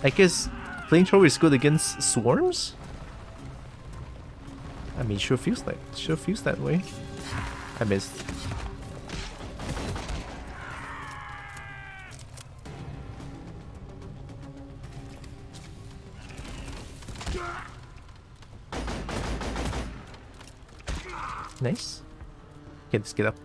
I guess flamethrower is good against swarms? I mean, sure feels that way. I missed. Nice. Okay, let's get up.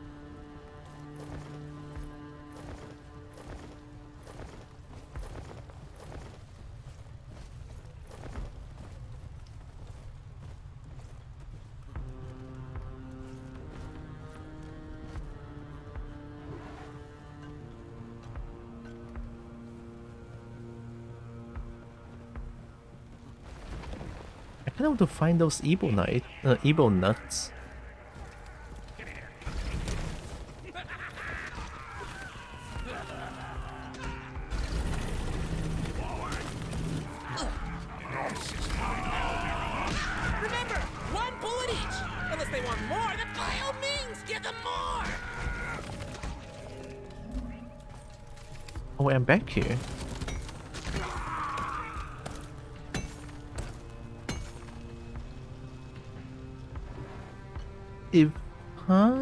I kind of want to find those Ebo nuts. Remember, one bullet each! Unless they want more, then by all means, give them more! Oh, wait, I'm back here.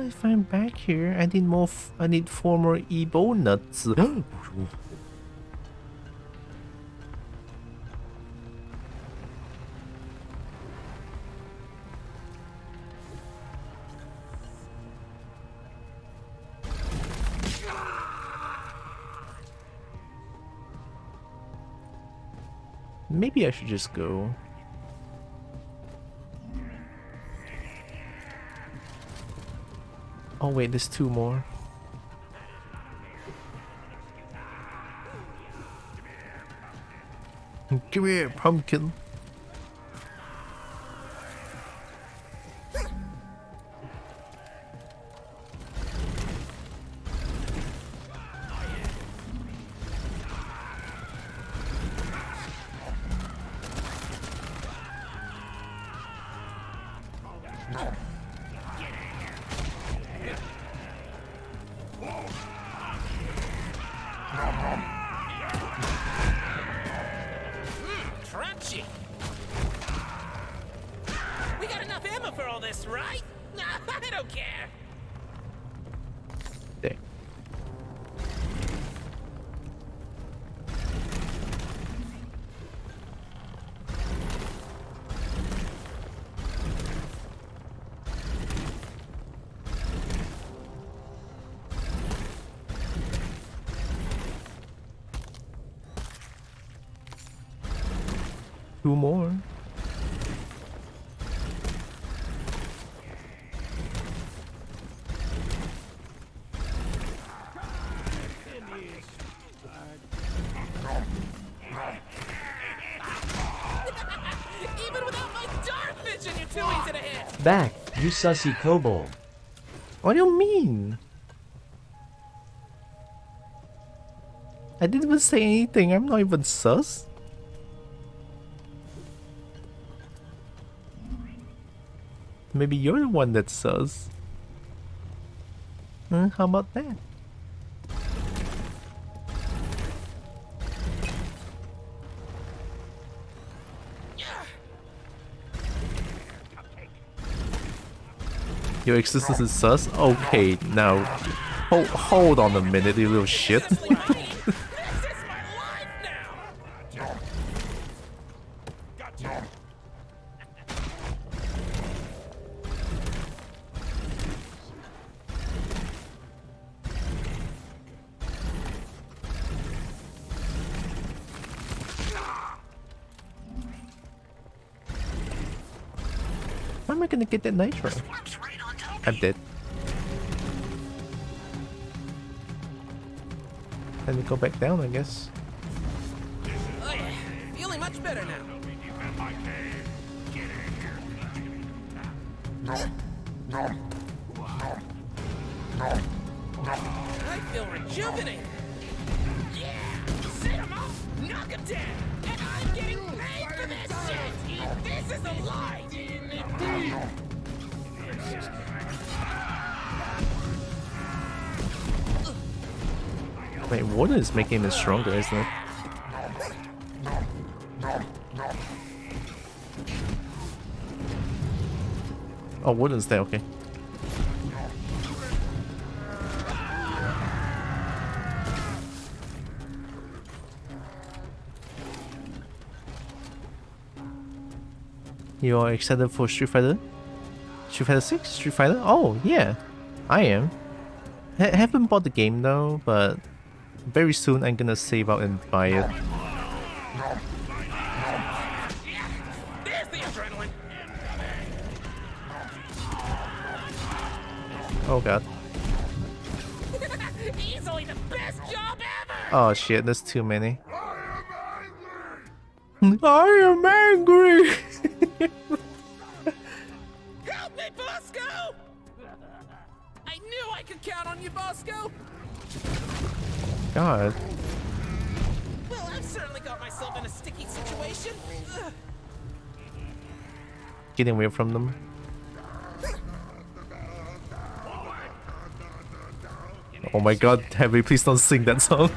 If I'm back here, I need more. I need 4 more Ebo nuts. Maybe I should just go. Oh wait, there's 2 more. Come here, pumpkin. Crunchy! We got enough ammo for all this, right? Nah, I don't care! There. Two more. Even without my dark vision, you're too easy to hit! Back, you sussy kobold. What do you mean? I didn't even say anything. I'm not even sus. Maybe you're the one that's sus. How about that? Your existence is sus? Okay, now hold on a minute, you little shit. This is my life now! How am I gonna get that nitro? Swarm's right on top of I'm you. dead. Let me go back down, I guess. Oh yeah, feeling much better now. I feel rejuvenated. Yeah! Set him off! Knock him down! And I'm getting paid for this shit! This is a lie! Wait, water is making him stronger, isn't it? Oh, water's there, okay. You are excited for Street Fighter? Street Fighter 6? Street Fighter? Oh, yeah. I am. Haven't bought the game though, but very soon I'm gonna save out and buy it. There's the adrenaline! Oh god. Easily the best job ever! Oh shit, there's too many. I am angry! Help me, Bosco! I knew I could count on you, Bosco! God. Well, I've certainly got myself in a sticky situation. Ugh. Getting away from them. Oh my god, Heavy, please don't sing that song.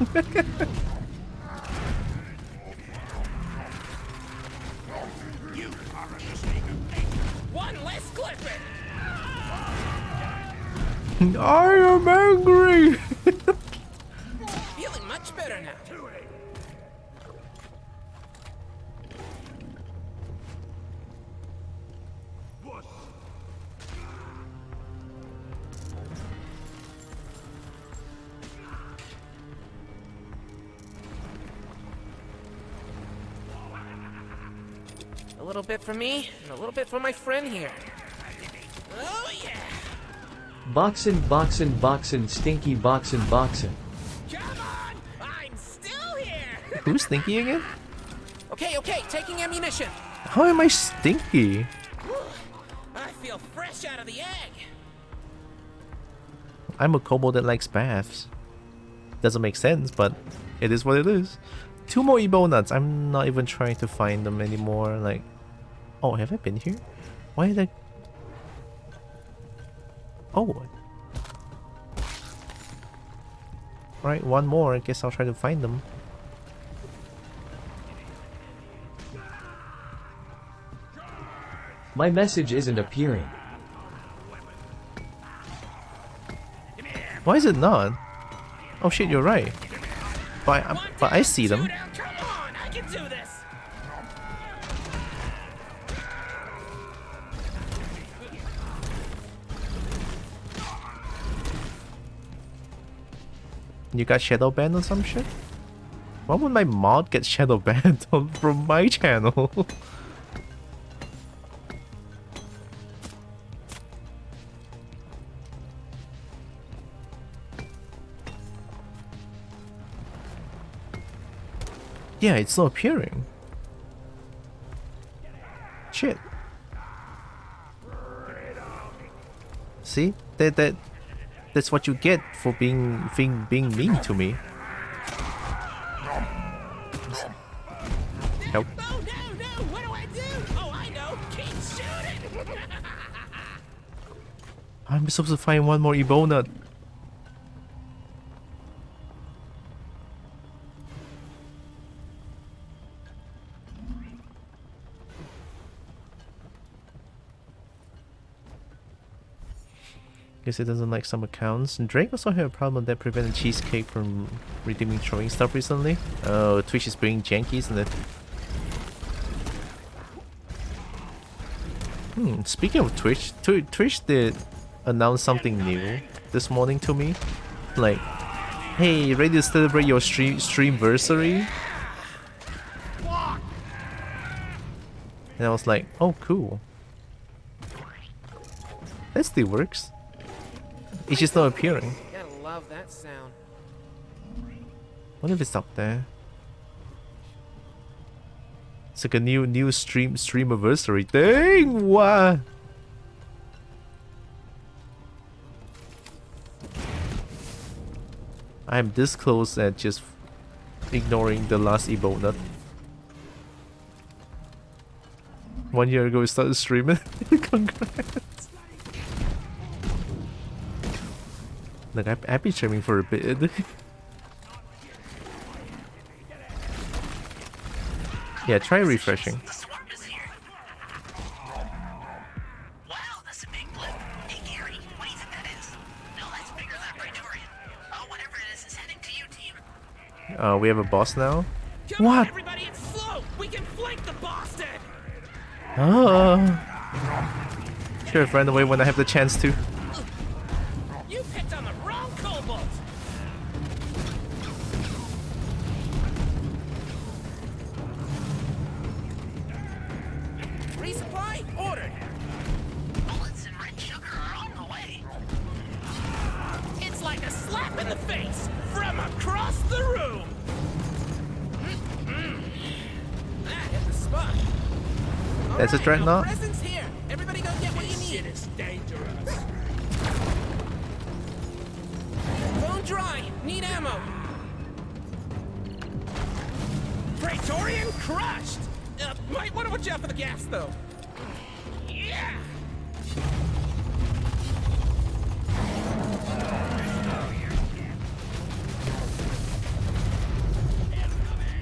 One less clipping! I am angry! Feeling much better now. A little bit for me, and a little bit for my friend here. Oh yeah! Boxin', boxin', boxin', stinky boxin', boxin'. Come on! I'm still here! Who's stinky again? Okay, taking ammunition. How am I stinky? I feel fresh out of the egg. I'm a kobold that likes baths. Doesn't make sense, but it is what it is. 2 more Ebo nuts. I'm not even trying to find them anymore. Like, oh, have I been here? Why did I? Oh. Right, 1 more. I guess I'll try to find them. My message isn't appearing. Why is it not? Oh shit, you're right. But I see them. Come on, I can do this. You got shadow banned or some shit? Why would my mod get shadow banned from my channel? Yeah, it's not appearing. Shit. See? That's what you get for being mean to me. Help. Oh no, what do I do? Oh, I know. Keep shooting. I'm supposed to find 1 more Ebo nut. Guess it doesn't like some accounts. And Drake also had a problem that prevented Cheesecake from redeeming throwing stuff recently. Oh, Twitch is being janky, isn't it? Speaking of Twitch, Twitch did announce something new this morning to me. Like, hey, ready to celebrate your streamversary? And I was like, oh cool. That still works. It's just not appearing. Gotta love that sound. What if it's up there? It's like a new stream anniversary. Dang, what? I'm this close at just ignoring the last Ebo nut. 1 year ago, we started streaming. Congrats. Look, I've been streaming for a bit. Yeah, try refreshing. The swarm is here. Wow, that's a big blip. Hey Gary, what do you think that is? No, that's bigger than a Praetorian. Oh, whatever it is heading to you, team. We have a boss now. Come on, What? everybody, it's slow. We can flank the Boston. Oh. Should have ran away when I have the chance to. You picked on the wrong Cobalt. Resupply ordered. Bullets and red sugar are on the way. It's like a slap in the face from across the room. That hit the spot. That's a Alright, dreadnought. no presents here. Everybody go get what you need. Shit is dangerous. Bone dry. Need ammo. Praetorian crushed. Might want to watch out for the gas though. Yeah.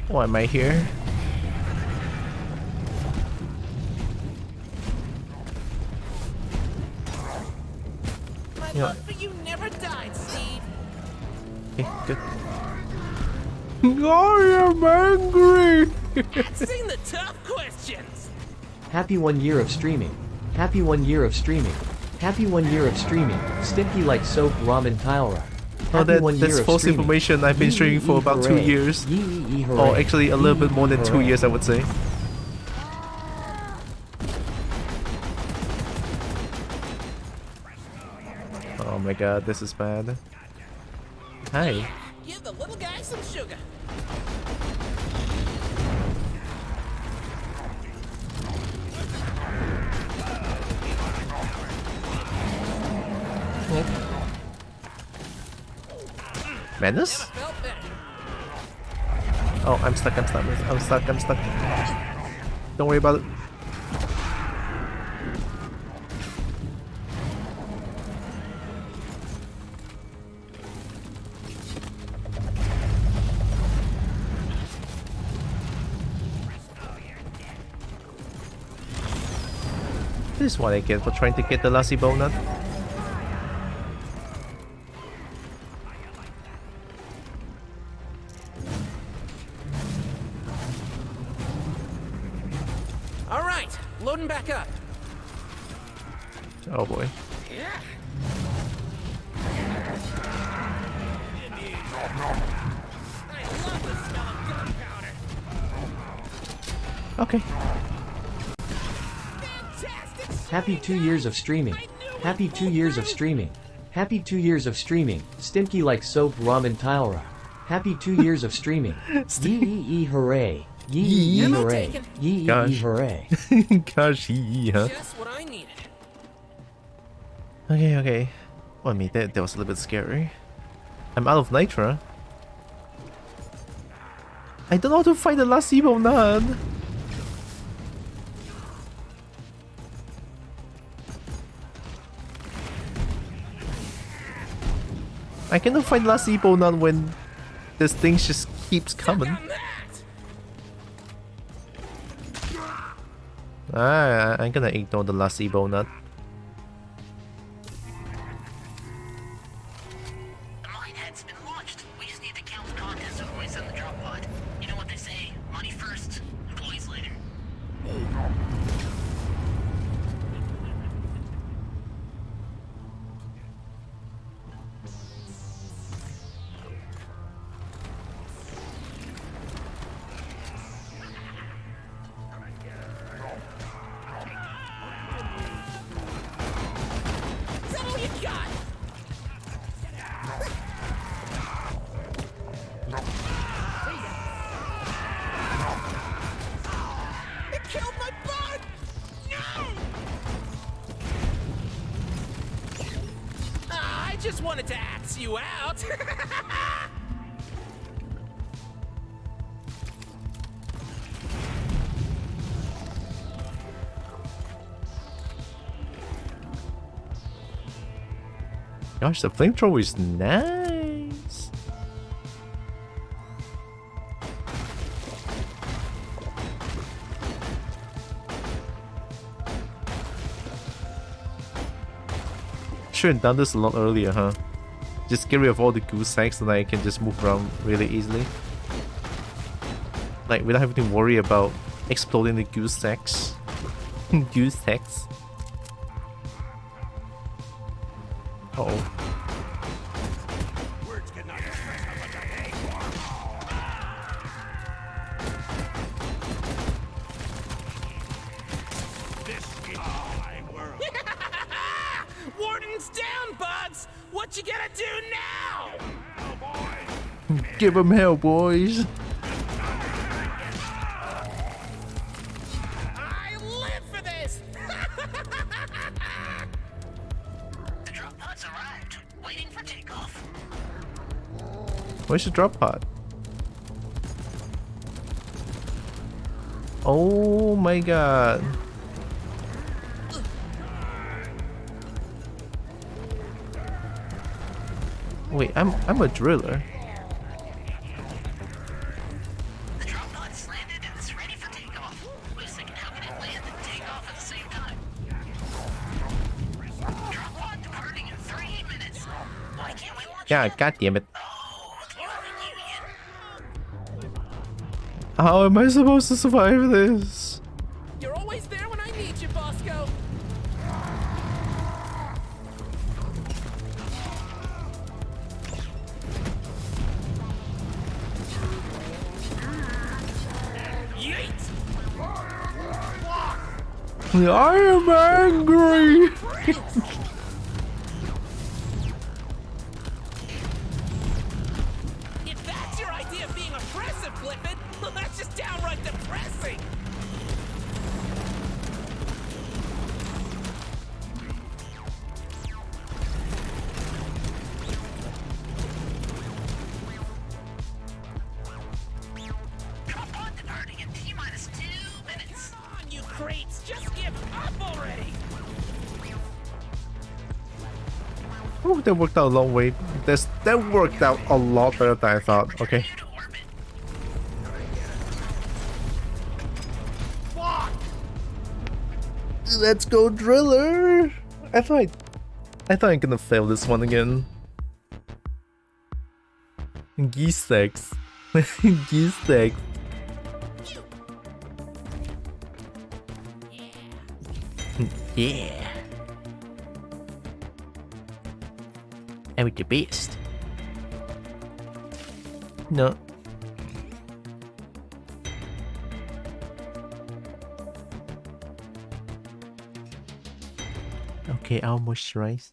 Why am I here? My Yeah. love for you never died, Steve. Okay, good. I am angry! Asking the tough questions. Happy 1 year of streaming. Happy 1 year of streaming. Happy 1 year of streaming. Stinky like soap ramen Tylra. Oh, Happy 1 that's year of false streaming. information. I've been streaming for about 2 hooray. years. Yee Or hooray. actually a little bit more than 2 hooray. years, I would say. Oh my god, this is bad. Hi. Give the little guy some sugar. Madness? Felt better. Oh, I'm stuck. Don't worry about it. This is what I get for trying to get the lassie bonut. All right, loading back up. Oh boy. Yeah. I love the smell of gunpowder. Okay. Fantastic. Happy 2 years of streaming. Happy 2 years of streaming. Happy 2 years of streaming. Stinky like soap ramen Tylra. Happy 2 years of streaming. Yee hooray. Yee Ammo hooray. taken. Yee Gosh. hooray. Gosh, huh? Just what I needed. Okay. Well, I mean, that was a little bit scary. I'm out of nitra. I don't know how to fight the last evil nun. I cannot find last evil nun when this thing just keeps coming. On that. I'm gonna ignore the last evil nut. The mine head's been launched. We just need to count the contents before we send the drop pod. You know what they say, money first, employees later. Is that all you got? It killed my bud! No! I just wanted to axe you out. Gosh, the flamethrower is nice. Should have done this a lot earlier, huh? Just get rid of all the goose eggs and I can just move around really easily. Like, without having to worry about exploding the goose eggs. Goose eggs. Uh-oh. Words cannot express how much I hate war. This is my world. Warden's down, Bugs! What you gonna do now? Give them hell, boys. I live for this! The drop pods arrived, waiting for takeoff. Where's the drop pod? Oh my god. Wait, I'm a driller. The drop pod's landed and it's ready for takeoff. Wait a second, how can it land and take off at the same time? Drop pod departing in 3 minutes. Why can't we launch Yeah, it? god damn it. Oh, the Union. How am I supposed to survive this? You're always there when I need you, Bosco! Yeet! I am angry. If that's your idea of being oppressive, Blippin, well, that's just downright depressing! Drop pod departing in T-minus 2 minutes. Come on, you crates, just give up already! Oh, that worked out a long way. That worked out a lot better than I thought. Okay. To orbit. Let's go, driller. I thought I'm gonna fail this one again. Geese eggs. Geese eggs. Yeah. I'm the best. No. Okay, I'll moisturize.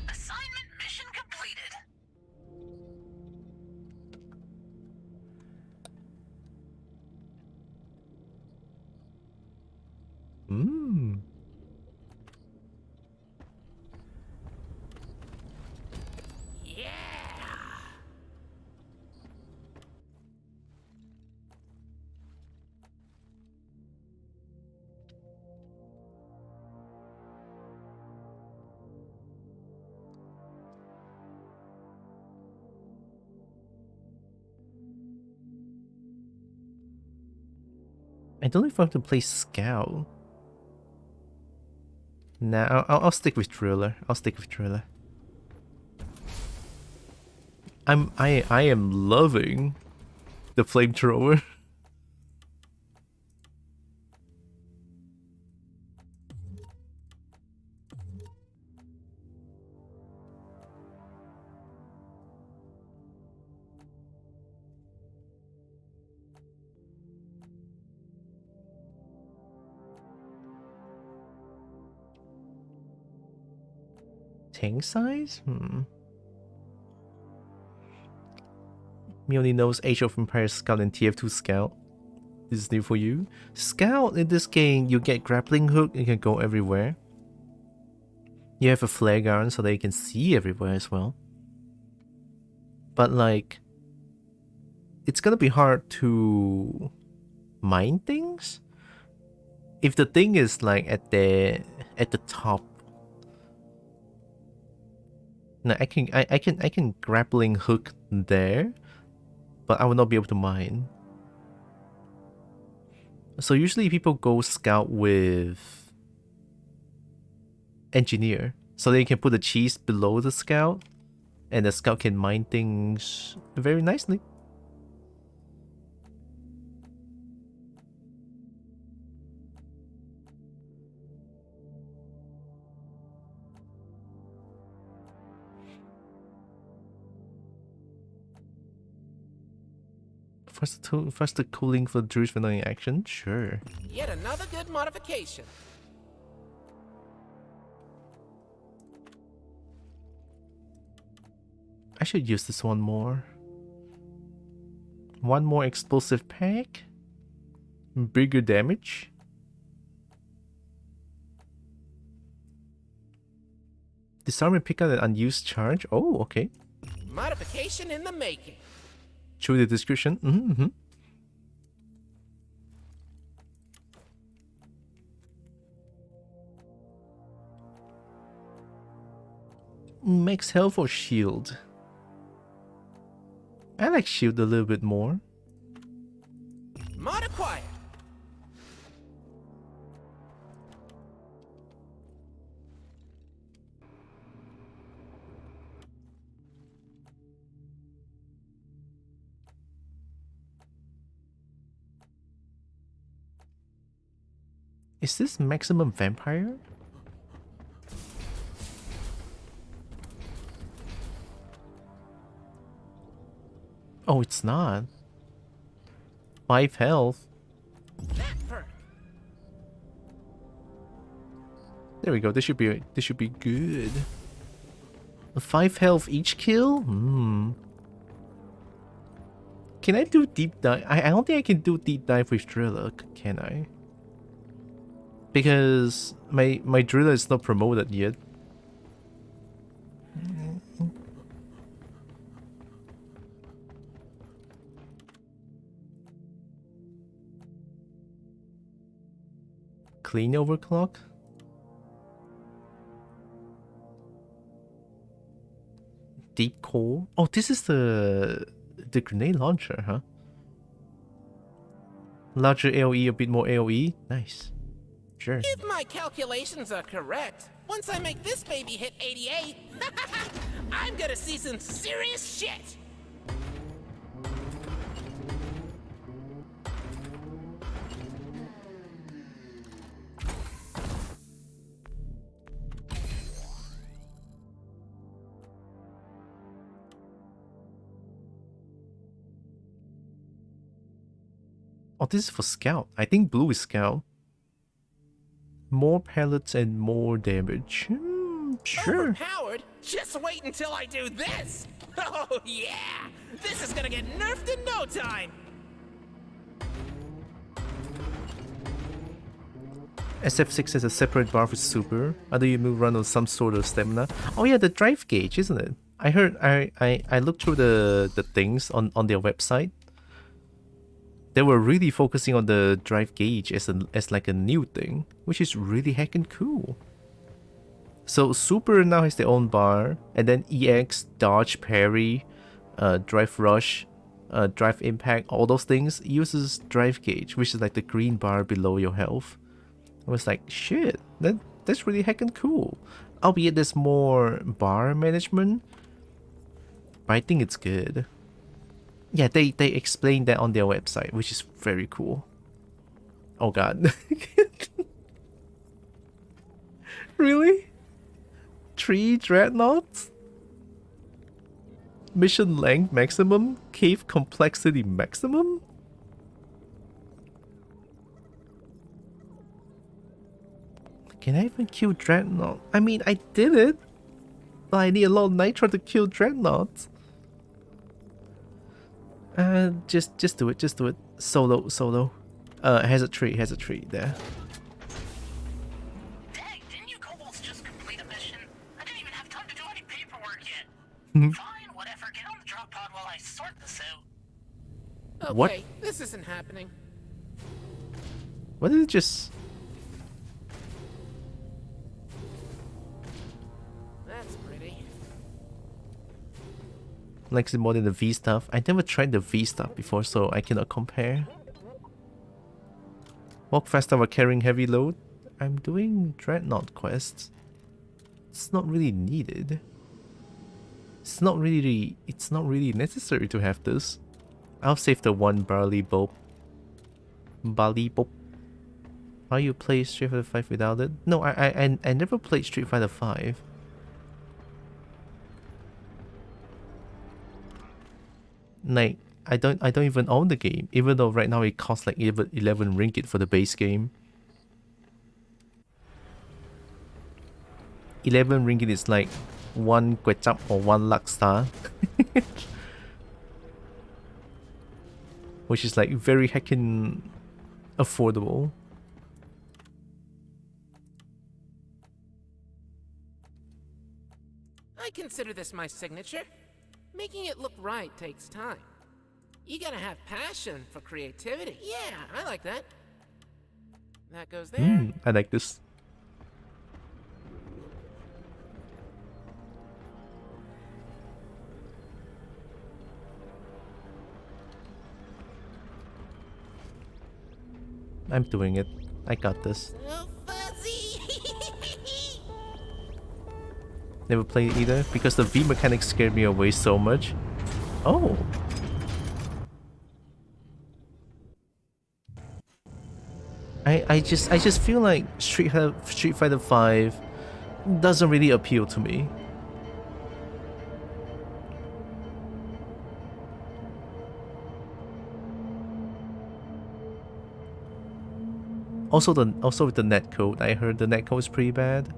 Assignment mission completed. Mmm. I don't know if I have to play Scout. Nah, I'll stick with Driller. I'll stick with Driller. I am loving the flamethrower. Tank size? Me only knows Age of Empires Scout and TF2 Scout. This is new for you. Scout, in this game, you get grappling hook, you can go everywhere. You have a flare gun so that you can see everywhere as well. But like, it's gonna be hard to mine things if the thing is like at the top. Now I can grappling hook there, but I will not be able to mine. So usually people go scout with engineer, so they can put the cheese below the scout, and the scout can mine things very nicely. Faster cooling for Druid's vanilla action? Sure. Yet another good modification. I should use this one more. One more explosive pack. Bigger damage. Disarm and pick out an unused charge. Oh, okay. Modification in the making. Show the description. Max health or shield? I like shield a little bit more. Mod acquired. Is this maximum vampire? Oh, it's not. 5 health. That perk. There we go. This should be good. 5 health each kill? Can I do deep dive? I don't think I can do deep dive with Driller, can I? Because my Driller is not promoted yet. Clean overclock? Deep core? Oh, this is the grenade launcher, huh? Larger AoE, a bit more AoE. Nice. Sure. If my calculations are correct, once I make this baby hit 88, I'm gonna see some serious shit. Oh, this is for scout. I think blue is scout. More pellets and more damage. Sure. Overpowered? Just wait until I do this. Oh yeah, this is gonna get nerfed in no time. SF6 has a separate bar for super. Either you move run on some sort of stamina. Oh yeah, the drive gauge, isn't it? I heard I looked through the things on their website. They were really focusing on the drive gauge as like a new thing, which is really heckin' cool. So super now has their own bar, and then EX, dodge, parry, drive rush, drive impact, all those things uses drive gauge, which is like the green bar below your health. I was like, shit, that's really heckin' cool. Albeit there's more bar management, but I think it's good. Yeah, they explained that on their website, which is very cool. Oh god. Really? 3 dreadnoughts? Mission length maximum? Cave complexity maximum? Can I even kill dreadnought? I mean, I did it, but I need a lot of nitro to kill dreadnoughts. Just do it. Solo. Hazard tree there. Dang, didn't you kobolds just complete a mission? I didn't even have time to do any paperwork yet. Fine, whatever. Get on the drop pod while I sort this out. Okay, What? this isn't happening. What did it just... That's pretty. Likes it more than the V stuff. I never tried the V stuff before, so I cannot compare. Walk faster while carrying heavy load. I'm doing Dreadnought quests. It's not really needed. It's not really necessary to have this. I'll save the one barley bulb. Barley bulb. How you play Street Fighter 5 without it? No, I never played Street Fighter 5. Like, I don't even own the game, even though right now it costs like 11 ringgit for the base game. 11 ringgit is like 1 kwechap or 1 lakh star. Which is like very heckin' affordable. I consider this my signature. Making it look right takes time. You gotta have passion for creativity. Yeah, I like that. That goes there. I like this. I'm doing it. I got this. So fuzzy. Never played either because the V mechanics scared me away so much. Oh. I just feel like Street Fighter 5 doesn't really appeal to me. Also with the netcode, I heard the netcode is pretty bad.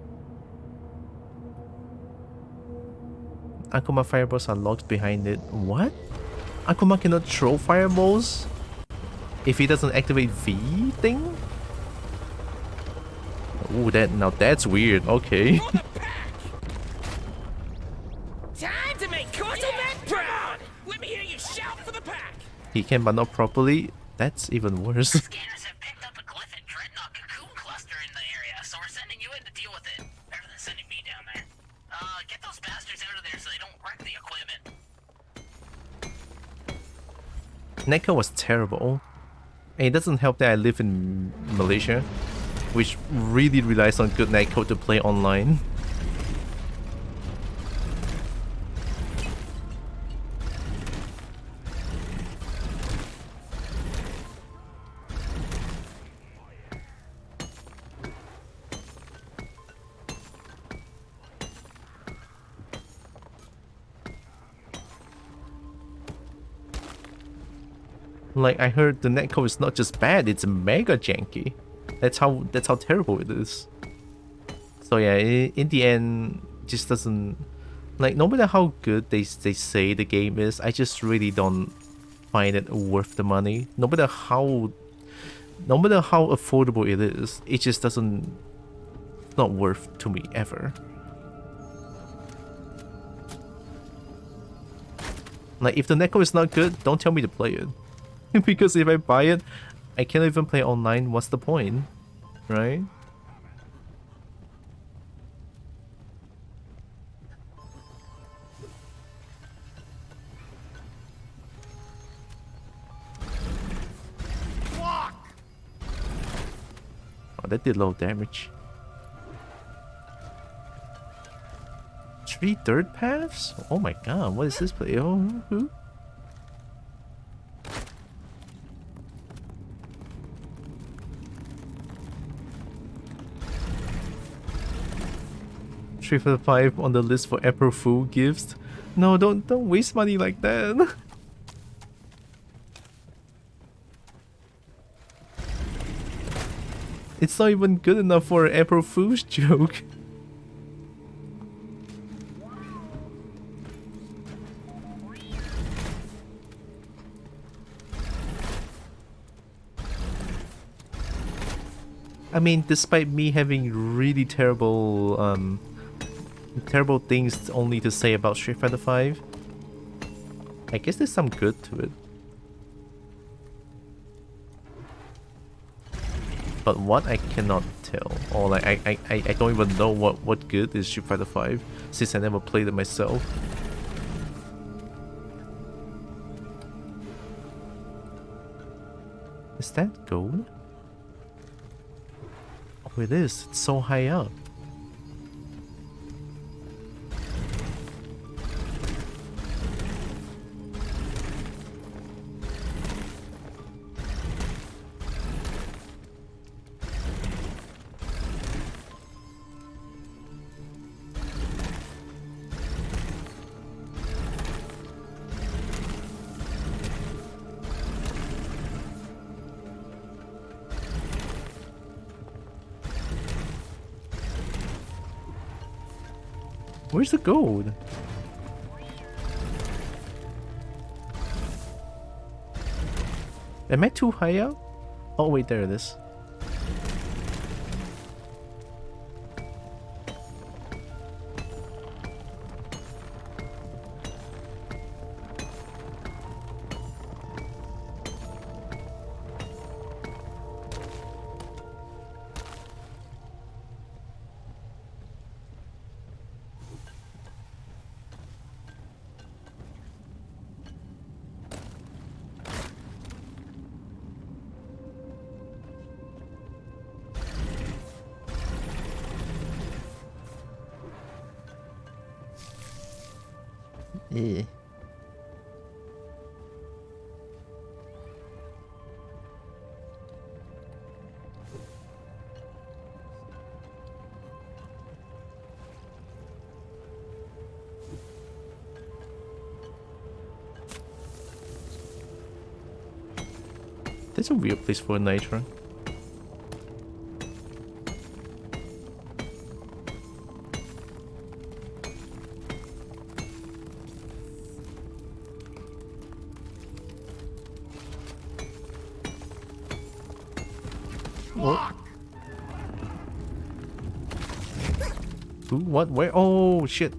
Akuma fireballs are locked behind it. What? Akuma cannot throw fireballs if he doesn't activate V thing? Ooh, that's weird. Okay. Time to make Cortelman proud. Let me hear you shout for the pack. He can, but not properly. That's even worse. Scanners have picked up a glyphid dreadnought cocoon cluster in the area, so we're sending you in to deal with it. Better than sending me down there. Get those bastards out of there so they don't wreck the equipment. Neko was terrible. And it doesn't help that I live in Malaysia, which really relies on good netcode to play online. Like, I heard the netcode is not just bad, it's mega janky. That's how terrible it is. So yeah, in the end, just doesn't... Like, no matter how good they say the game is, I just really don't find it worth the money. No matter how affordable it is, it just doesn't... It's not worth to me, ever. Like, if the netcode is not good, don't tell me to play it. Because if I buy it, I can't even play online. What's the point? Right? Oh, that did low damage. 3 third paths? Oh my god, what is this play? Oh, who? Street Fighter 5 on the list for April Fool gifts. No, don't waste money like that. It's not even good enough for an April Fool's joke. I mean, despite me having really terrible things only to say about Street Fighter 5, I guess there's some good to it. But what I cannot tell, or like I don't even know what good is Street Fighter 5 since I never played it myself. Is that gold? Oh, it is. It's so high up. Where's the gold? Am I too high up? Oh wait, there it is. Yeah. That's a weird place for a nitro. Who? What? Where? Oh shit!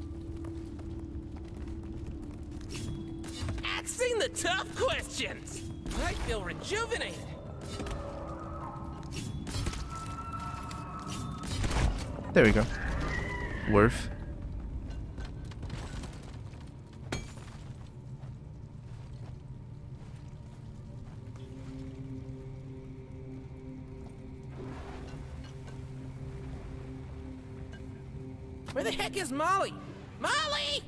Asking the tough questions. I feel rejuvenated. There we go. Worth. Where the heck is Molly? Molly!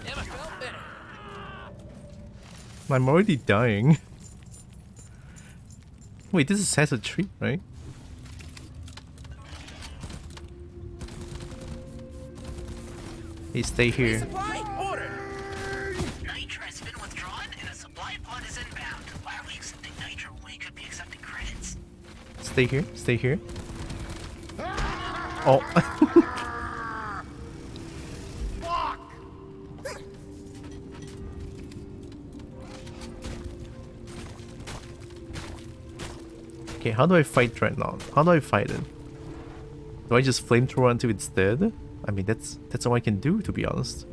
Never felt better. I'm already dying. Wait, this is Hazard Tree, right? Hey, stay here. Resupply order. Nitro has been withdrawn and a supply pod is inbound. Why are we accepting Nitro when we could be accepting credits? Stay here. Stay here. Oh. Okay, how do I fight right now? How do I fight it? Do I just flamethrower until it's dead? I mean, that's all I can do, to be honest.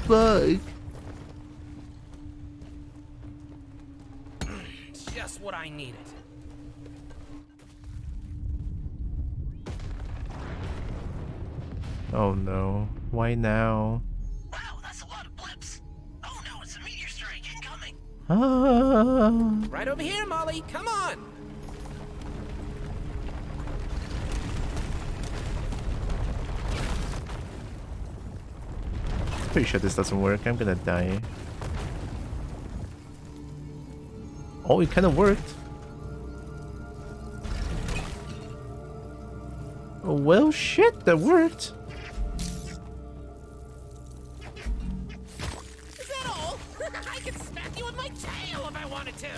Fuck. Just what I needed. Oh no. Why now? Wow, that's a lot of blips. Oh no, it's a meteor strike incoming. Ah. Right over here, Molly. Come on. Pretty sure this doesn't work. I'm gonna die. Oh, it kind of worked. Oh, well, shit, that worked. Is that all? I can smack you with my tail if I wanted to.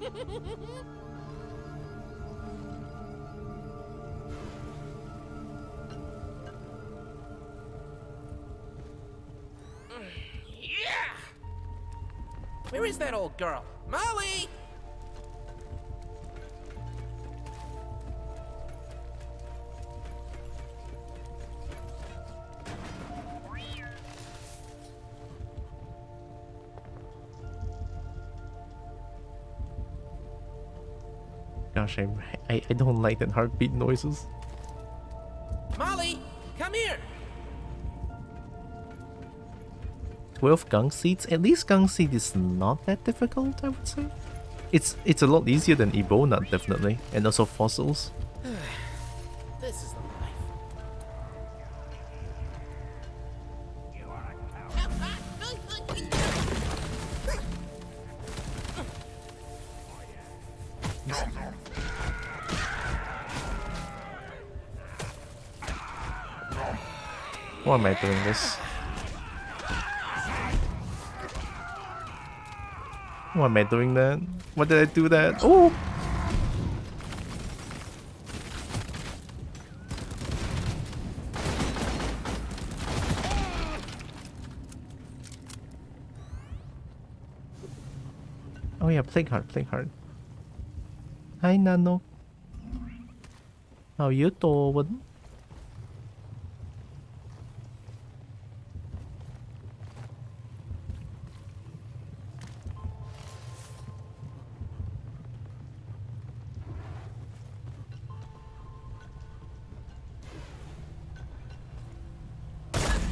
Yeah! Where is that old girl? Molly! Gosh, I don't like that heartbeat noises. Molly, come here! 12 gang seeds? At least gang seed is not that difficult, I would say. It's a lot easier than Ebola, definitely. And also fossils. This is the life. Why am I doing this? Why am I doing that? Why did I do that? Oh! Oh yeah, playing hard, playing hard. Hi Nano. How you doing?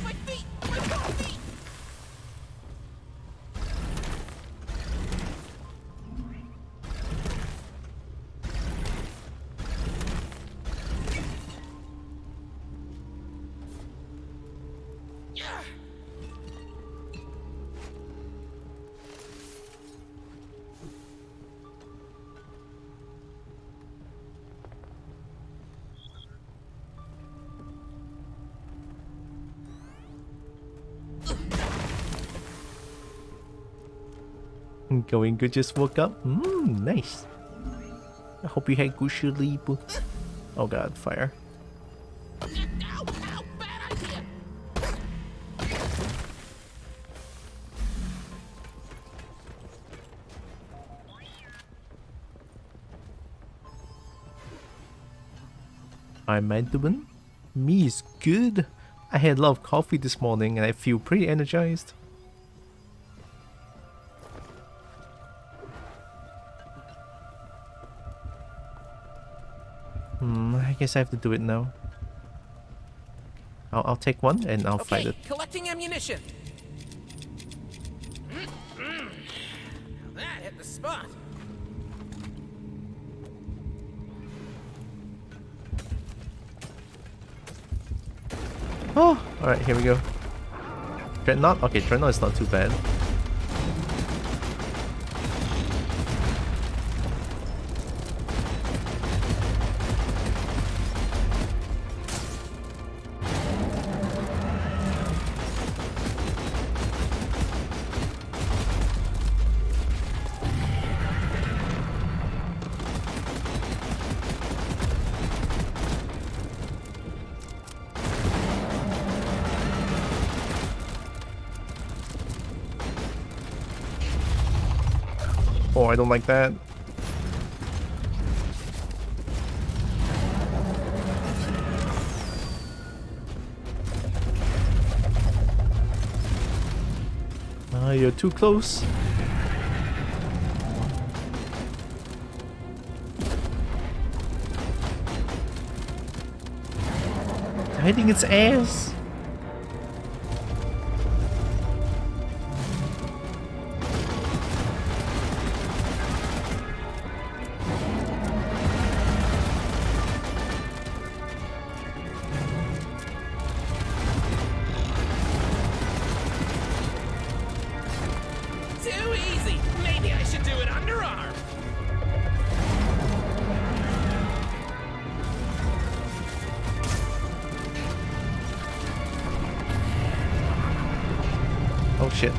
My feet! My coffee! Yeah! Going good, just woke up. Nice. I hope you had good sleep. Oh god, fire. Ow! Ow! Bad idea! Hi Mandarin. Me is good. I had a lot of coffee this morning and I feel pretty energized. I guess I have to do it now. I'll take one and I'll fight it. Collecting ammunition. Now that hit the spot. Oh, alright, here we go. Dreadnought? Okay, Dreadnought is not too bad. Oh, I don't like that. You're too close. I'm hitting its ass. Too easy. Maybe I should do it underarm. Oh shit.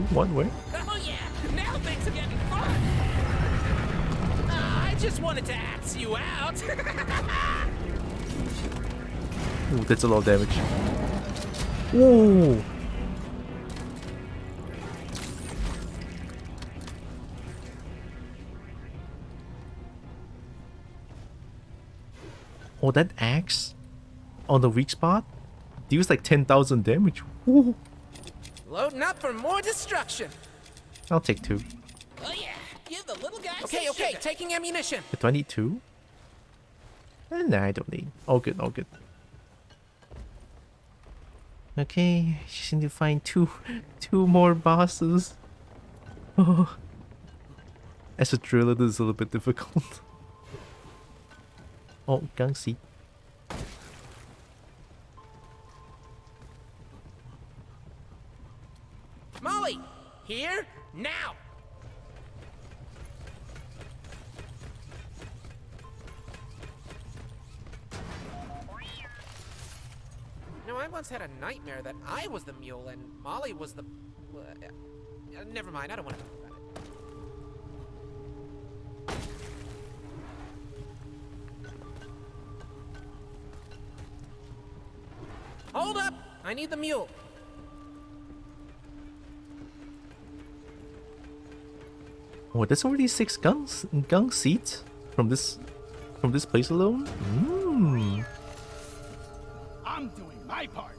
What? Where? Oh yeah, now things are getting fun. I just wanted to axe you out. Ooh, that's a lot of damage. Ooh. Oh, that axe on the weak spot deals like 10,000 damage. Ooh. Loading up for more destruction. I'll take 2. Oh yeah, give the little guy Okay, taking ammunition. Do I need 2? Nah, I don't need. All good, all good. Okay, just need to find two more bosses. Oh. As a driller, this is a little bit difficult. Oh, gun seat. Molly, here, now. No, I once had a nightmare that I was the mule and Molly was the... never mind, I don't want to talk about it. Hold up! I need the mule. Oh, there's already 6 gun seats from this place alone. Mmm. I'm doing my part.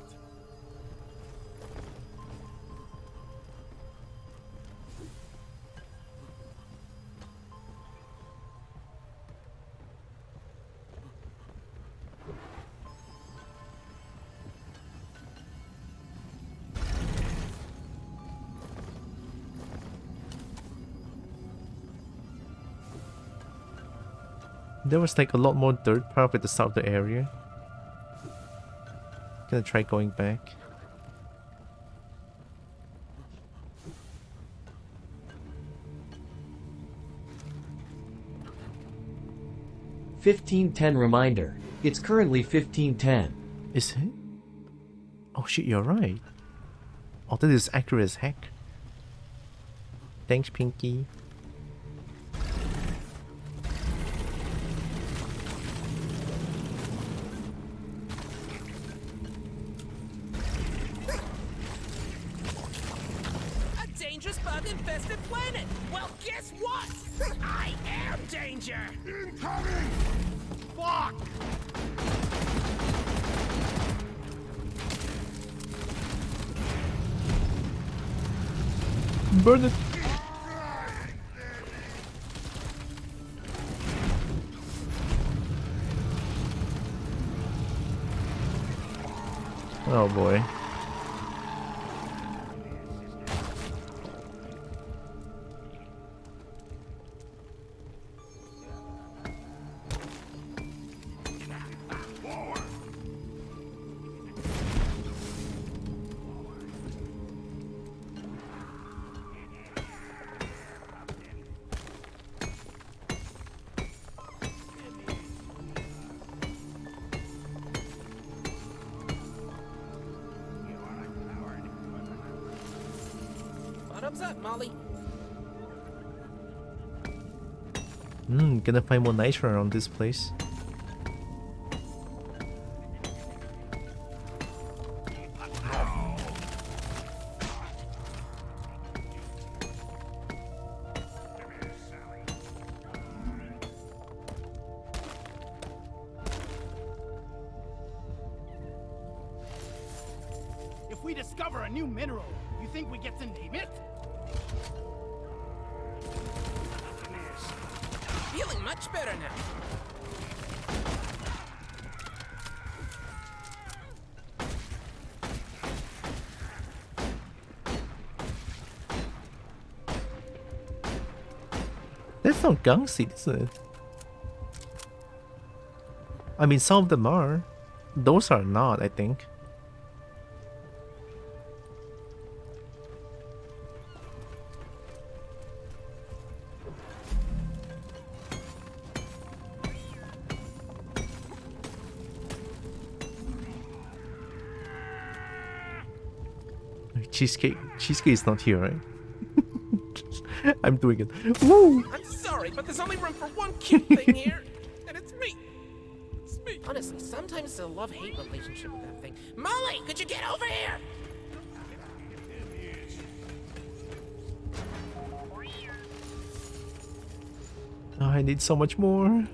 There was like a lot more dirt path at the start of the area. Gonna try going back. $15.10 reminder. It's currently $15.10. Is it? Oh shit, you're right. Oh, that is accurate as heck. Thanks, Pinky. Bug-infested planet! Well, guess what? I am danger! Incoming! Fuck! Burn it! Oh boy. Bottoms up, Molly. Gonna find more nitro around this place. If we discover a new mineral, you think we get to name it? Feeling much better now. That's not gun seat, is it? I mean, some of them are. Those are not, I think. Cheesecake is not here, right? I'm doing it. Woo! I'm sorry, but there's only room for one cute thing here, and it's me. It's me. Honestly, sometimes it's a love-hate relationship with that thing. Molly, could you get over here? Oh, I need so much more.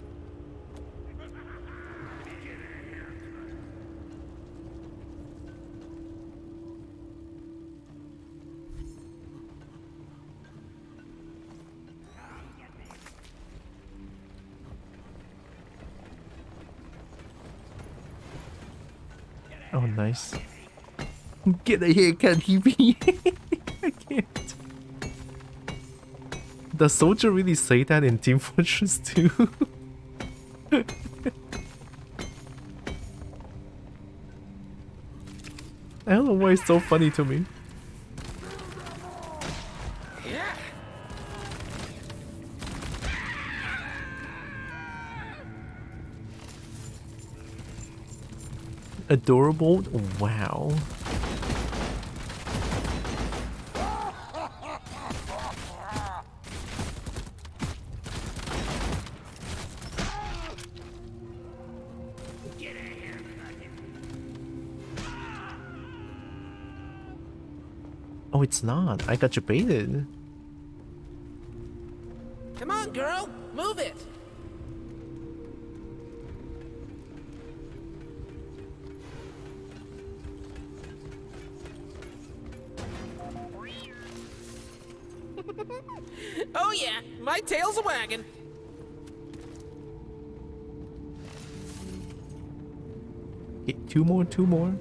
Oh, nice. Get a haircut, Hebe. I can't. Does Soldier really say that in Team Fortress 2? I don't know why it's so funny to me. Yeah. Adorable? Wow. Oh, it's not. I got you baited. Come on, girl, move it. Oh yeah, my tail's a wagging. Okay, two more, two more.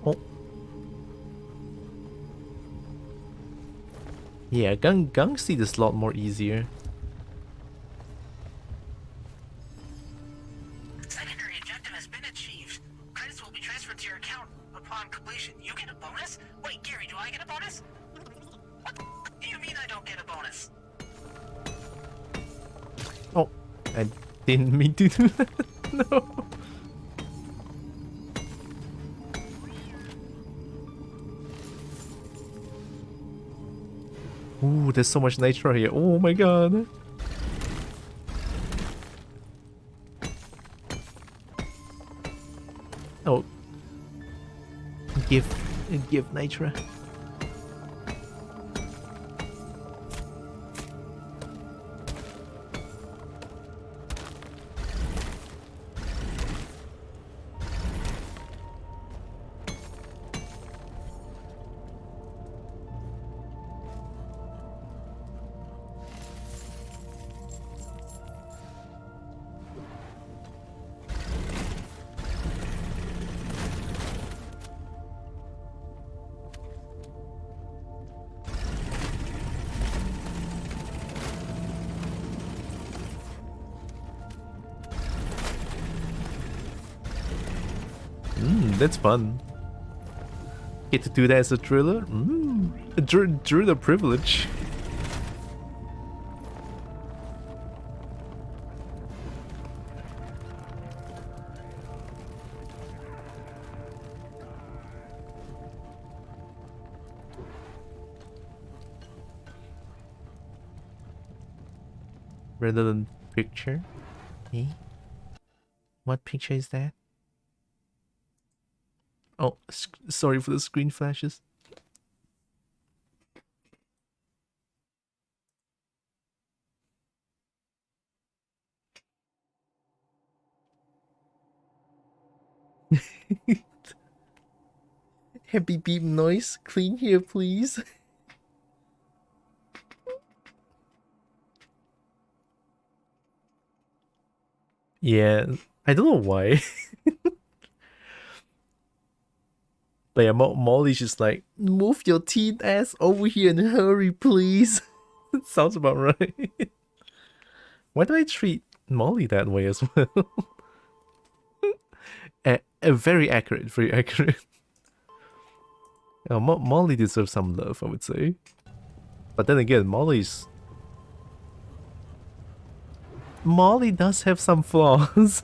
Oh. Yeah, gun seed is a lot more easier. Secondary objective has been achieved. Credits will be transferred to your account upon completion. You get a bonus? Wait, Gary, do I get a bonus? What do you mean I don't get a bonus? Oh, I didn't mean to do that. No. Ooh, there's so much nitro here. Oh my god. Oh. Give nitro. That's fun. Get to do that as a driller? A driller privilege. Rather than picture. Eh? What picture is that? Oh, sorry for the screen flashes. Happy beep noise. Clean here, please. Yeah, I don't know why. But yeah, Molly's just like, move your teen ass over here and hurry, please. Sounds about right. Why do I treat Molly that way as well? Very accurate, very accurate. Molly deserves some love, I would say. But then again, Molly does have some flaws.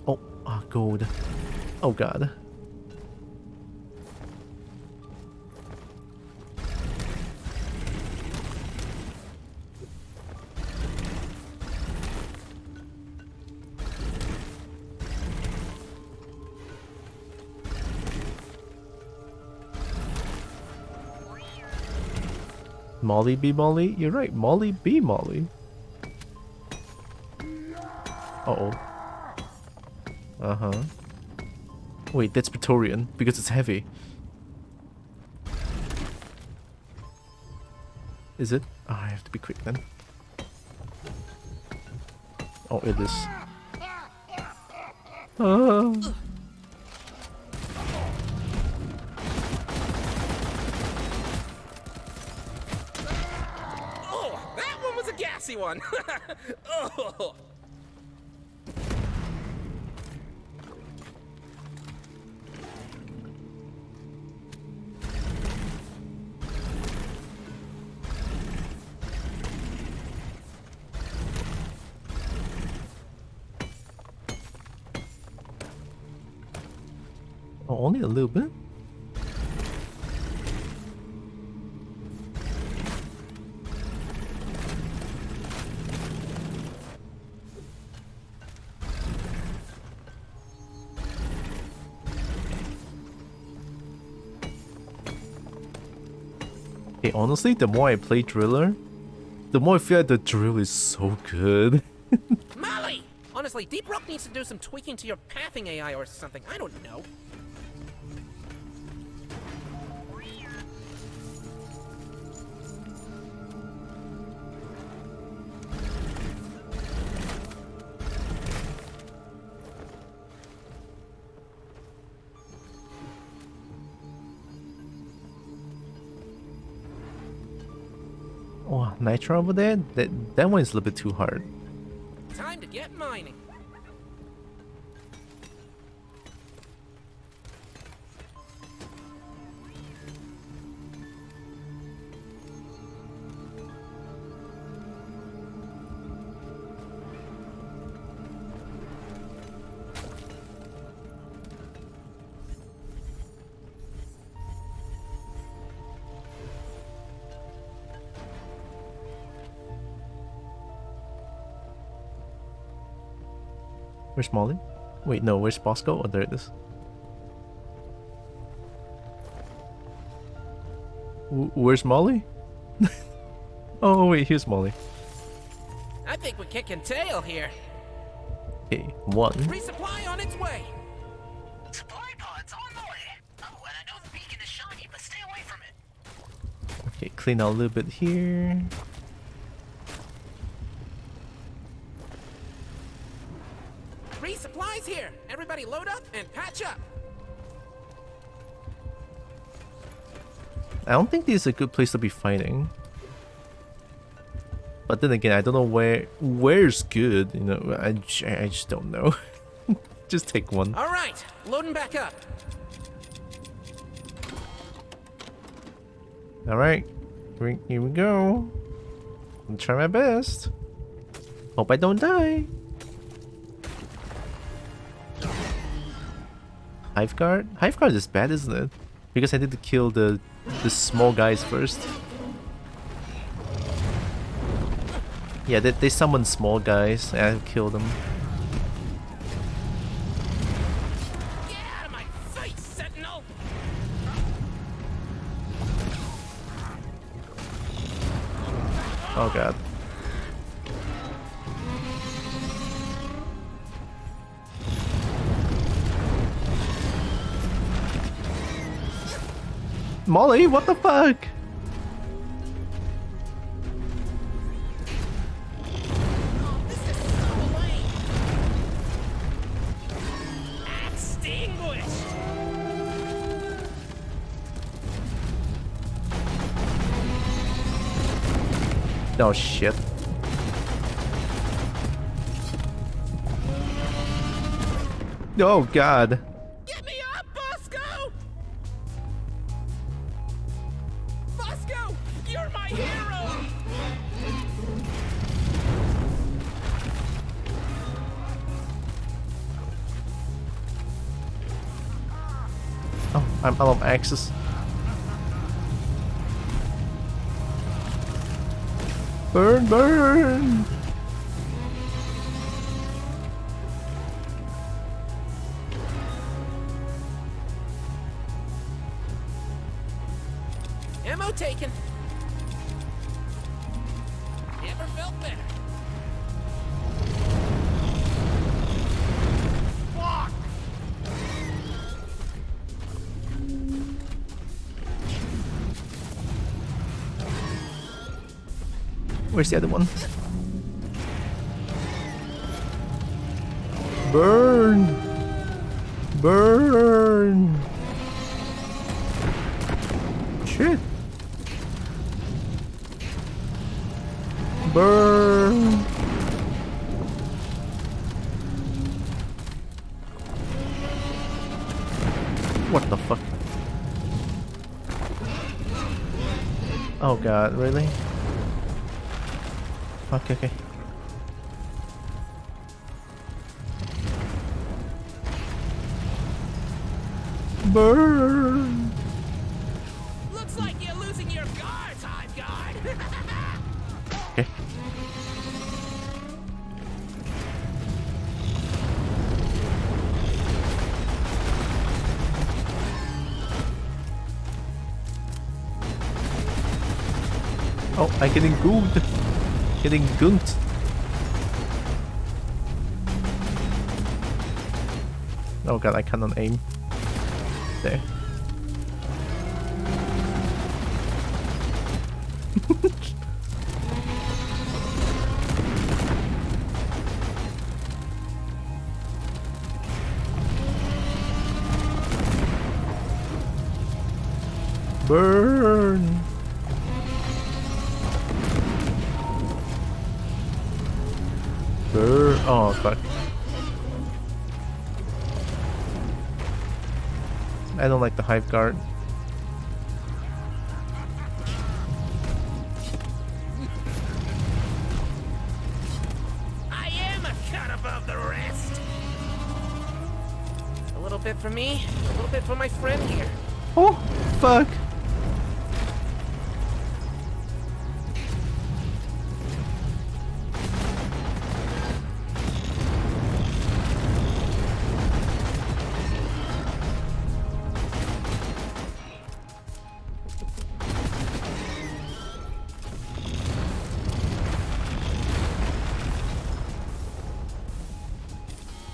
Oh, gold. Oh god. Molly be Molly? You're right, Molly be Molly. Uh-oh. Uh-huh. Wait, that's Praetorian, because it's heavy. Is it? Oh, I have to be quick then. Oh, it is. Oh, that one was a gassy one. Oh. oh, only a little bit? Hey, honestly, the more I play Driller, the more I feel like the drill is so good. Molly! Honestly, Deep Rock needs to do some tweaking to your pathing AI or something. I don't know. Oh, Nitro over there? That one is a little bit too hard. Time to get mining. Where's Molly? Wait, no, where's Bosco? Oh, there it is. Where's Molly? Oh, wait, here's Molly. I think we're kicking tail here. Okay, one. Resupply on its way. Supply pods on the way. Oh, and I know the beacon is shiny, but stay away from it. Okay, clean out a little bit here. Resupplies here. Everybody load up and patch up. I don't think this is a good place to be fighting. But then again, I don't know where's good, you know, I just don't know. Just take one. All right, loading back up. All right, here we go. I'm trying my best. Hope I don't die. Hive guard? Hive guard is bad, isn't it? Because I need to kill the small guys first. Yeah, they summon small guys and I kill them. Get out of my face, Sentinel! Oh god. Molly, what the fuck? Oh, this is so lame. Extinguished. Oh shit. Oh god. Get me up, Bosco! Bosco, you're my hero! Oh, I'm out of access. Burn, burn! Ammo taken. Never felt better. Fuck! Where's the other one? Burn! Burn! Shit! Burn! What the fuck? Oh god, really? Okay, okay. Burn! Looks like you're losing your guards, Hive Guard. Okay. Oh, I'm getting gooned. Getting gooned. Oh god, I cannot aim. There. Burn! Burn! Oh fuck! I don't like the Hive Guard. I am a cut above the rest. A little bit for me, a little bit for my friend here. Oh fuck!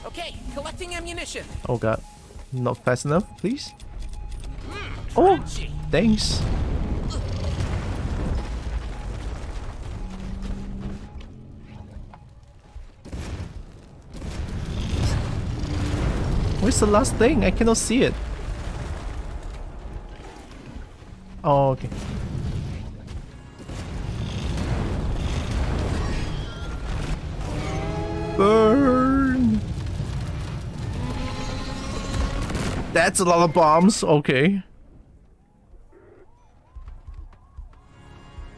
Okay, collecting ammunition. Oh god. Not fast enough, please? Oh! Crunchy. Thanks. Where's the last thing? I cannot see it. Oh, okay. Burn! That's a lot of bombs. Okay.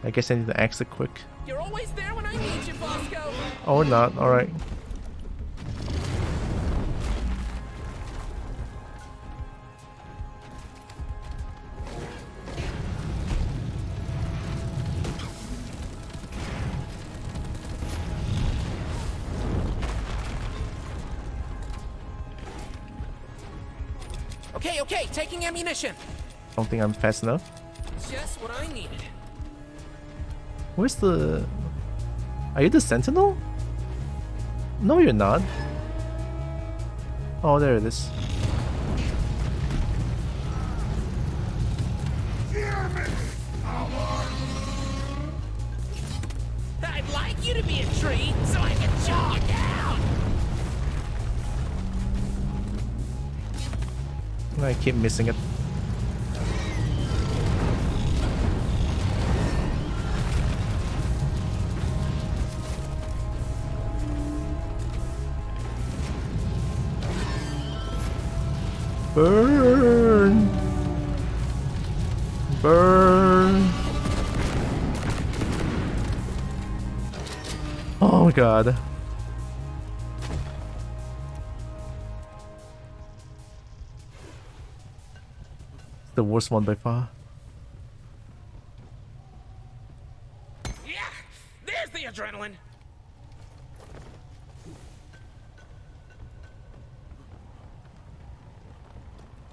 I guess I need to exit quick. You're always there when I need you, Bosco. Or not. Alright. Okay, okay, taking ammunition. Don't think I'm fast enough. Just what I needed. Where's the... Are you the Sentinel? No, you're not. Oh, there it is. I'd like you to be a tree so I can chop you down. I keep missing it. Burn! Burn! Oh my god. It's the worst one by far. Yeah, there's the adrenaline.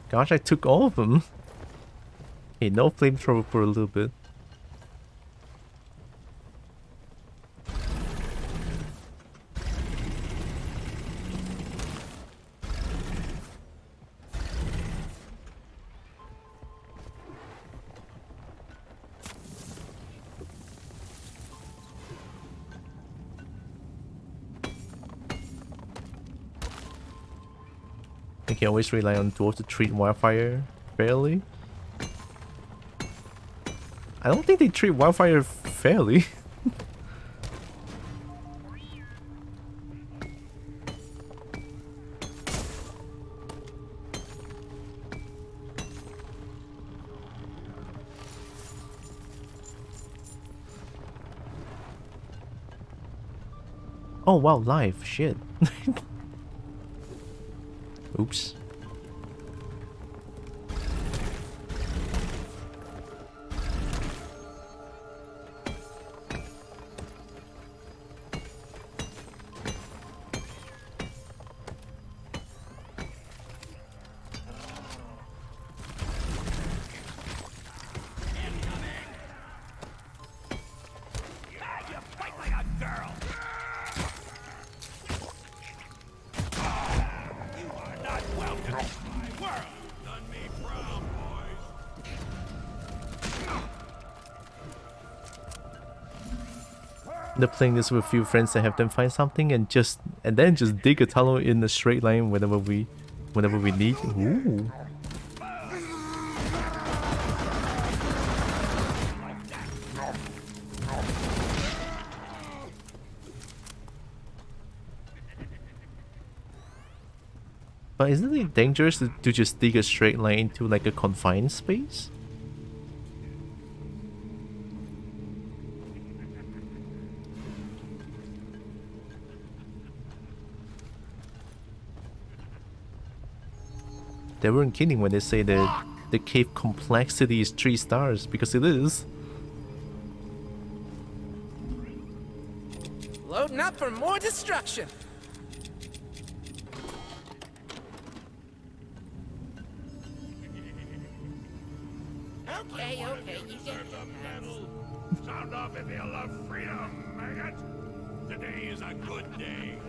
Gosh, I took all of them. Hey, no flamethrower for a little bit. I can always rely on dwarves to treat wildfire fairly. I don't think they treat wildfire fairly. Oh wow, live, shit. Oops. You fight like a girl. You are not welcome in my world. Done me proud, boys. End up playing this with a few friends and have them find something and then just dig a tunnel in a straight line whenever we need. Ooh. But isn't it dangerous to just dig a straight line into like a confined space? They weren't kidding when they say that the cave complexity is 3 stars, because it is. Loading up for more destruction. Okay, you get it. Sound off if you love freedom, maggot. Today is a good day.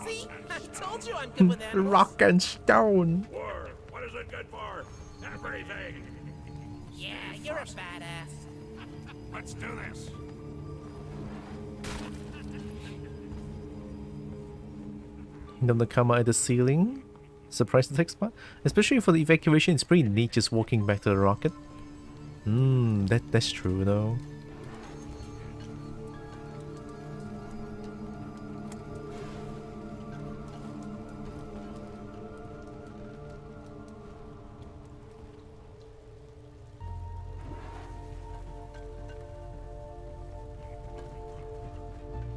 See? I told you I'm good with animals. Rock and stone. War, what is it good for? Everything. Yeah, you're a badass. Let's do this. The camera at the ceiling. Surprise the text spot. Especially for the evacuation, it's pretty neat just walking back to the rocket. That's true though.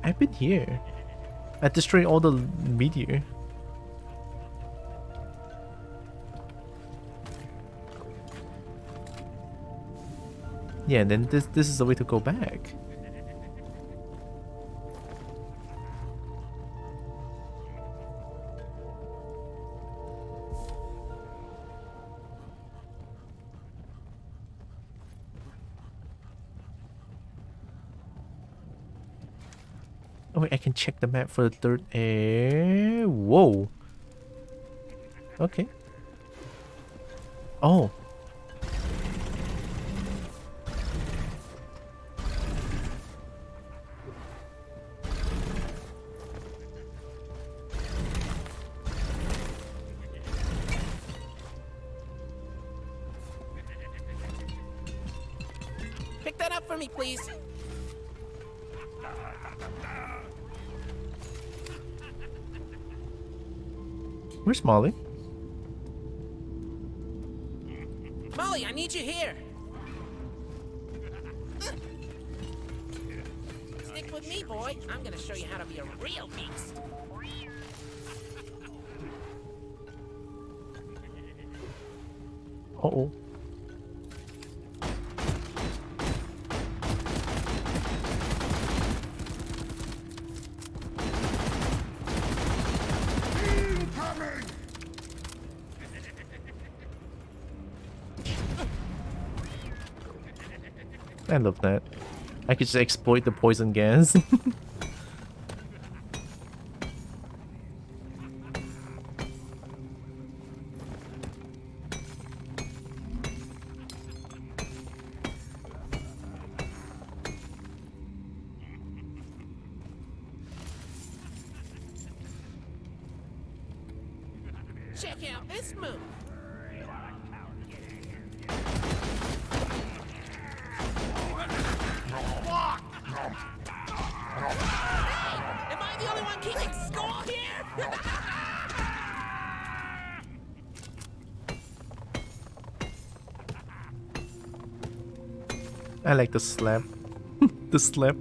I've been here. I destroyed all the meteor. Yeah, and then this is the way to go back. Oh wait, I can check the map for the third air. Whoa. Okay. Oh. Pick that up for me, please. Where's Molly? need you here. Stick with me, boy. I'm gonna show you how to be a real beast. Uh-oh. I love that. I could just exploit the poison gas. Check out this move. Am I the only one keeping score here? I like the slap. The slap.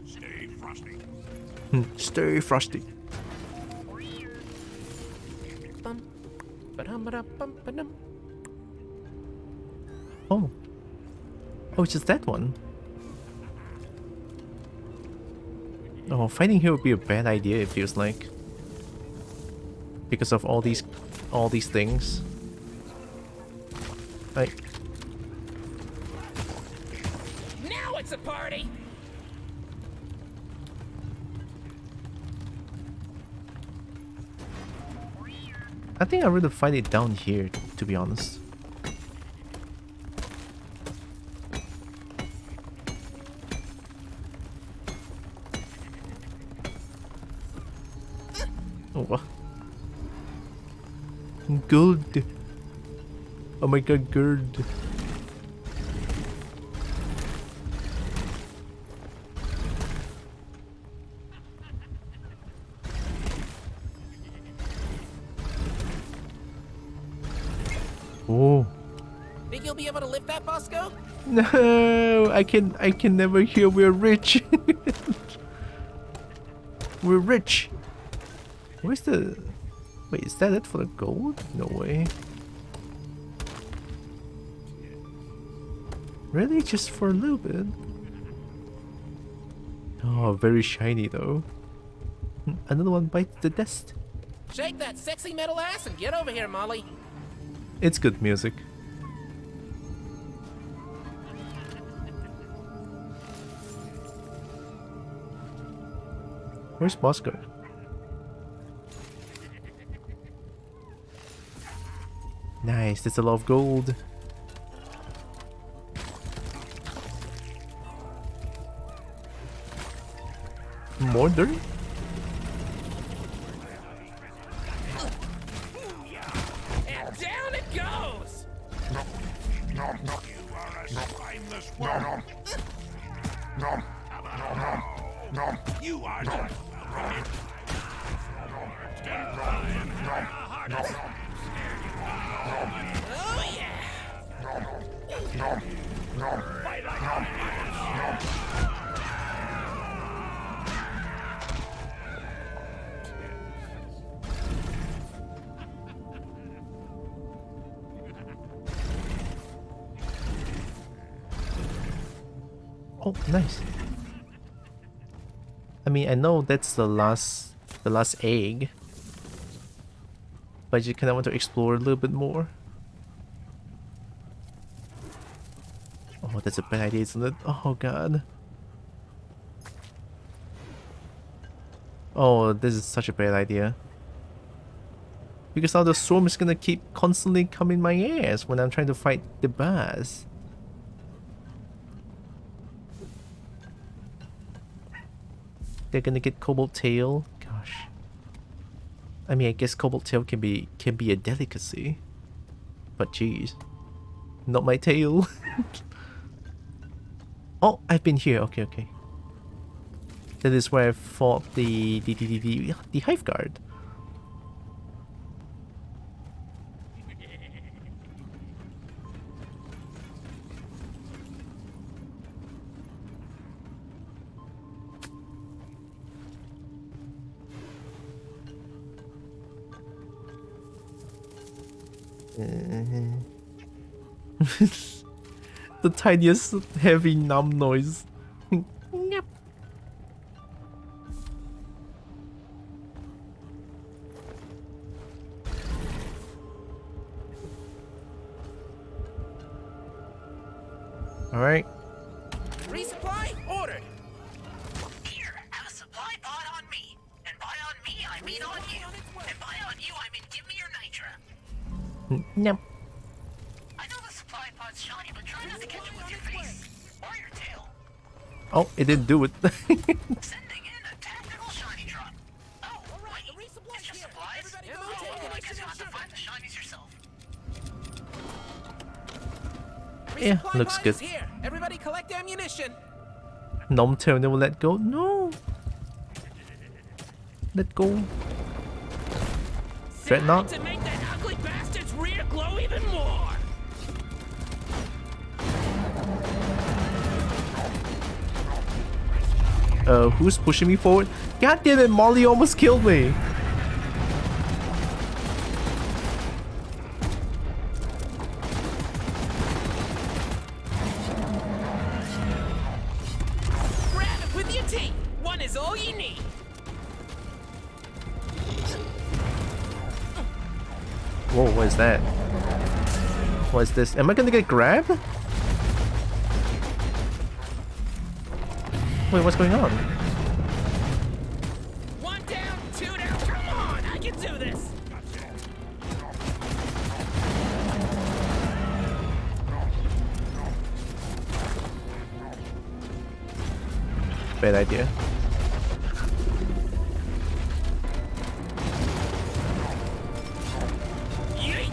Stay frosty. Stay frosty. Bum, ba-dum-ba-dum-bum-ba-dum. Oh. Oh, it's just that one. Oh, fighting here would be a bad idea, it feels like. Because of all these things. Like, Now it's a party. I think I'd rather fight it down here, to be honest. Oh, what? Good. Oh my god, good. Oh. Think you'll be able to lift that, Bosco? No, I can never hear we're rich. We're rich. Where's the... Wait, is that it for the gold? No way. Really? Just for a little bit? Oh, very shiny though. Another one bites the dust. Shake that sexy metal ass and get over here, Molly. It's good music. Where's Bosco? Nice, that's a lot of gold. More dirt? And down it goes! You are a spineless worm. You are the... Oh yeah! Oh, nice. I mean, I know that's the last egg, but you kind of want to explore a little bit more. Oh, that's a bad idea, isn't it? Oh god. Oh, this is such a bad idea. Because now the storm is gonna keep constantly coming my ass when I'm trying to fight the boss. They're gonna get Cobalt Tail. Gosh. I mean, I guess Cobalt Tail can be a delicacy. But jeez. Not my tail. Oh, I've been here. Okay, okay. That is where I fought the Hive Guard. The tiniest heavy numb noise. Yep. All right. Resupply ordered. Here, have a supply pod on me. And by on me, I mean on you. And by on you, I mean give me your nitra. No. I know the supply pod's shiny, but try not to catch it with your face. Or your tail. Oh, it didn't do it. Sending in a tactical shiny drop. Oh, Alright, the wait. resupply's It's just here. supplies? Everybody Oh, go take well, I guess connection you'll have to and find the shinies yourself. Yeah, Resupply looks pod good. is here. Everybody collect ammunition. Nom tail never let go. No. Let go. Dreadnought. To make that ugly bastard's rear glow even more. Who's pushing me forward? God damn it, Molly almost killed me. Grab it with your teeth. One is all you need. Whoa, what is that? What is this? Am I gonna get grabbed? Wait, what's going on? One down, two down. Come on, I can do this. Bad idea. Yeet.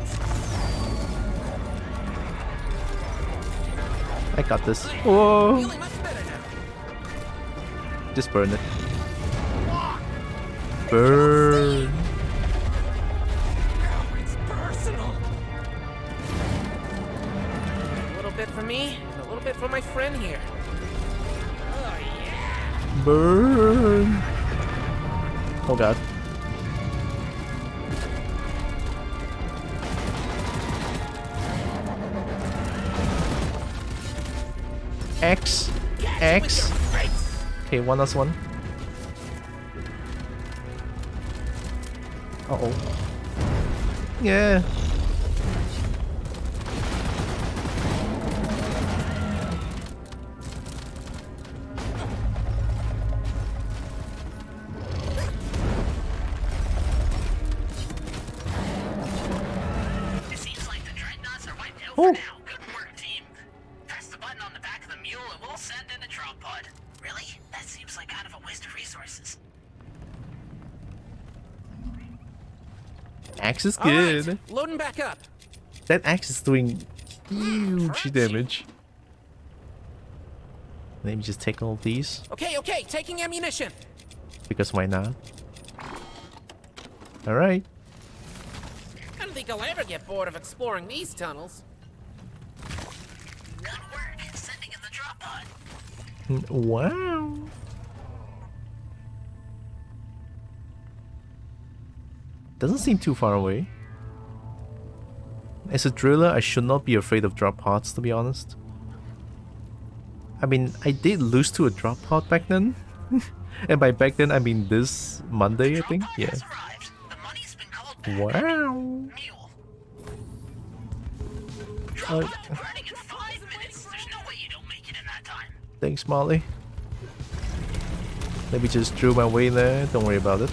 I got this. Whoa! Feeling much better now. Just burn it. Burn. Oh, it's personal. A little bit for me, and a little bit for my friend here. Oh yeah. Burn. Oh god. X. X. Okay, 1+1. Uh-oh. Yeah. It seems like the dreadnoughts are wiped out Oh. for now. Good work, team. Press the button on the back of the mule and we'll send in a drop pod. Really? That seems like kind of a waste of resources. Axe is All right, good. loading back up. That axe is doing huge damage. Let me just take all of these, Okay, taking ammunition. because why not? Alright. I don't think I'll ever get bored of exploring these tunnels. Good work. Sending in the drop pod. Wow. Doesn't seem too far away. As a driller, I should not be afraid of drop pods, to be honest. I mean, I did lose to a drop pod back then. And by back then, I mean this Monday, I think. Drop pod Yeah. has arrived. The money's been called back. Wow. Mule. Drop pod departing in 5 minutes. There's no way you don't make it in that time. Thanks, Molly. Let me just drew my way there. Don't worry about it.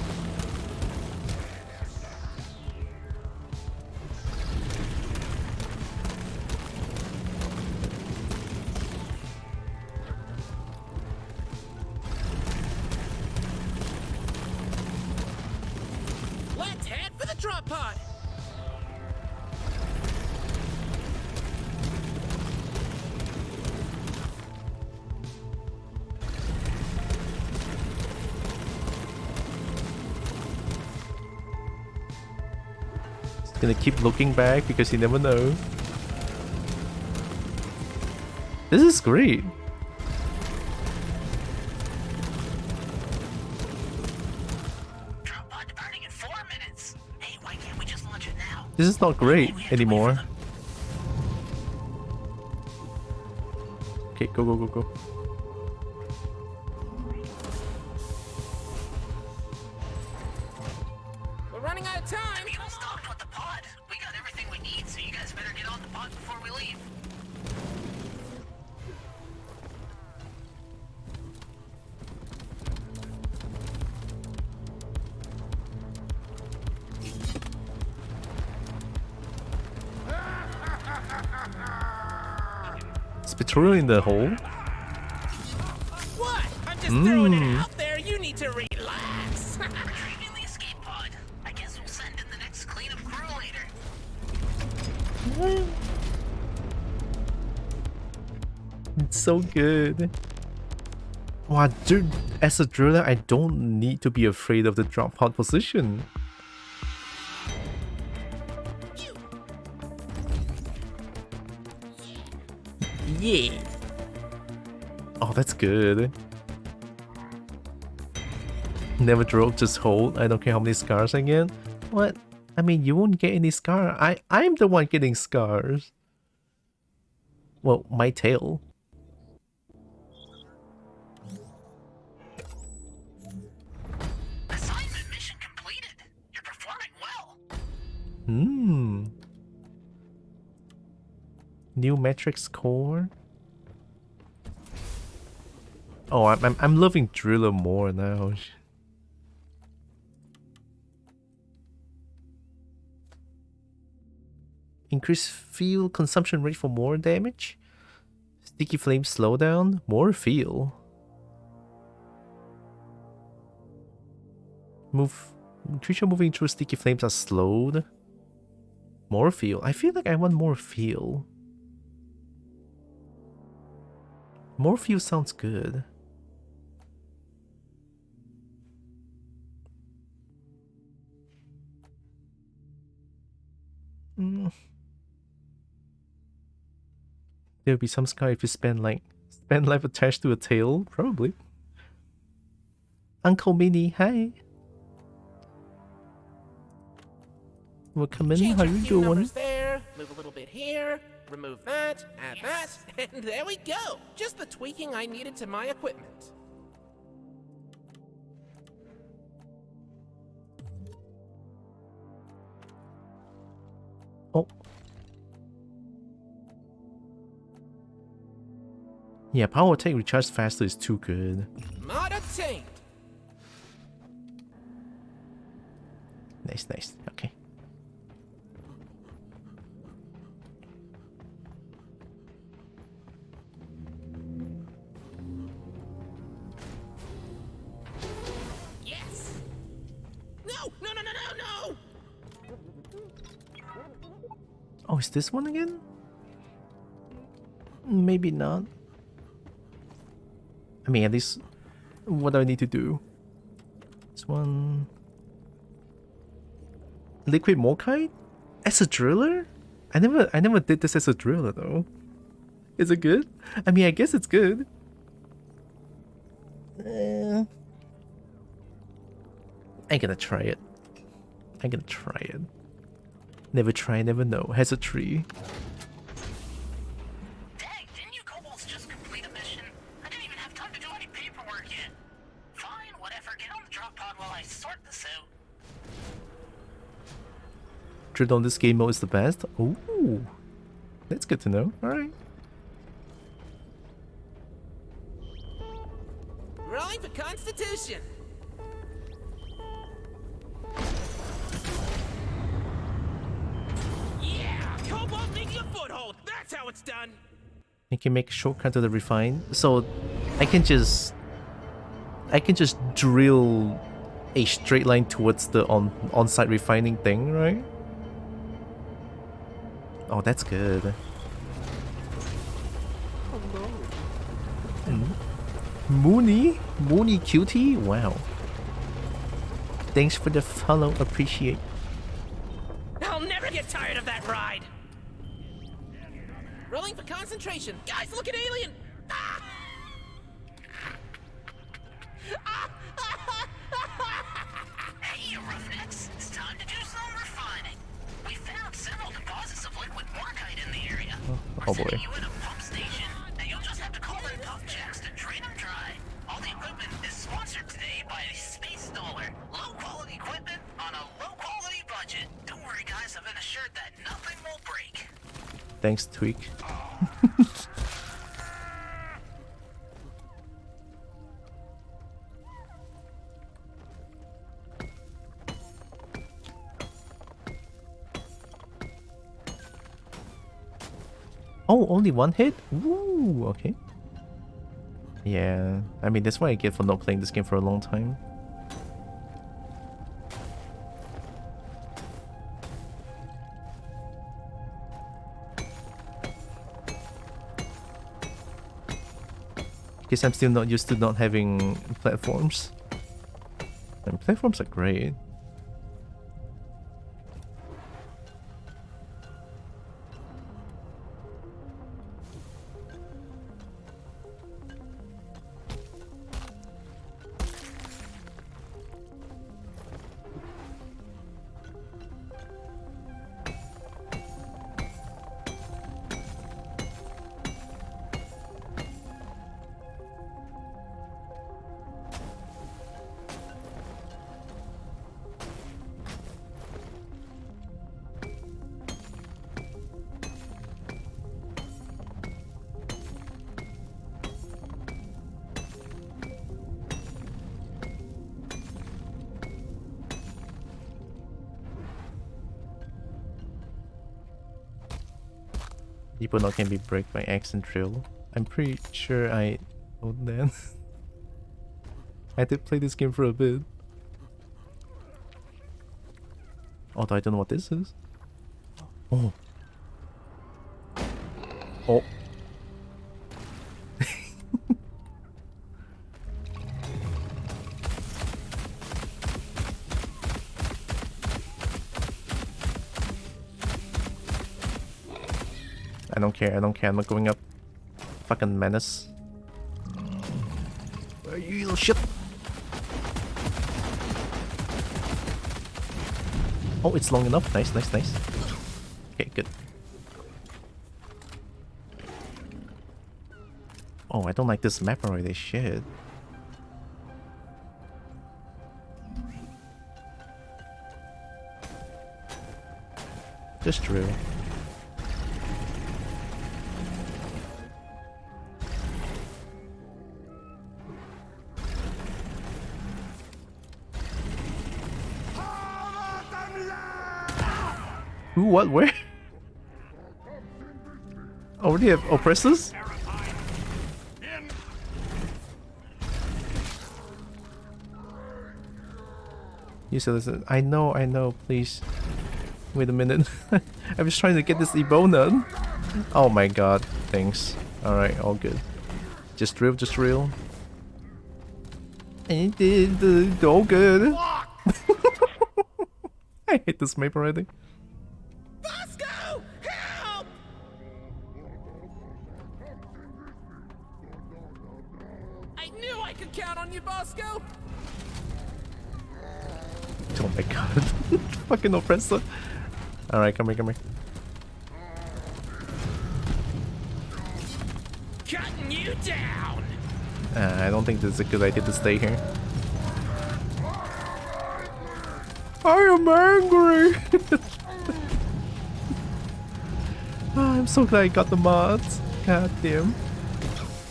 Let's head for the drop pod. Gonna keep looking back because you never know. This is great. Drop pod departing in 4 minutes. Hey, why can't we just launch it now? This is not great anymore. Okay, go, go, go, go. We're running out of time. We almost stopped with the pod. We got everything we need, so you guys better get on the pod before we leave. Is Petrol in the hole? What? I'm just throwing it out there. You need to relax. Retrieving the escape pod. I guess we'll send in the next cleanup crew later. It's so good. Wow, dude, as a driller, I don't need to be afraid of the drop pod position. Yeah. Oh, that's good. Never drove, just hold. I don't care how many scars I get. What? I mean, you won't get any scar. I'm the one getting scars. Well, my tail. Assignment mission completed. You're performing well. New metrics core. Oh, I'm loving Driller more now. Increase fuel consumption rate for more damage. Sticky flame slowdown. More fuel. Creature moving through sticky flames are slowed. More fuel. I feel like I want more fuel. More fuel sounds good. There'll be some scar if you spend life attached to a tail, probably. Uncle Minnie, hi. Welcome in, how you doing? There, move a little bit here, remove that, add that, and there we go. Just the tweaking I needed to my equipment. Oh. Yeah, power attack recharge faster is too good. Mod obtained. Nice, nice. Okay. Yes. No, no, no, no, no, no. Oh, is this one again? Maybe not. I mean, at least, what do I need to do? This one... Liquid Morkite? As a driller? I never did this as a driller though. Is it good? I mean, I guess it's good. I'm gonna try it. I'm gonna try it. Never try, never know. Has a tree. Dang, didn't you kobolds just complete a mission? I didn't even have time to do any paperwork yet. Fine, whatever. Get on the drop pod while I sort this out. Drill on this game mode is the best. Ooh, that's good to know. All right. Rolling for Constitution. Yeah, Cobalt making a foothold. That's how it's done. You can make a shortcut to the refine, so I can just drill a straight line towards the on-site refining thing, right? Oh, that's good. Mooney cutie, wow. Thanks for the follow, appreciate. I'll never get tired of that ride. Rolling for concentration. Guys, look at Alien. Ah! Hey, you roughnecks. It's time to do some refining. We found several deposits of liquid morkite in the area. Oh We're boy. sending you in a pump station, and you'll just have to call in pump jacks to drain them dry. All the equipment is sponsored today by Space Dollar. Low-quality equipment on a low-quality budget. Don't worry, guys. I've been assured that nothing will break. Thanks, Tweak. Oh, only one hit? Ooh, okay. Yeah, I mean, that's what I get for not playing this game for a long time. Guess I'm still not used to not having platforms. And platforms are great. People not can be break by axe and drill. I'm pretty sure I know that. I did play this game for a bit. Although I don't know what this is. Oh. Oh. I don't care, I don't care, I'm not going up. Fucking menace. Where are you little shit? Oh, it's long enough. Nice, nice, nice. Okay, good. Oh, I don't like this map already, shit. Just drill. Who, what, where? Already have oppressors? You said this. I know, please. Wait a minute. I was trying to get this Ebola. Oh my god, thanks. Alright, all good. Just drill, just drill. And it all good. I hate this map already. Bosco! Help! I knew I could count on you, Bosco! Oh my god. Fucking oppressor. Alright, come here, come here. Cutting you down! I don't think this is a good idea to stay here. I am angry! I'm so glad I got the mods. God damn.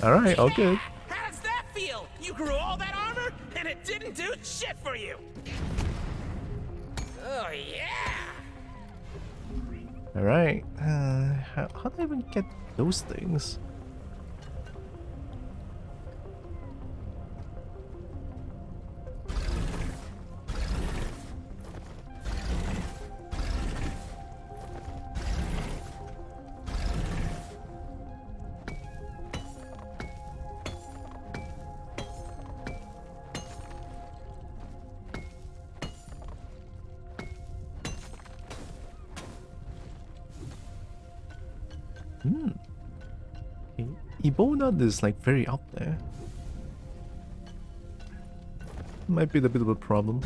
Alright, all good. How does that feel? You grew all that armor, and it didn't do shit for you! Oh yeah! Alright. How do I even get those things? Ebola is like very up there. Might be a bit of a problem.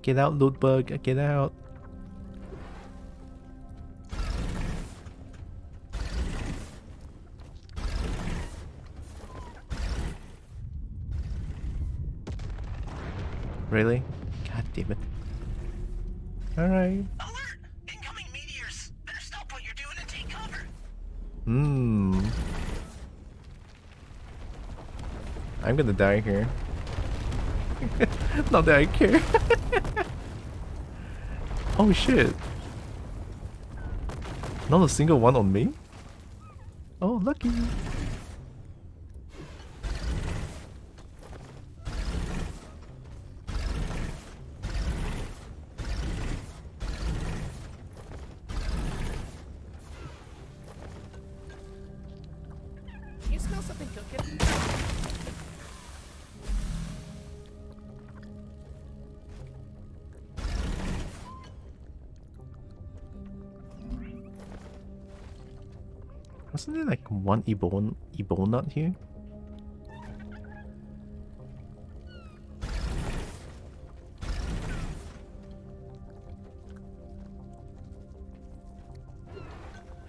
Get out, loot bug. Get out. Really? God damn it. Alright. Alert! Incoming meteors! Better stop what you're doing and take cover! I'm gonna die here. Not that I care. Oh shit. Not a single one on me? Oh, lucky. You smell something cooking? Wasn't there like one Ebo nut here?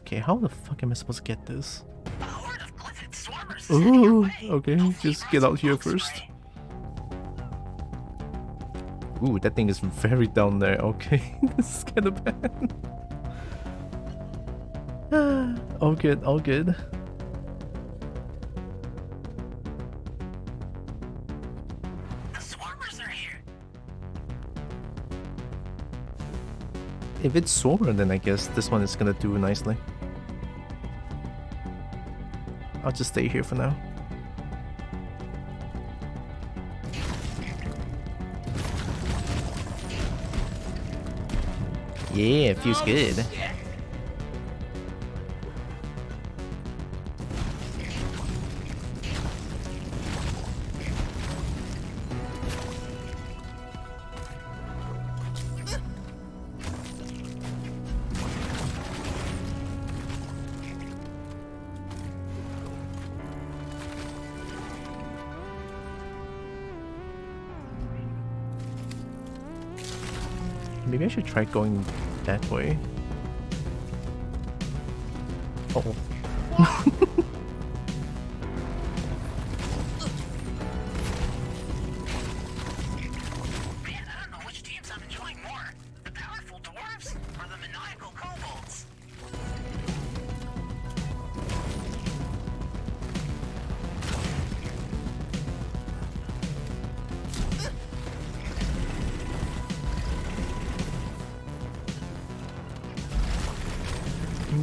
Okay, how the fuck am I supposed to get this? A horde of glyphid swarmers is Ooh, heading your way. okay, Hopefully just you get brought out some here bug first. spray. Ooh, that thing is very down there. Okay, this is kind of bad. All good, all good. The swarmers are here. If it's Swarmer, then I guess this one is gonna do nicely. I'll just stay here for now. Yeah, feels good. Maybe I should try going that way. Uh-oh. Man, I don't know which teams I'm enjoying more. The powerful dwarves or the maniacal kobolds.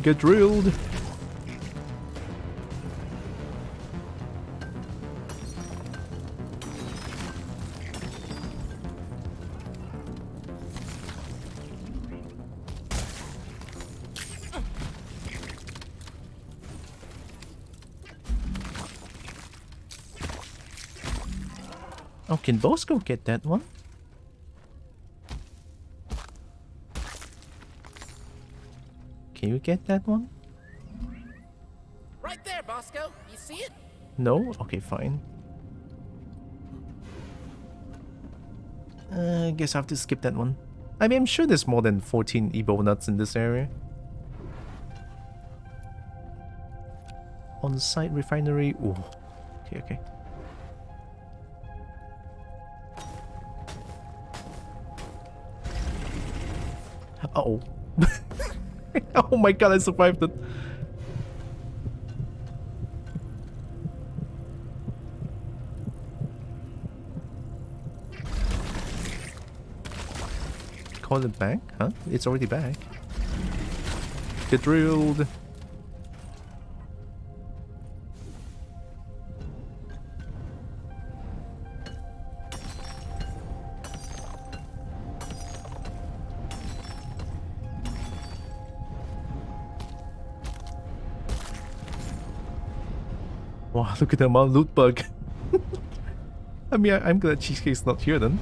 Get drilled. Oh, can Bosco get that one? Can you get that one? Right there, Bosco. You see it? No? Okay, fine. I guess I have to skip that one. I mean, I'm sure there's more than 14 Ebo nuts in this area. On-site refinery. Ooh. Okay, okay. Uh-oh. Oh my god, I survived it. Call it back? Huh? It's already back. Get drilled. Wow, look at the amount of loot bug. I mean, I'm glad Cheesecake's not here then.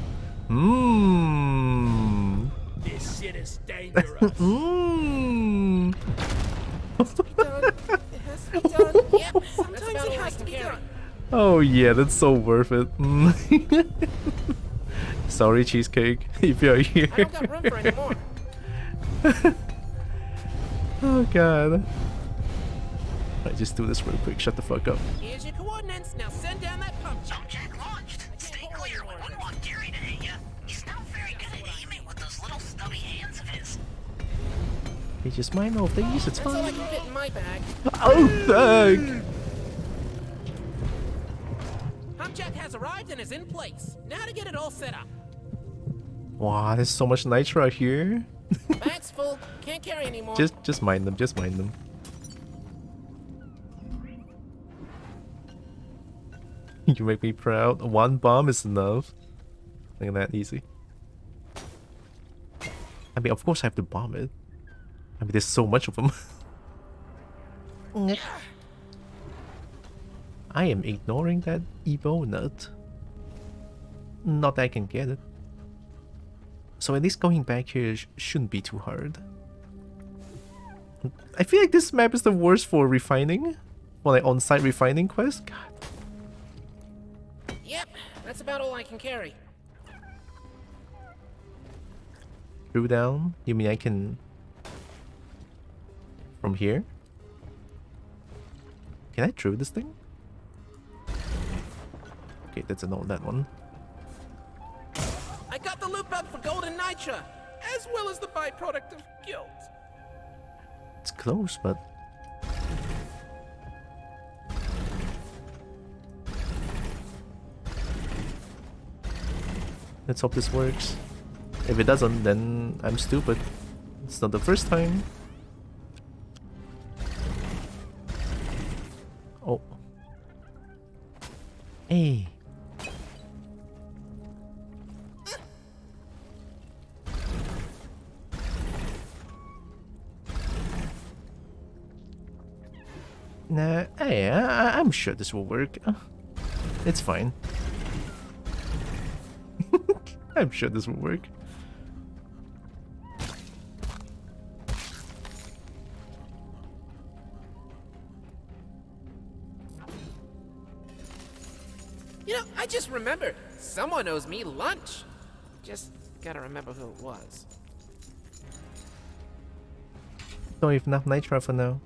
Mmm. This shit is dangerous. Mmm. It has to be done. Yep. Sometimes it has to be done. Oh yeah, that's so worth it. Mm. Sorry, Cheesecake, if you're here. I don't got room for any more. Oh god. Alright, just do this real quick. Shut the fuck up. Here's your coordinates. Now send down that pump check. Jump jack launched. Stay clear. We wouldn't want Gary to hit ya. He's not very good at aiming with those little stubby hands of his. Hey, just mind all these, it's That's all I fine. can fit in my bag. Oh, fuck! Pump jack has arrived and is in place. Now to get it all set up. Wow, there's so much nitro out here. Bag's full. Can't carry anymore. Just mind them, just mind them. You make me proud. One bomb is enough. Look at that, easy. I mean, of course I have to bomb it. I mean, there's so much of them. I am ignoring that Evo nut. Not that I can get it. So at least going back here shouldn't be too hard. I feel like this map is the worst for refining. For like on-site refining quest. God. Yep, that's about all I can carry. Through down? You mean I can... From here? Can I through this thing? Okay, that's a no on that one. I got the loop bug for golden nitra, as well as the byproduct of guilt. It's close, but... Let's hope this works. If it doesn't, then I'm stupid. It's not the first time. Oh. Hey. Nah, hey, I'm sure this will work. It's fine. I'm sure this will work. You know, I just remembered. Someone owes me lunch. Just gotta remember who it was. Don't have enough nitro for now.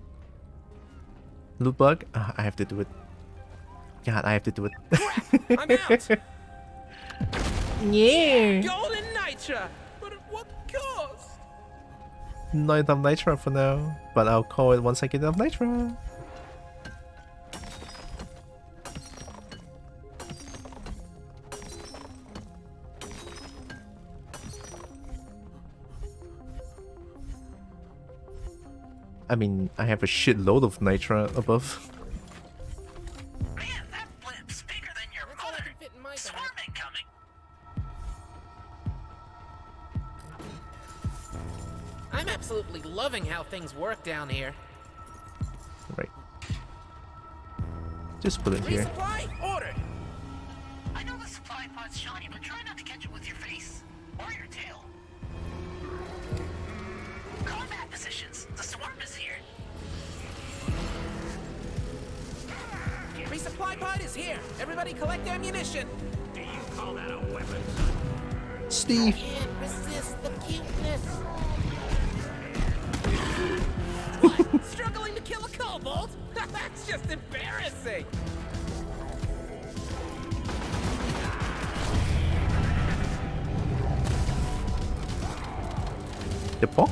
Loot bug? I have to do it. God, I have to do it. I'm out! Yeah! Golden nitra! But at what cost? Not enough nitro for now, but I'll call it once I get enough nitro. I mean, I have a shitload of nitro above. Man, that blimp's bigger than your That's all I mother. can fit in my Swarm bag. incoming. I'm absolutely loving how things work down here. Right. Just put it here. Resupply ordered. I know the supply pod's shiny, but try not to catch it with your face. Or your tail. Combat positions. The swarm is here. Resupply pod is here. Everybody collect ammunition. Do you call that a weapon, son? Steve! Can't resist the cuteness. What? Struggling to kill a kobold? That's just embarrassing. The pock?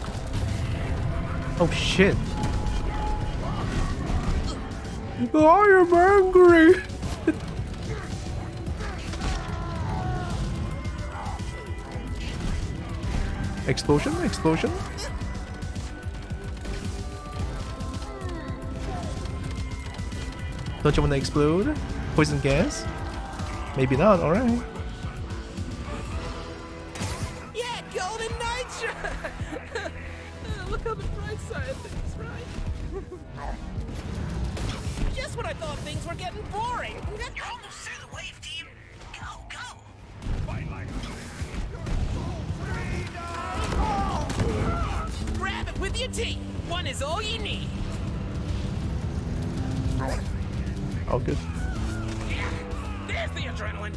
Oh shit! I am angry! Explosion? Explosion? Don't you want to explode? Poison gas? Maybe not, alright. Yeah, golden nitra. Look on the bright side of things, right? Just when I thought things were getting boring. You're almost through the wave, team. Go, go. Fight like Grab it with your teeth. One is all you need. All good. Yeah, there's the adrenaline.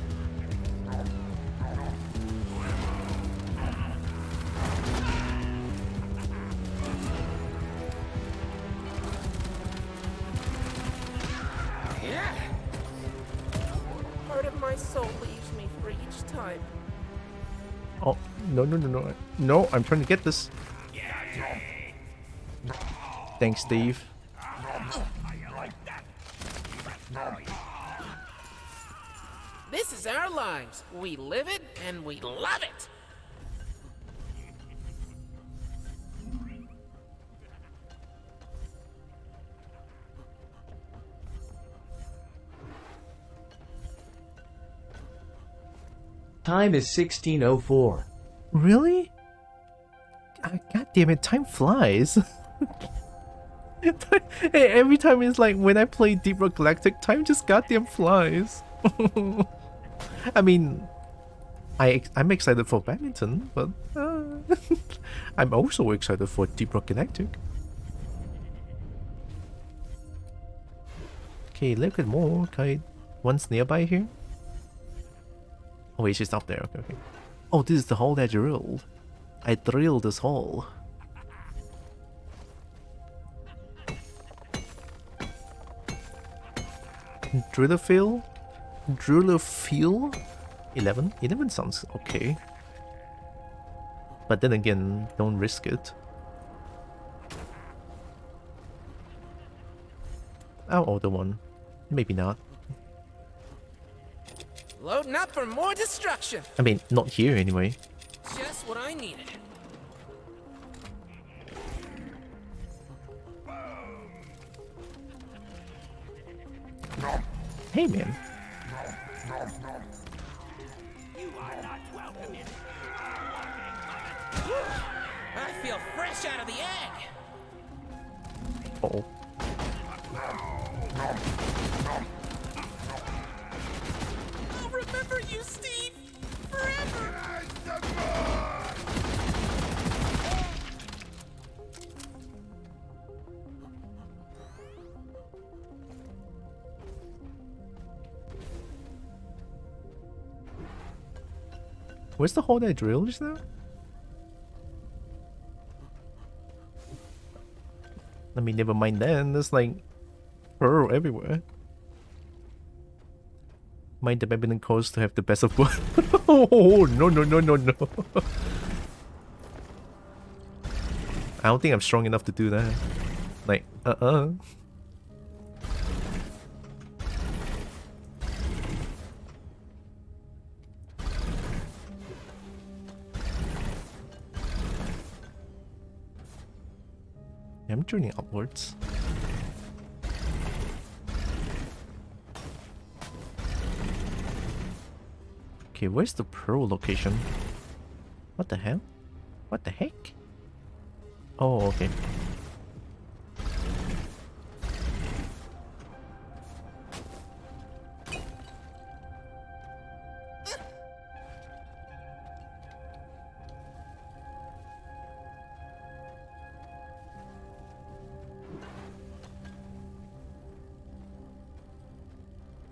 Yeah. Part of my soul leaves me for each time. Oh, no, no, no, no. No, I'm trying to get this. Thanks, Steve. This is our lives. We live it and we love it. Time is 16:04. Really? God damn it, time flies. Hey, every time it's like when I play Deep Rock Galactic, time just goddamn flies. I mean, I'm excited for badminton, but I'm also excited for Deep Rock Galactic. Okay, look at more kite. One's nearby here. Oh wait, she's up there. Okay, okay. Oh, this is the hole that I drilled. I drilled this hole. Driller fill? Driller fuel? 11? 11 sounds okay. But then again, don't risk it. I'll order one. Maybe not. Loading up for more destruction. I mean, not here anyway. Just what I needed. Hey man. You are not welcome in. I feel fresh out of the egg. Uh-oh. I'll remember you, Steve, forever. Where's the hole that I drilled just now? I mean, never mind then. There's like pearl everywhere. Mind the Babylon coast to have the best of both. Oh, no, no, no, no, no. I don't think I'm strong enough to do that. Like, I'm turning upwards. Okay, where's the pearl location? What the hell? What the heck? Oh, okay.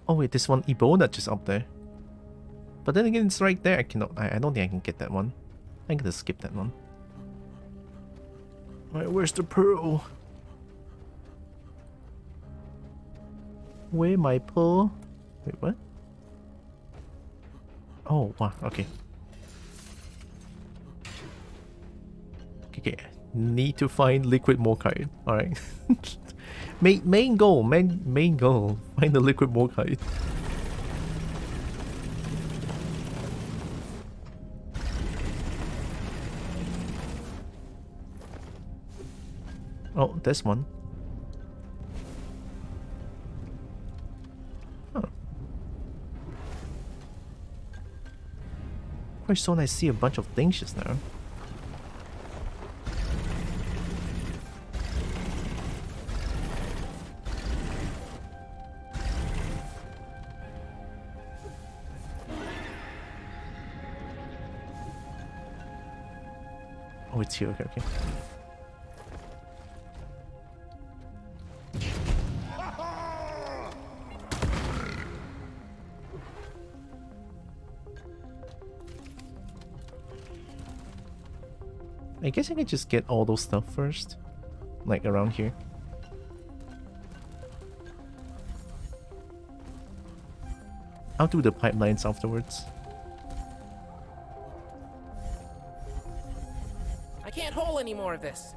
Oh wait, this one Ebola just up there. But then again, it's right there. I cannot. I don't think I can get that one. I'm gonna skip that one. Alright, where's the pearl? Where my pearl? Wait, what? Oh, wow. Okay. Okay. Need to find liquid morkite. Alright. main goal. Main goal. Find the liquid morkite. Oh, there's one. Huh. Quite soon I see a bunch of things just now. Oh, it's here. Okay, okay. I guess I can just get all those stuff first. Like around here. I'll do the pipelines afterwards. I can't hold any more of this.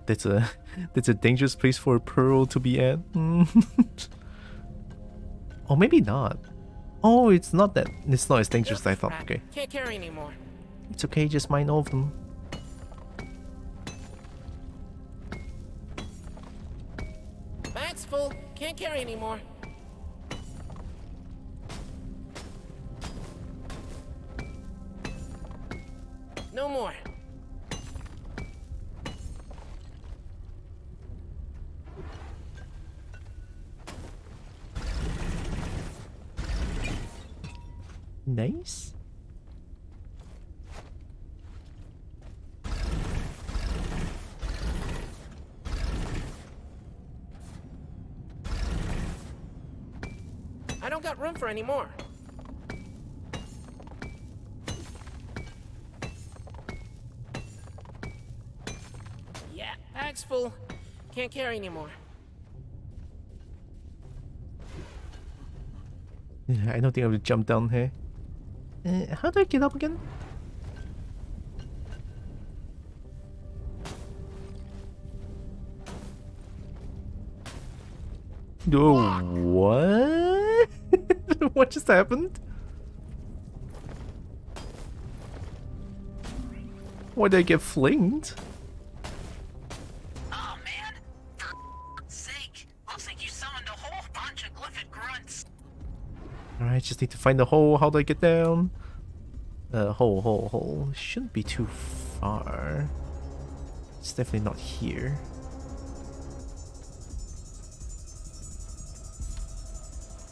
That's a dangerous place for a pearl to be at. Or maybe not. Oh, it's not that. It's not as dangerous as I thought. Okay. Can't carry anymore. It's okay, just mine all of them. Bag's full. Can't carry anymore. No more. Nice. I don't got room for any more. Yeah, bag's full. Can't carry anymore. I don't think I will jump down here. How do I get up again? Oh, what? What just happened? Why did I get flinged? Oh man, for sake, looks like you summoned a whole bunch of glyphid grunts. Alright, just need to find the hole. How do I get down? Hole. Shouldn't be too far. It's definitely not here.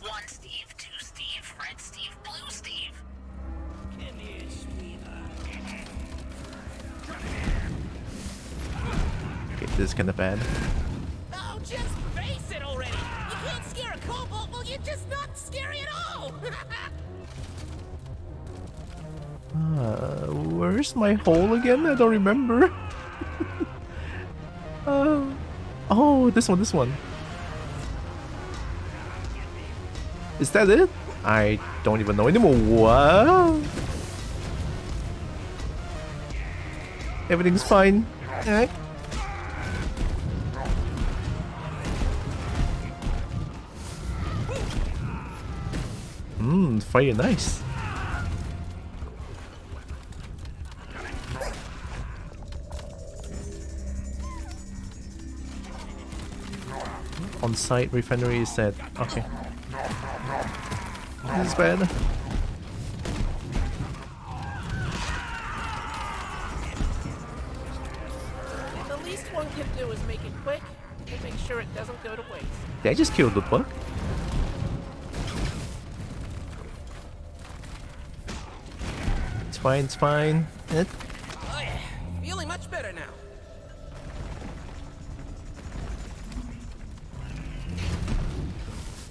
One Steve, two Steve, red Steve, blue Steve. Okay, this is kinda bad. Oh, just face it already! You can't scare a kobold, well, you're just not scary at all! Where's my hole again? I don't remember. Oh, this one. Is that it? I don't even know anymore. What? Everything's fine. Eh? Fire nice. On-site refinery is set. Okay. This is bad. The least one can do is make it quick and make sure it doesn't go to waste. Did I just kill the bug? It's fine. Oh yeah, feeling much better now.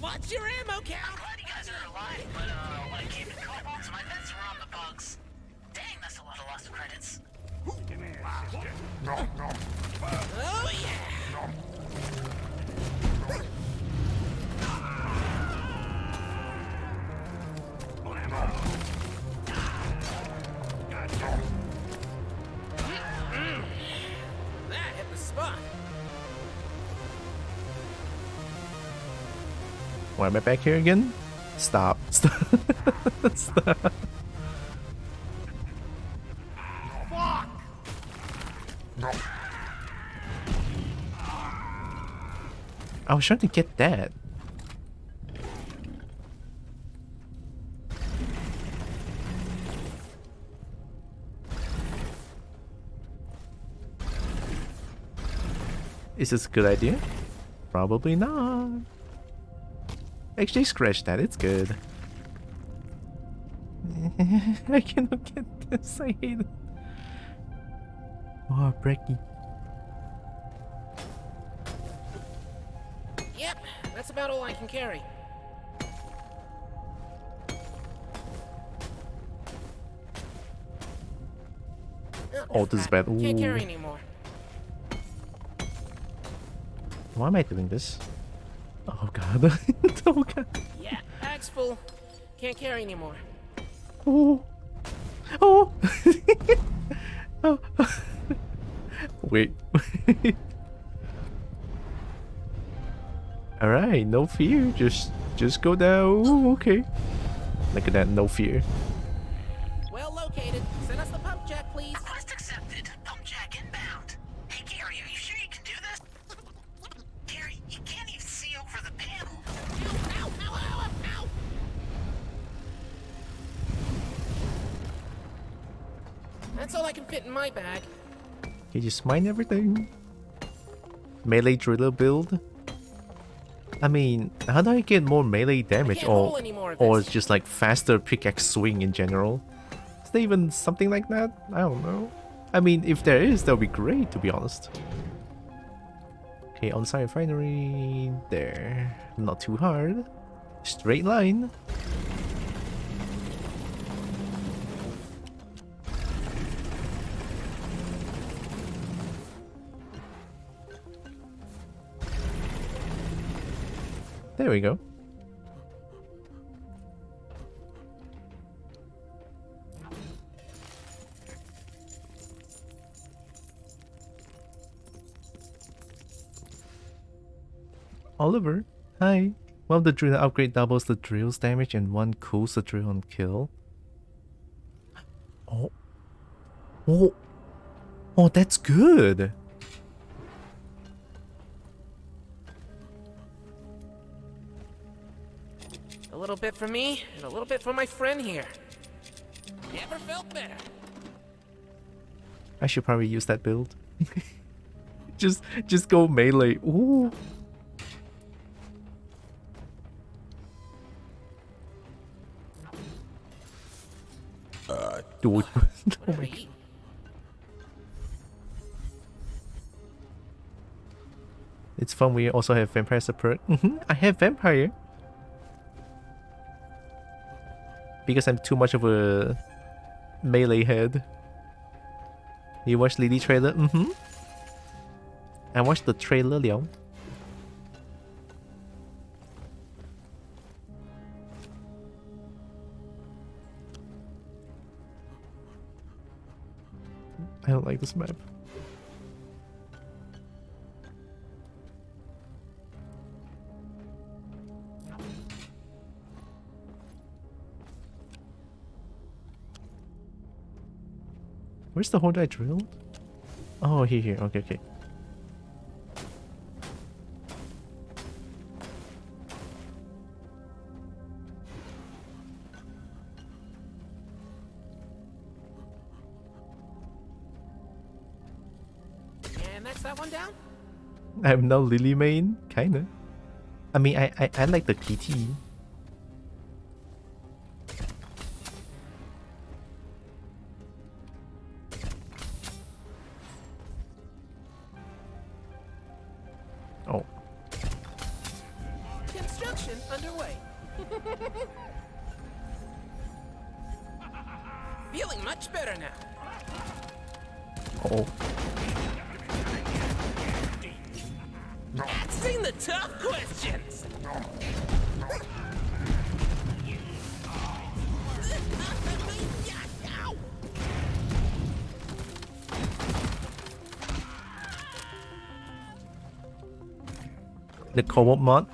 Watch your ammo count! I'm glad you guys are alive, but when it came to kobolds, my bets were on the bugs. Dang, that's a lot of lost credits. Oh yeah! That hit the spot. Why am I back here again? Stop. Stop. I was trying to get that. Is this a good idea? Probably not. Actually, scratch that. It's good. I cannot get this. I hate it. Oh, Brecky. Yep, that's about all I can carry. Oh, this is bad. Can't carry Ooh. anymore. Why am I doing this? Oh god. Oh god. Yeah, bag's full. Can't carry anymore. Oh. Oh. Oh. Wait. Alright, no fear. Just go down. Ooh, okay. Look at that, no fear. Well located. Send us the pump jack, please. Request accepted. Pump jack inbound. Hey, Gary, are you sure you can do this? Gary, you can't even see over the panel. Ow, ow, ow, ow, ow. That's all I can fit in my bag. Okay, just mine everything. Melee driller build. I mean, how do I get more melee damage, can't hold any more of or this. it's just like faster pickaxe swing in general? Is there even something like that? I don't know. I mean, if there is, that would be great, to be honest. Okay, on-site refinery. There. Not too hard. Straight line. There we go. Oliver, hi. One of the drill upgrade doubles the drill's damage and one cools the drill on kill. Oh. Oh. Oh, that's good. A little bit for me, and a little bit for my friend here. Never felt better. I should probably use that build. just go melee. Ooh. Dude. Oh What my are god. you? It's fun we also have vampire support. I have vampire. Because I'm too much of a melee head. You watched Lily trailer? I watched the trailer, Liao. I don't like this map. Where's the hole that I drilled? Oh, here. Okay, okay. And that's that one down? I'm now Lily main, kinda. I mean, I like the PT. Oh, Construction underway. Feeling much better now. oh. Asking the tough questions. Ow. The cobalt mod?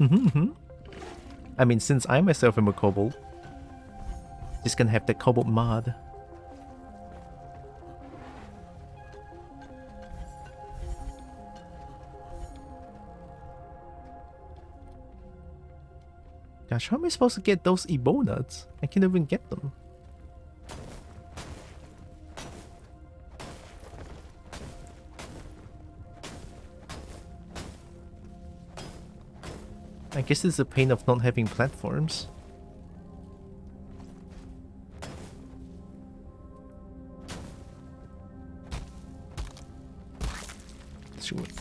I mean, since I myself am a kobold, just gonna have the cobalt mod. Gosh, how am I supposed to get those Ebo nuts? I can't even get them. I guess it's the pain of not having platforms.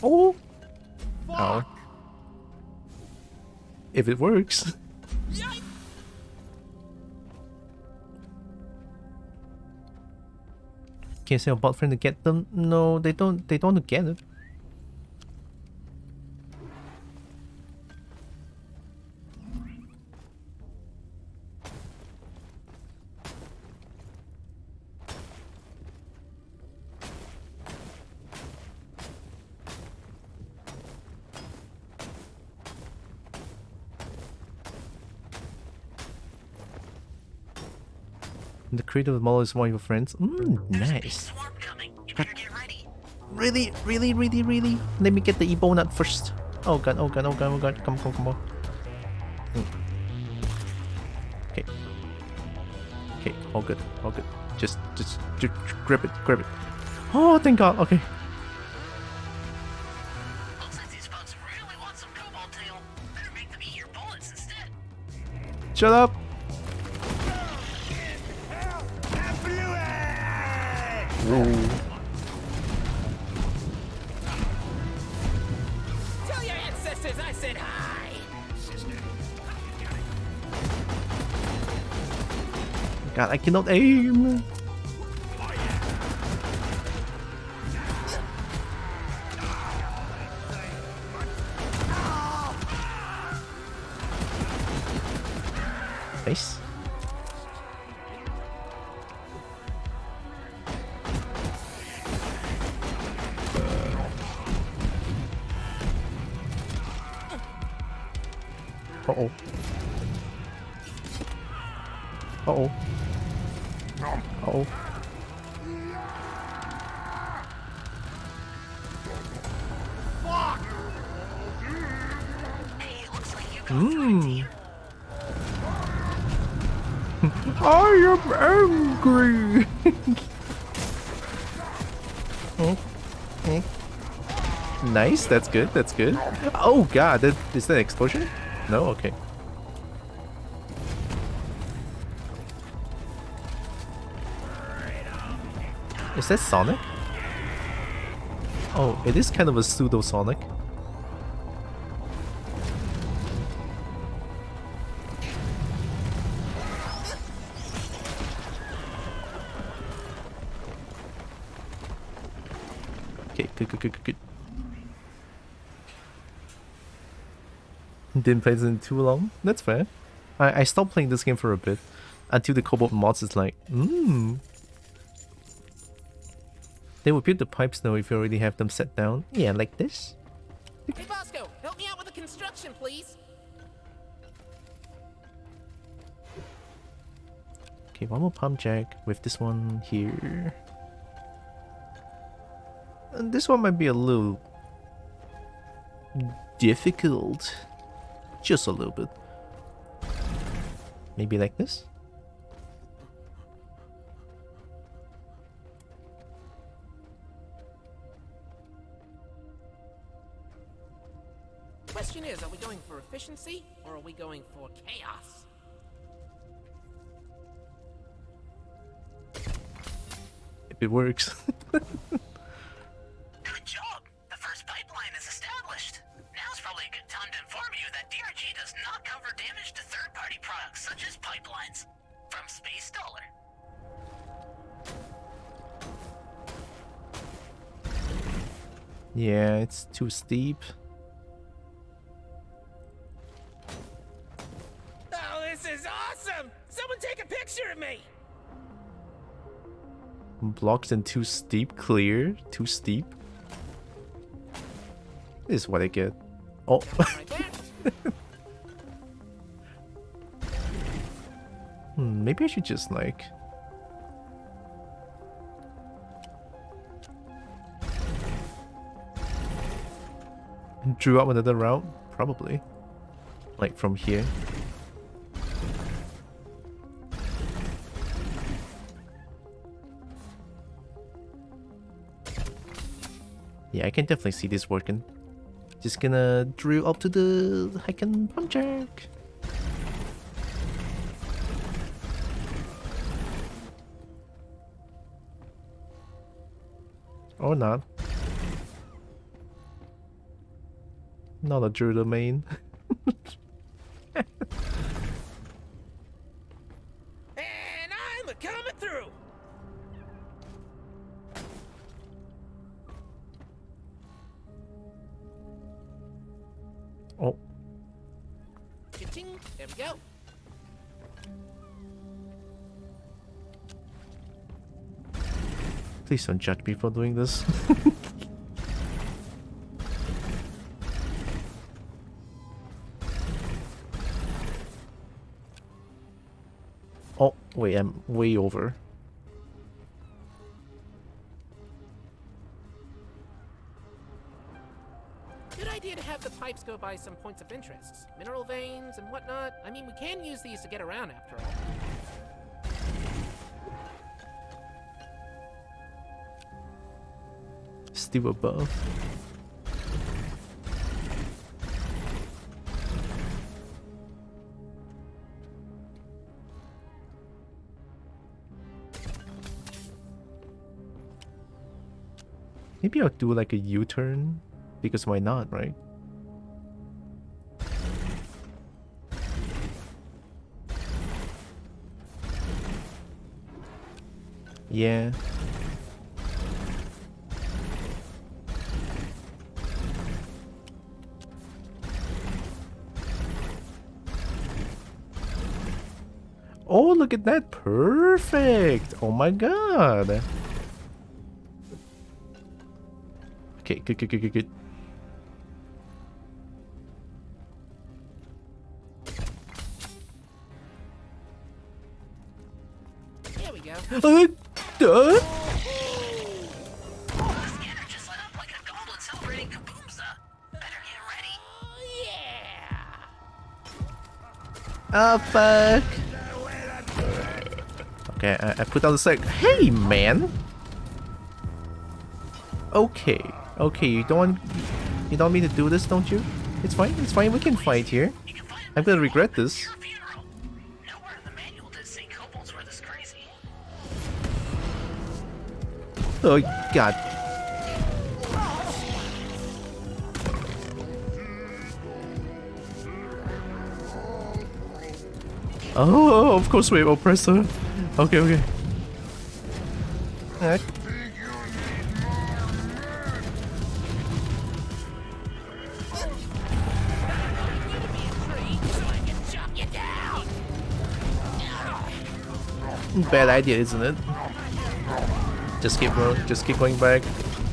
Oh! Ow. If it works. Yikes. Can you say a bot friend to get them? No, they don't want to get it. The creator of the model is one of your friends. Nice. Really? Let me get the Ebo nut first. Oh god. Come on. Okay. Okay, all good. Just grab it. Oh, thank god, okay. Looks like these bugs really want some cobalt tail. Better make them eat your bullets instead. Shut up! Whoa. Tell your ancestors I said hi. God, I cannot aim! Nice. Uh-oh. Hey, looks like you got friends I am angry! Nice, that's good. Oh god, is that an explosion? No? Okay. Is that Sonic? Oh, it is kind of a pseudo Sonic. Okay, good. Didn't play this in too long. That's fair. I stopped playing this game for a bit until the Cobalt mods is like, They will build the pipes now if you already have them set down. Yeah, like this. Hey Bosco, help me out with the construction, please. Okay, one more pump jack with this one here. And this one might be a little difficult. Just a little bit. Maybe like this? Question is, are we going for efficiency or are we going for chaos? If it works. Good job. The first pipeline is established. Now's probably a good time to inform you that DRG does not cover damage to third-party products such as pipelines. From Space Dollar. Yeah, it's too steep. Oh, this is awesome! Someone take a picture of me! Blocks and too steep, clear, too steep. This is what I get. Oh. Right there. Maybe I should just like... drew up another route? Probably. Like from here. Yeah, I can definitely see this working. Just gonna drill up to the hacking pump jack. Or not. Not a drill domain. And I'm coming through! Ching. There we go. Please don't judge me for doing this. Oh, wait, I'm way over. Good idea to have the pipes go by some points of interest. Mineral veins and whatnot. I mean, we can use these to get around after all. Still above. Maybe I'll do like a U-turn, because why not, right? Yeah. Oh, look at that. Perfect. Oh my god. Okay, good. There we go. Done? The scanner just lit up like a goblin celebrating Kaboomza. Better get ready. Yeah. Oh, fuck. Okay, I put down the sec. Hey, man. Okay, you don't want me to do this, don't you? It's fine, we can fight here. I'm gonna regret this. Nowhere in the manual did it say kobolds were this crazy. Oh, god. Oh, of course we have oppressor. Okay. Bad idea, isn't it? Just keep going back.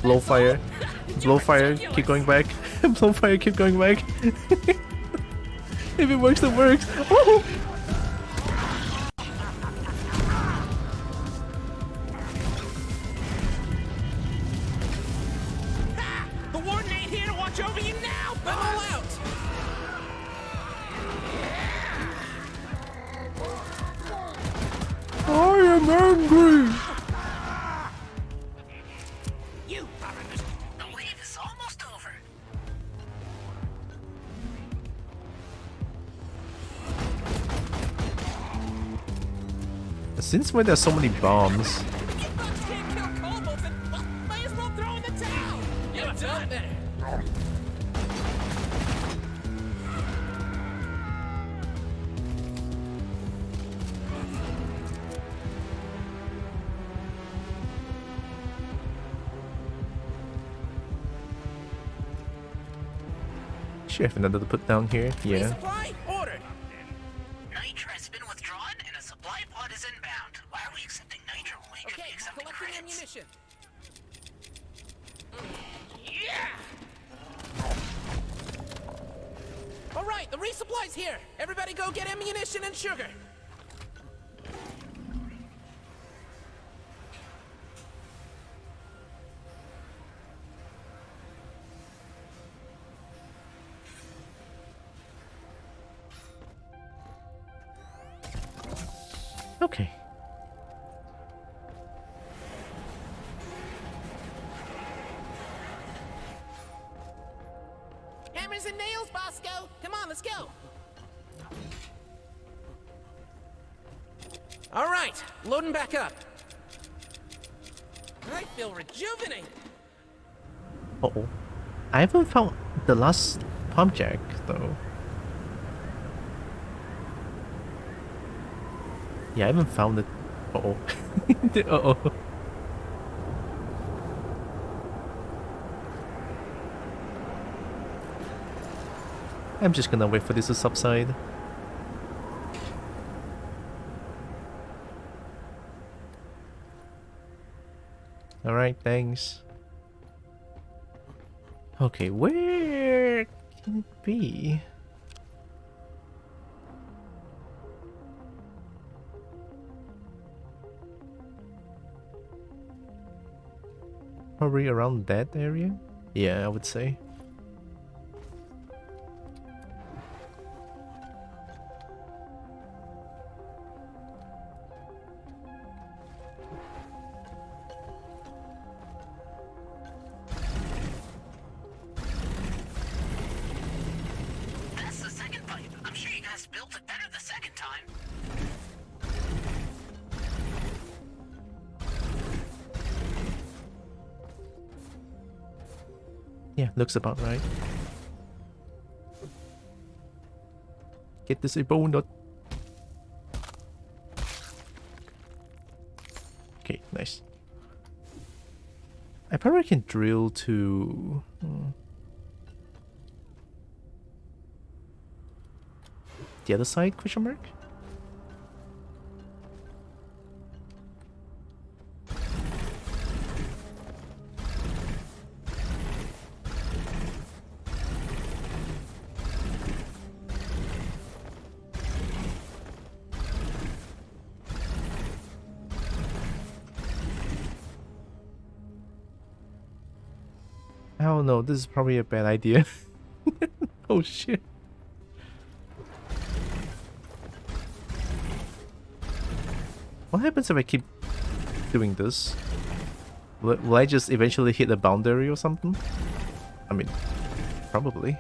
Blow fire, keep going back. Blow fire, keep going back. If it works, it works. Oh! The warden ain't here to watch over you now. I'm all out. I am angry. You. The wave is almost over. Since when there's so many bombs? If you bugs can't kill kobolds, then well, might as well throw in the towel. You're done there. Should have another to put down here. Yeah. Resupply ordered. Nitro has been withdrawn and a supply pod is inbound. Why are we accepting nitro when we could Okay, be accepting collecting credits? ammunition. Yeah. All right, the resupply's here. Everybody, go get ammunition and sugar. Okay. Hammers and nails, Bosco. Come on, let's go. All right, loading back up. I feel rejuvenated. Uh-oh. I haven't found the last pump jack, though. Yeah, I haven't found it. Uh-oh. Uh-oh. I'm just gonna wait for this to subside. Alright, thanks. Okay, where can it be? Probably around that area? Yeah, I would say. That's the second pipe. I'm sure you guys built it better the second time. Yeah, looks about right. Get this a nut. Okay, nice. I probably can drill to... the other side, question mark? I don't know, this is probably a bad idea. Oh shit. What happens if I keep doing this? Will I just eventually hit a boundary or something? I mean, probably.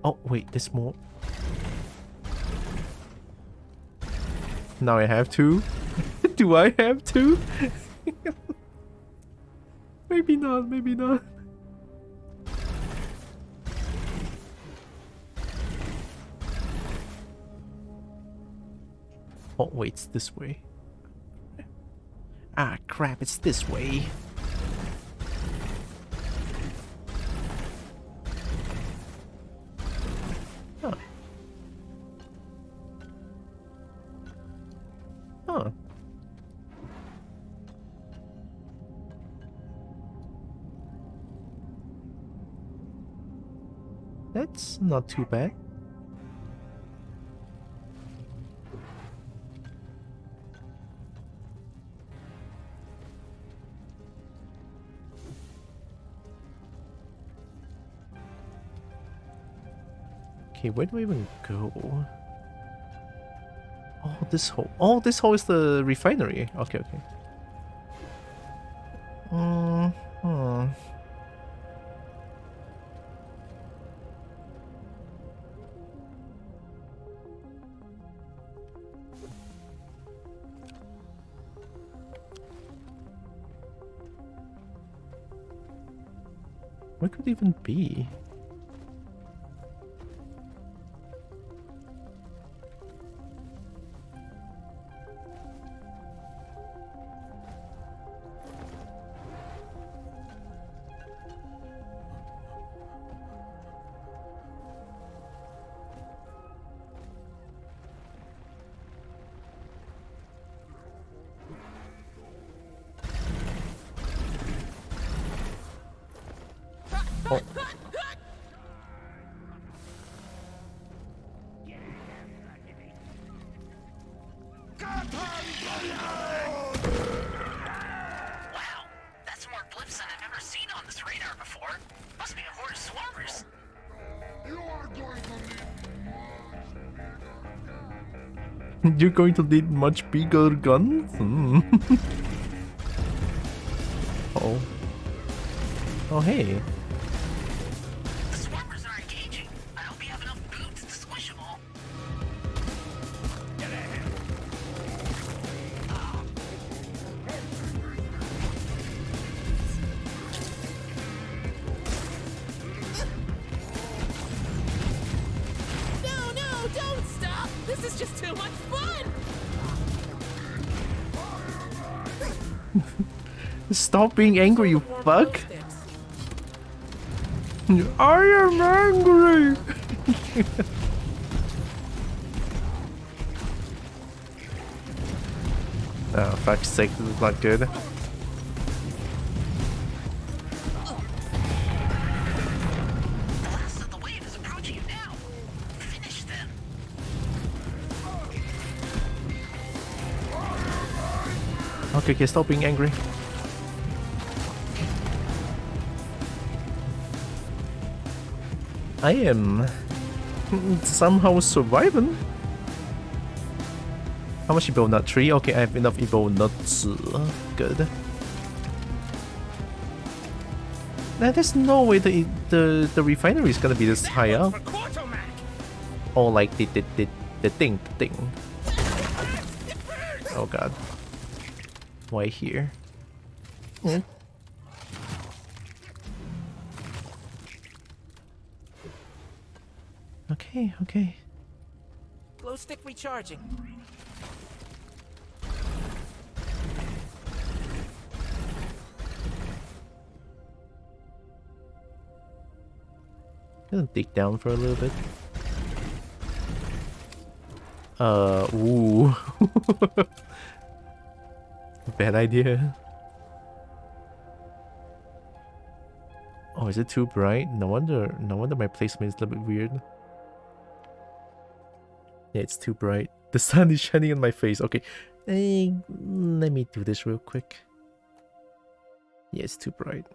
Oh, wait, there's more. Now I have to? Do I have to? Maybe not, maybe not. Oh, wait, it's this way. Ah, crap, it's this way. Huh. Huh. That's not too bad. Okay, where do I even go? Oh, this hole. Oh, this hole is the refinery. Okay, okay. Where could it even be? Oh. Wow, that's more blips than I've ever seen on this radar before. Must be a horde of swarmers. You are going to need You're going to need much bigger guns? Oh. Oh, hey. The swarmers are engaging. I hope you have enough boots to squish them all. get ahead. No, no, don't stop! This is just too much fun! Stop being angry, you fuck! I am angry! Oh, fuck's sake, this is not good. The last of the wave is approaching you now. Finish them. Okay, stop being angry. I am somehow surviving. How much Evo nut? 3? Okay, I have enough Evo nuts. Good. Now, there's no way the refinery is gonna be this high up. Oh, like the thing. Oh god. Why here? Hmm. Okay. Glow stick recharging. Gonna dig down for a little bit. Ooh. Bad idea. Oh, is it too bright? No wonder my placement is a little bit weird. Yeah, it's too bright. The sun is shining on my face. Okay. Let me do this real quick. Yeah, it's too bright.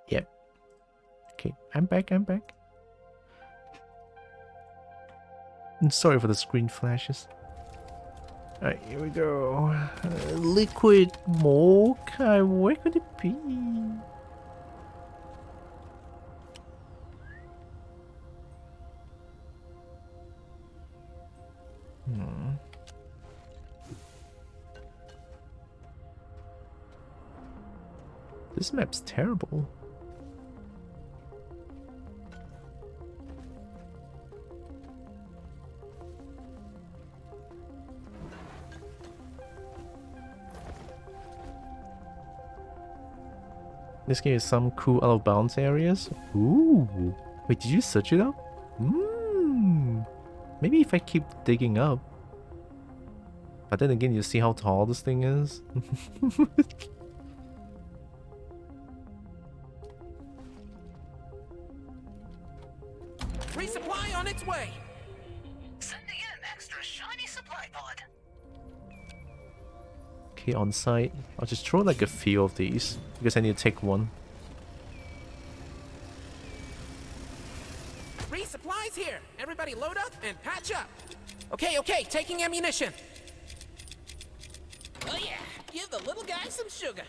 Yep. Okay, I'm back. I'm sorry for the screen flashes. Alright, here we go. Liquid milk? Where could it be? This map's terrible. This game is some cool out of bounds areas. Ooh. Wait, did you search it up? Maybe if I keep digging up. But then again, you see how tall this thing is? Resupply on its way. Sending in an extra shiny supply pod. Okay, on site. I'll just throw like a few of these because I need to take one. Resupplies here. Everybody load up and patch up. Okay, taking ammunition. Oh yeah, give the little guy some sugar.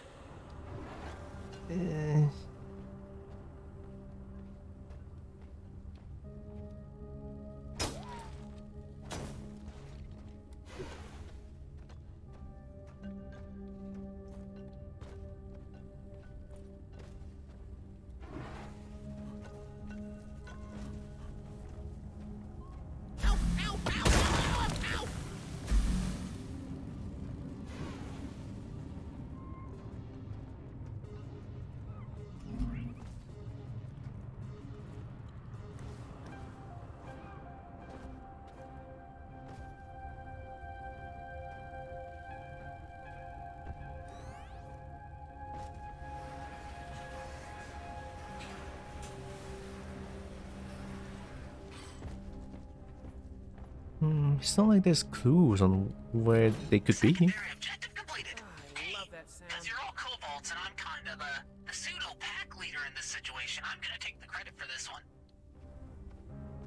It's not like there's clues on where they could be. Secondary objective completed. I love that sound. Because you're all kobolds and I'm kind of the pseudo pack leader in this situation, I'm gonna take the credit for this one.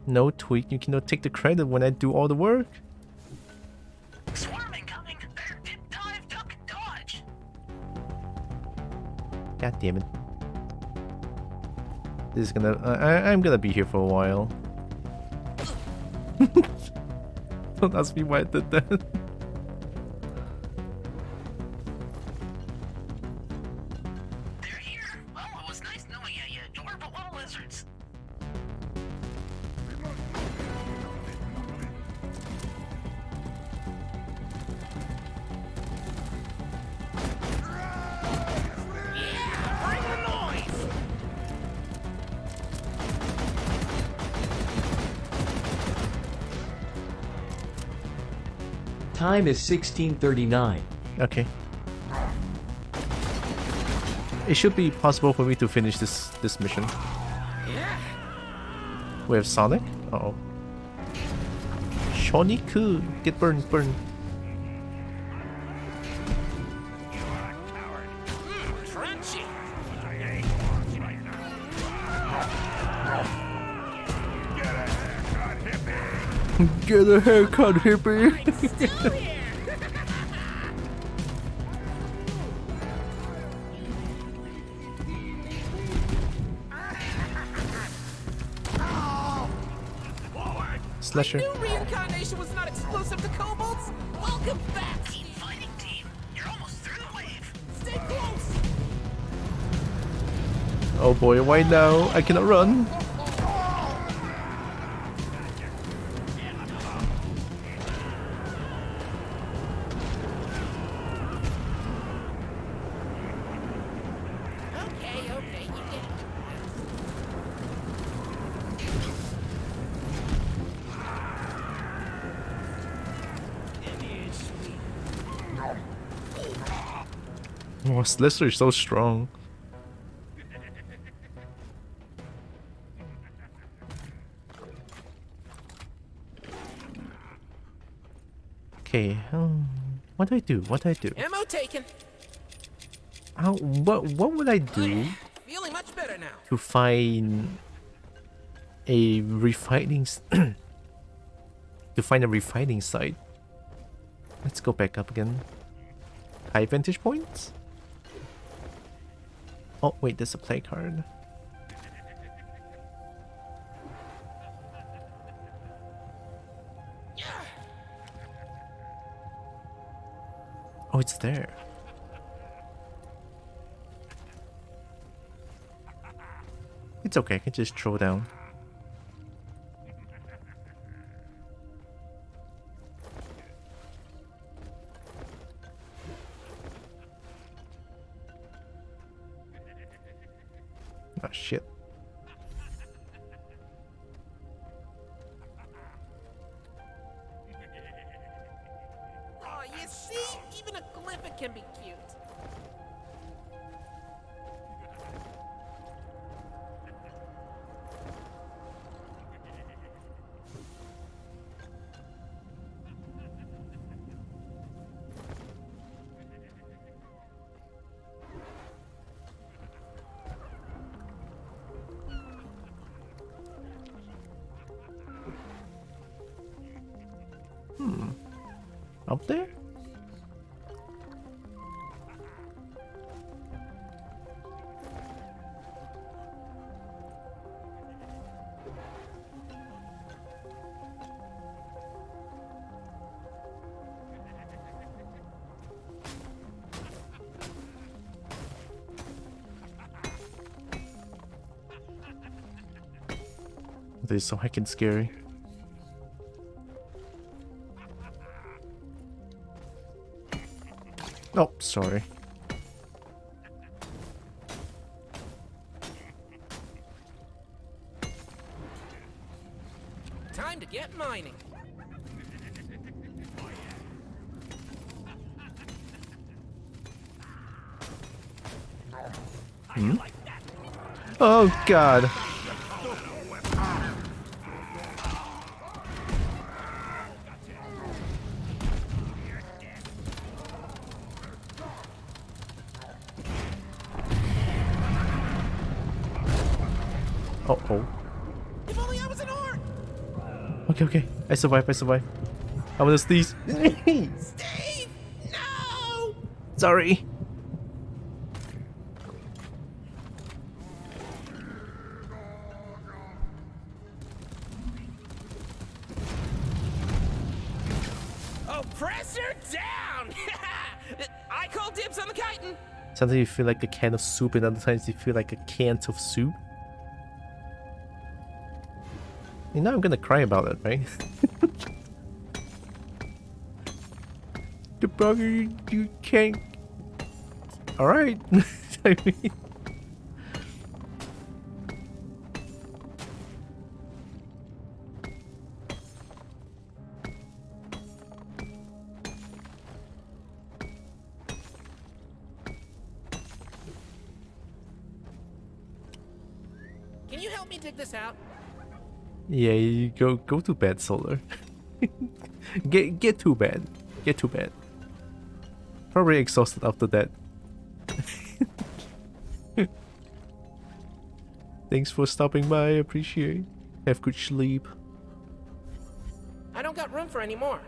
No, Tweak, you cannot take the credit when I do all the work. Swarm incoming. Better dip, dive, duck, and dodge. God damn it. This is gonna... I'm gonna be here for a while. Don't ask me why I did that. They're here. Well, it was nice knowing you adorable little lizards. Yeah, bring the Time is 16:39. Okay. It should be possible for me to finish this mission. Yeah. We have Sonic. Uh-oh. Sonic, get burned, burn. Crunchy. Get a haircut, hippie. Still here. Slasher. New reincarnation was not exclusive to kobolds. Welcome back. Keep fighting, team. You're almost through the wave. Stay close. Oh boy, why now? I cannot run. Okay, you get it. Oh, Slasher is so strong. Okay, what do I do? What do I do? Ammo taken. What would I do Feeling much better now. to find a refining to find a refining site? Let's go back up again. High vantage points? Oh wait, there's a play card. Oh, it's there. It's okay, I can just throw down. Oh shit. Oh, you see? Even a glyph can be cute. Up there? This is so heckin' scary. Oh, sorry. Time to get mining. Oh god. Oh. If only I was an orc. Okay. I survived. I wanna sneeze. Steve, no. Sorry. Oppressor down. I call dibs on the chitin. Sometimes you feel like a can of soup, and other times you feel like a can of soup. You know I'm gonna cry about it, right? The bugger, you can't. All right. I mean, you help me dig this out? Yeah, you go to bed, Solar. get to bed. Get to bed. Probably exhausted after that. Thanks for stopping by, appreciate. Have good sleep. I don't got room for any more.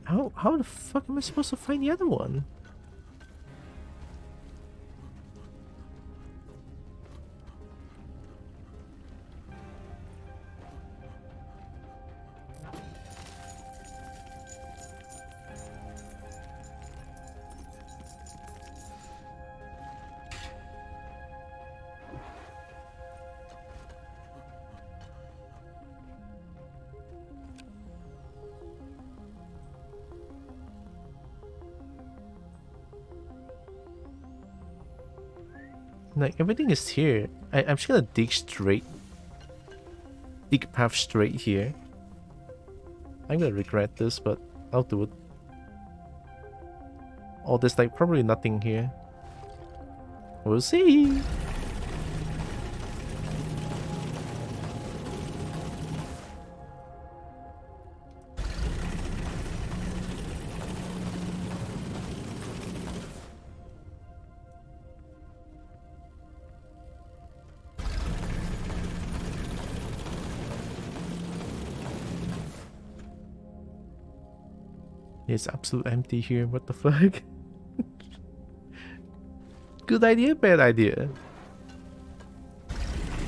How the fuck am I supposed to find the other one? Like, everything is here. I'm just gonna dig straight. Dig path straight here. I'm gonna regret this, but I'll do it. Oh, there's like probably nothing here. We'll see. It's absolute empty here, what the fuck? Good idea, bad idea?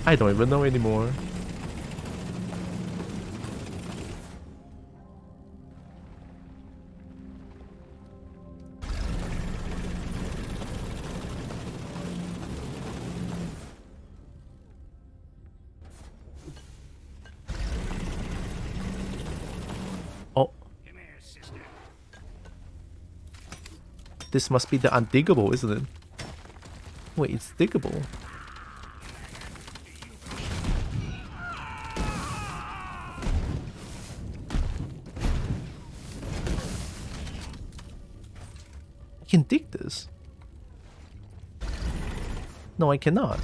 I don't even know anymore. Oh. This must be the undiggable, isn't it? Wait, it's diggable. I can dig this. No, I cannot.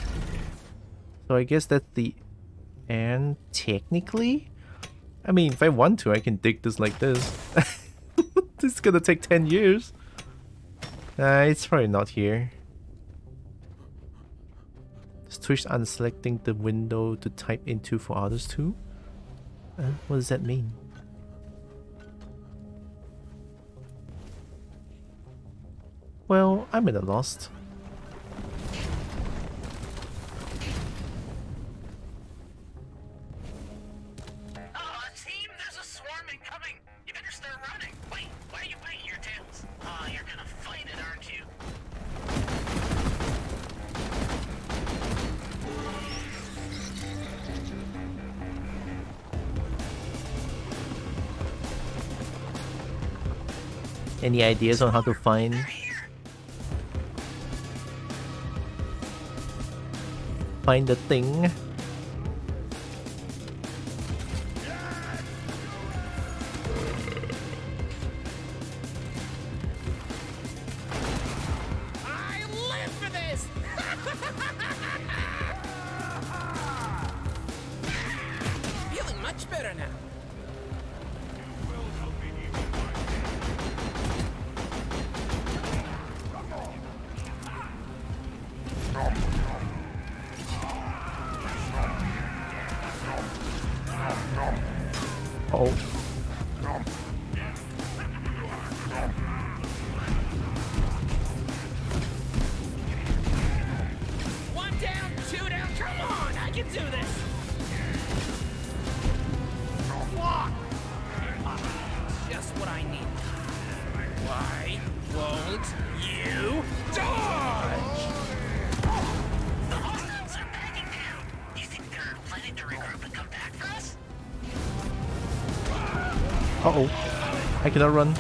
So I guess that's the end, technically? I mean, if I want to, I can dig this like this. This is gonna take 10 years. It's probably not here. Switch on selecting the window to type into for others too? What does that mean? Well, I'm at a loss. Team, there's a swarm incoming. You better start running. Wait, why are you biting your tails? You're gonna fight it, aren't you? Any ideas on how to find the thing? I live for this! Feeling much better now. Oh. One down, two down, come on! I can do this! Just what I need. Why won't you dodge? The hostiles are backing down. You think they're planning to regroup and come back for us? Uh-oh. I cannot run.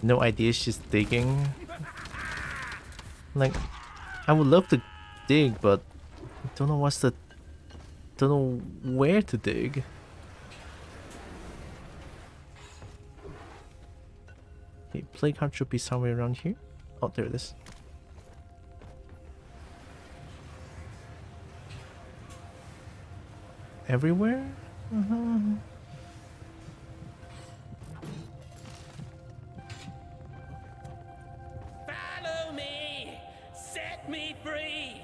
No idea she's digging. Like, I would love to dig, but I don't know don't know where to dig. Okay, playground should be somewhere around here. Oh, there it is. Everywhere? Follow me! Set me free!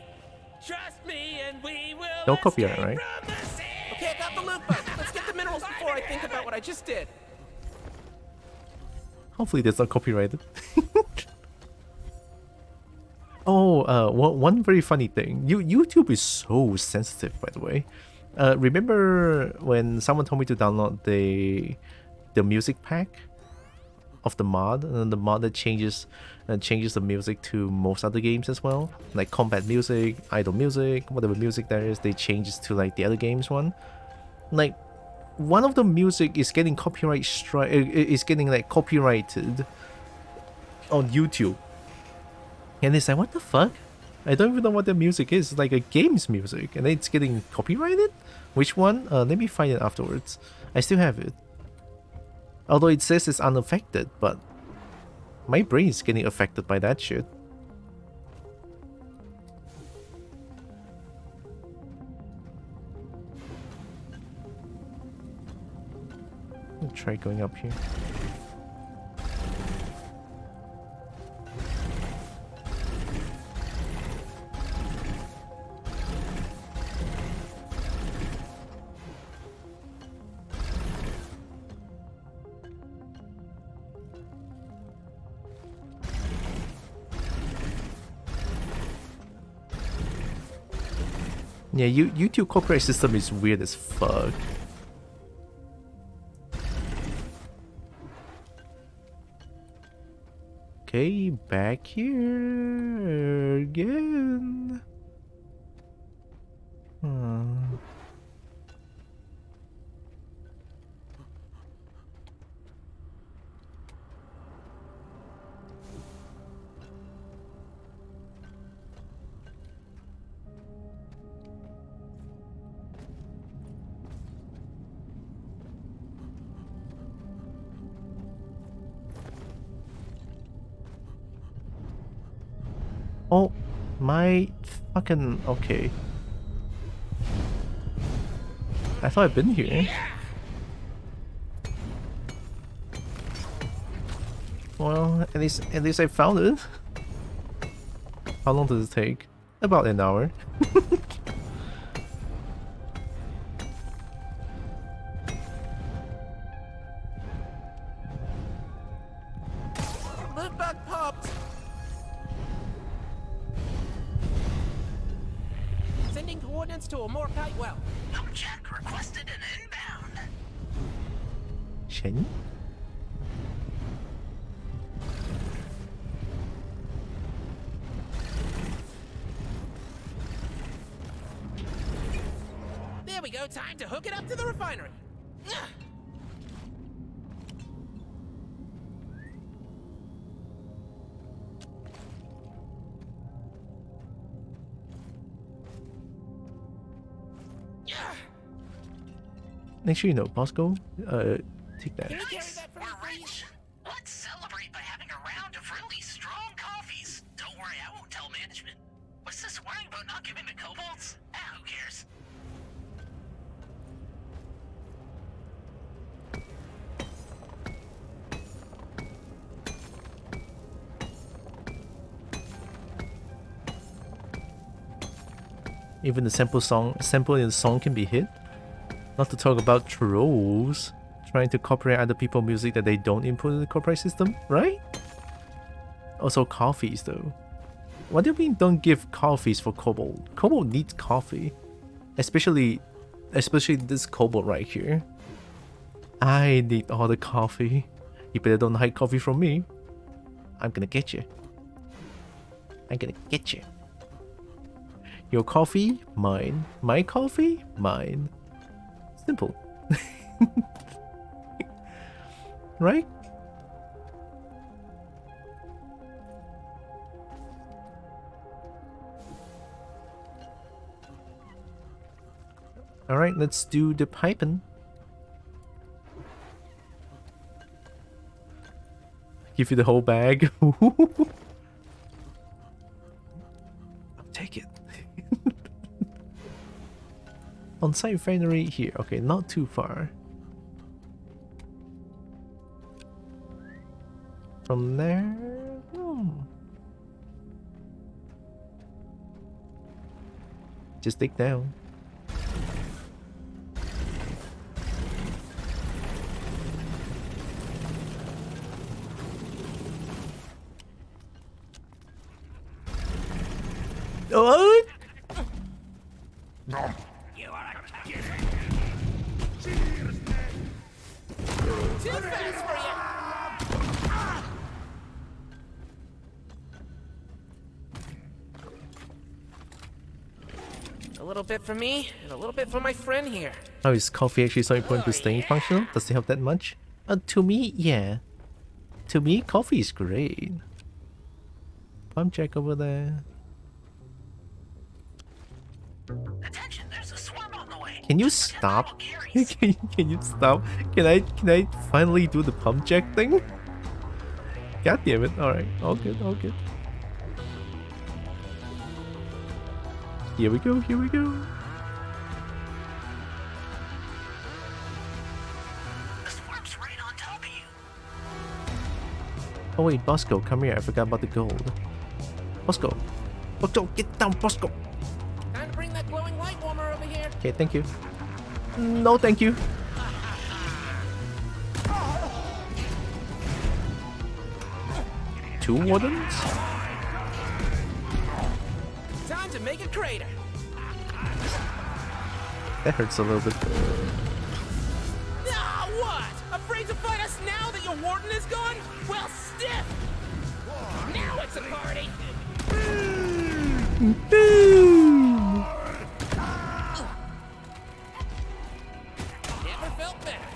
Trust me and we will No copyright, escape right? from the sea! Okay, I got the loot bug. Let's get the minerals before I think about what I just did. Hopefully that's not copyrighted. Oh, one very funny thing. YouTube is so sensitive, by the way. Remember when someone told me to download the music pack of the mod, and the mod that changes the music to most other games as well, like combat music, idle music, whatever music there is, they changes to like the other games one. Like, one of the music is getting is getting like copyrighted on YouTube, and it's like, what the fuck? I don't even know what the music is. It's like a game's music, and it's getting copyrighted. Which one? Let me find it afterwards. I still have it, although it says it's unaffected, but my brain is getting affected by that shit. I'll try going up here. Yeah, YouTube copyright system is weird as fuck. Okay, back here again. Oh, my fucking... Okay. I thought I'd been here. Well, at least I found it. How long does it take? About an hour. Loot bug popped. Sending coordinates to a Morkite well. Jack requested an inbound. Shiny? There we go. Time to hook it up to the refinery. Make sure you know, Bosco. Take that. Can you carry that for me, We're please? rich. Let's celebrate by having a round of really strong coffees. Don't worry, I won't tell management. What's this worrying about not giving the kobolds? Who cares? Even the sample in the song can be hit. Not to talk about trolls trying to copyright other people's music that they don't input in the copyright system, right? Also coffees though. What do you mean don't give coffees for kobold? Kobold needs coffee. Especially this kobold right here. I need all the coffee. You better don't hide coffee from me. I'm gonna get you. I'm gonna get you. Your coffee, mine. My coffee, mine. Simple. Right? Alright, let's do the piping. Give you the whole bag. I'll take it. On-site refinery here. Okay, not too far. From there... Just dig down. What? You are a kid. Too fast for you. A little bit for me, and a little bit for my friend here. Oh, is coffee actually so important to staying functional? Does it help that much? To me, yeah. To me, coffee is great. Pump check over there. Attention, there's a swarm on the way. Can you stop? Can you stop? Can I finally do the pump check thing? God damn it. Alright, all good, all good. Here we go, here we go. The swarm's right on top of you. Oh wait, Bosco, come here. I forgot about the gold. Bosco. Bosco, get down, Bosco. Time to bring that glowing light warmer over here. Okay, thank you. No, thank you. Two wardens? Time to make a crater. That hurts a little bit. Ah, what? Afraid to fight us now that your warden is gone? Well, stiff. Now it's a party. Never felt better.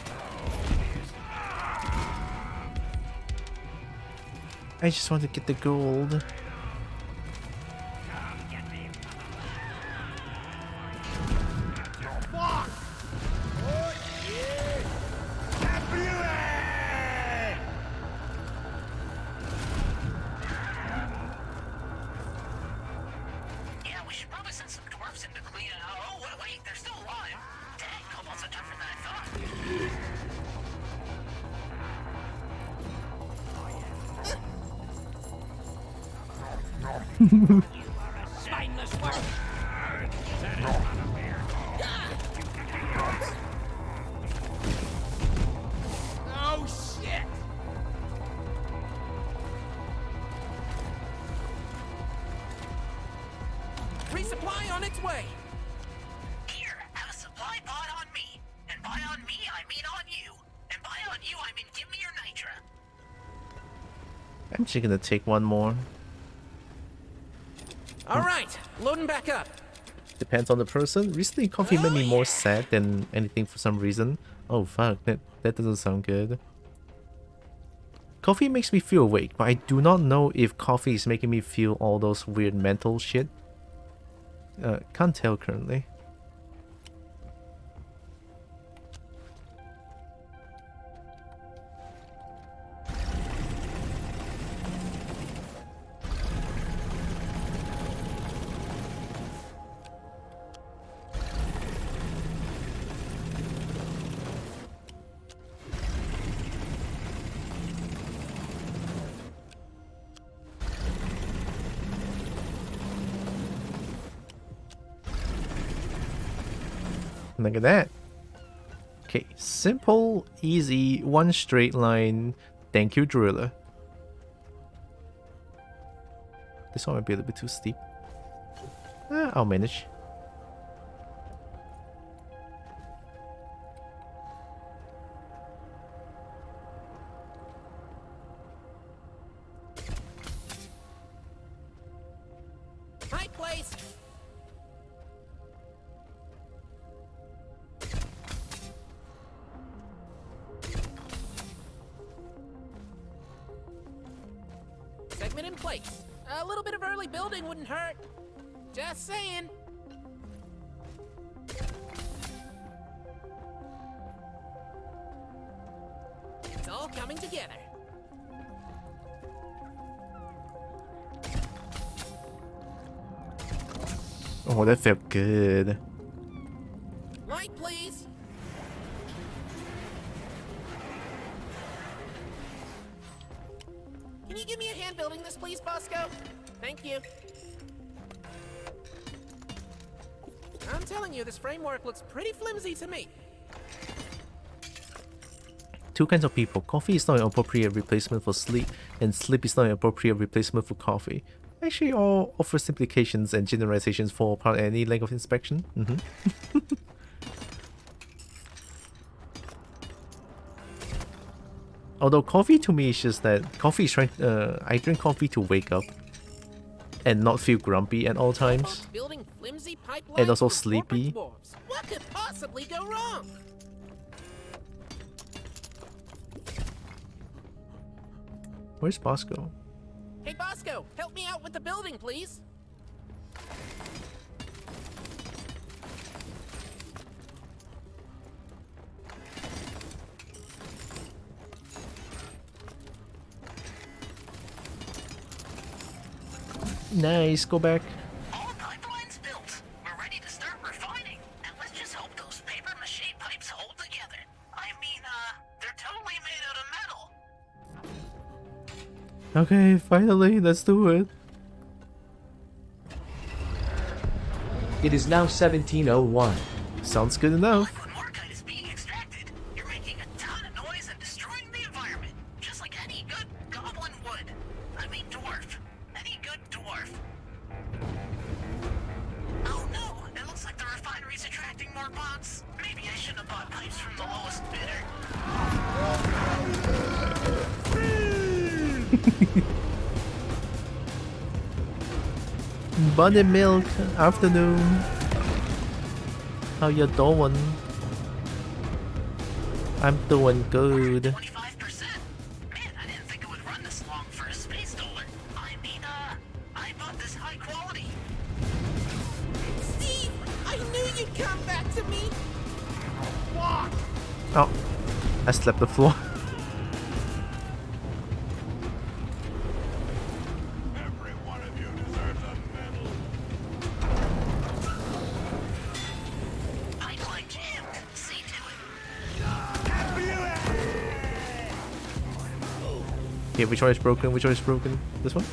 I just want to get the gold. Yeah, we should probably send some dwarfs in to clean it. Oh, wait, they're still alive. Dang, almost tougher than I thought. Spineless worm. Oh, shit. Resupply on its way. Here, have a supply pod on me. And by on me, I mean on you. And by on you, I mean give me your nitra. I'm just gonna take one more. All right, loading back up. Depends on the person. Recently, coffee made me more sad than anything for some reason. Oh fuck, that doesn't sound good. Coffee makes me feel awake, but I do not know if coffee is making me feel all those weird mental shit. Can't tell currently. Look at that. Okay, simple, easy, one straight line. Thank you, driller. This one might be a little bit too steep. I'll manage. High place. Segment in place. A little bit of early building wouldn't hurt. Just saying. coming together. Oh, that felt good. Light, please. Can you give me a hand building this, please, Bosco? Thank you. I'm telling you, this framework looks pretty flimsy to me. Two kinds of people. Coffee is not an appropriate replacement for sleep, and sleep is not an appropriate replacement for coffee. Actually, all oversimplifications and generalizations fall apart at any length of inspection. Although coffee to me is just that coffee is trying. I drink coffee to wake up and not feel grumpy at all times, Building flimsy pipelines and also for sleepy. corporate dwarves. What could possibly go wrong? Where's Bosco? Hey, Bosco, help me out with the building, please. Nice, go back. All pipelines built. We're ready to start refining. And let's just hope those paper mache pipes hold together. I mean, they're totally made out of metal. Okay, finally, let's do it. It is now 1701. Sounds good enough. When Morkite is being extracted, you're making a ton of noise and destroying the environment. Just like any good goblin would. I mean dwarf. Any good dwarf. Oh no, it looks like the refinery's attracting more bots. Maybe I shouldn't have bought pipes from the lowest bidder. Buttermilk afternoon. How you doing? I'm doing good. 25%? Man, I didn't think it would run this long for a space stolen. I mean, I bought this high quality. Steve, I knew you'd come back to me. Oh, I slept the floor. Every one of you deserves a medal. Pipeline jammed. See to it. Okay, which one is broken? Which one is broken? This one?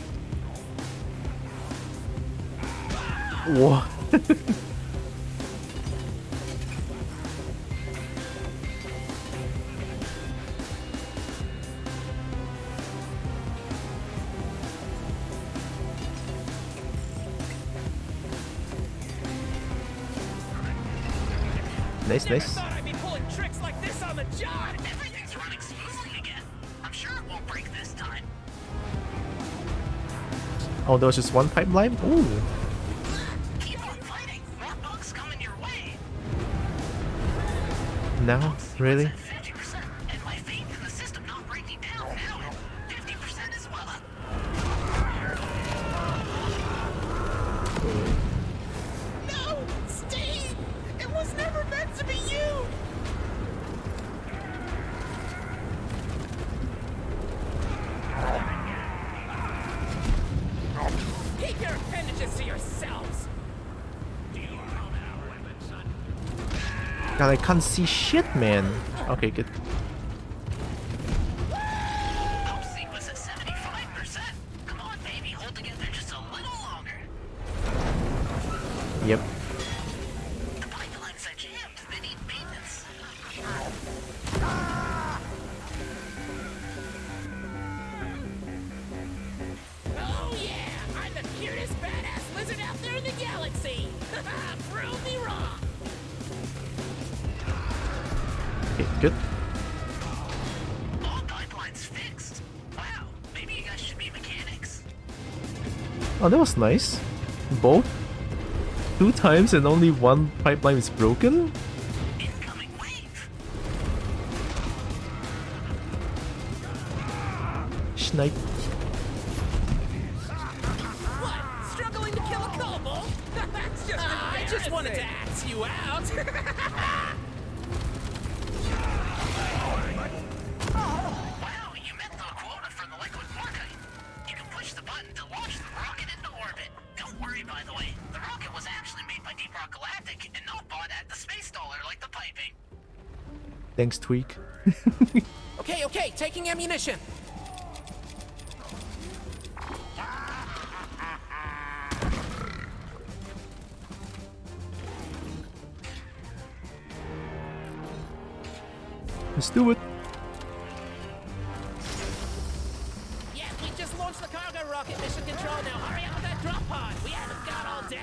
Whoa. Nice, Never nice. thought I'd be pulling tricks like this on the job. Everything's running smoothly again. I'm sure it won't break this time. Oh, there was just one pipeline? Ooh. Keep on fighting. More bugs coming your way. Now? Really? At 50%, and my faith in the system not breaking down now at 50% as well. No, Steve, it was never meant to be you. Keep your appendages to yourselves. God, I can't see shit, man. Okay, good. Pump seat was at 75%. Come on, baby, hold together just a little longer. Yep. The pipelines are jammed. They need maintenance. Oh yeah, I'm the cutest badass lizard out there in the galaxy. Prove me wrong. Okay, good. All pipelines fixed. Wow, maybe you guys should be mechanics. Oh, that was nice. Both? 2 times and only one pipeline is broken? Incoming wave. Snipe. What? Struggling to kill a kobold? That's just I just wanted to axe you out. Wow, Thanks, Tweak. Okay, okay, taking ammunition. Let's do it. Yeah, we just launched the cargo rocket. Mission control now. Hurry up with that drop pod. We haven't got all day.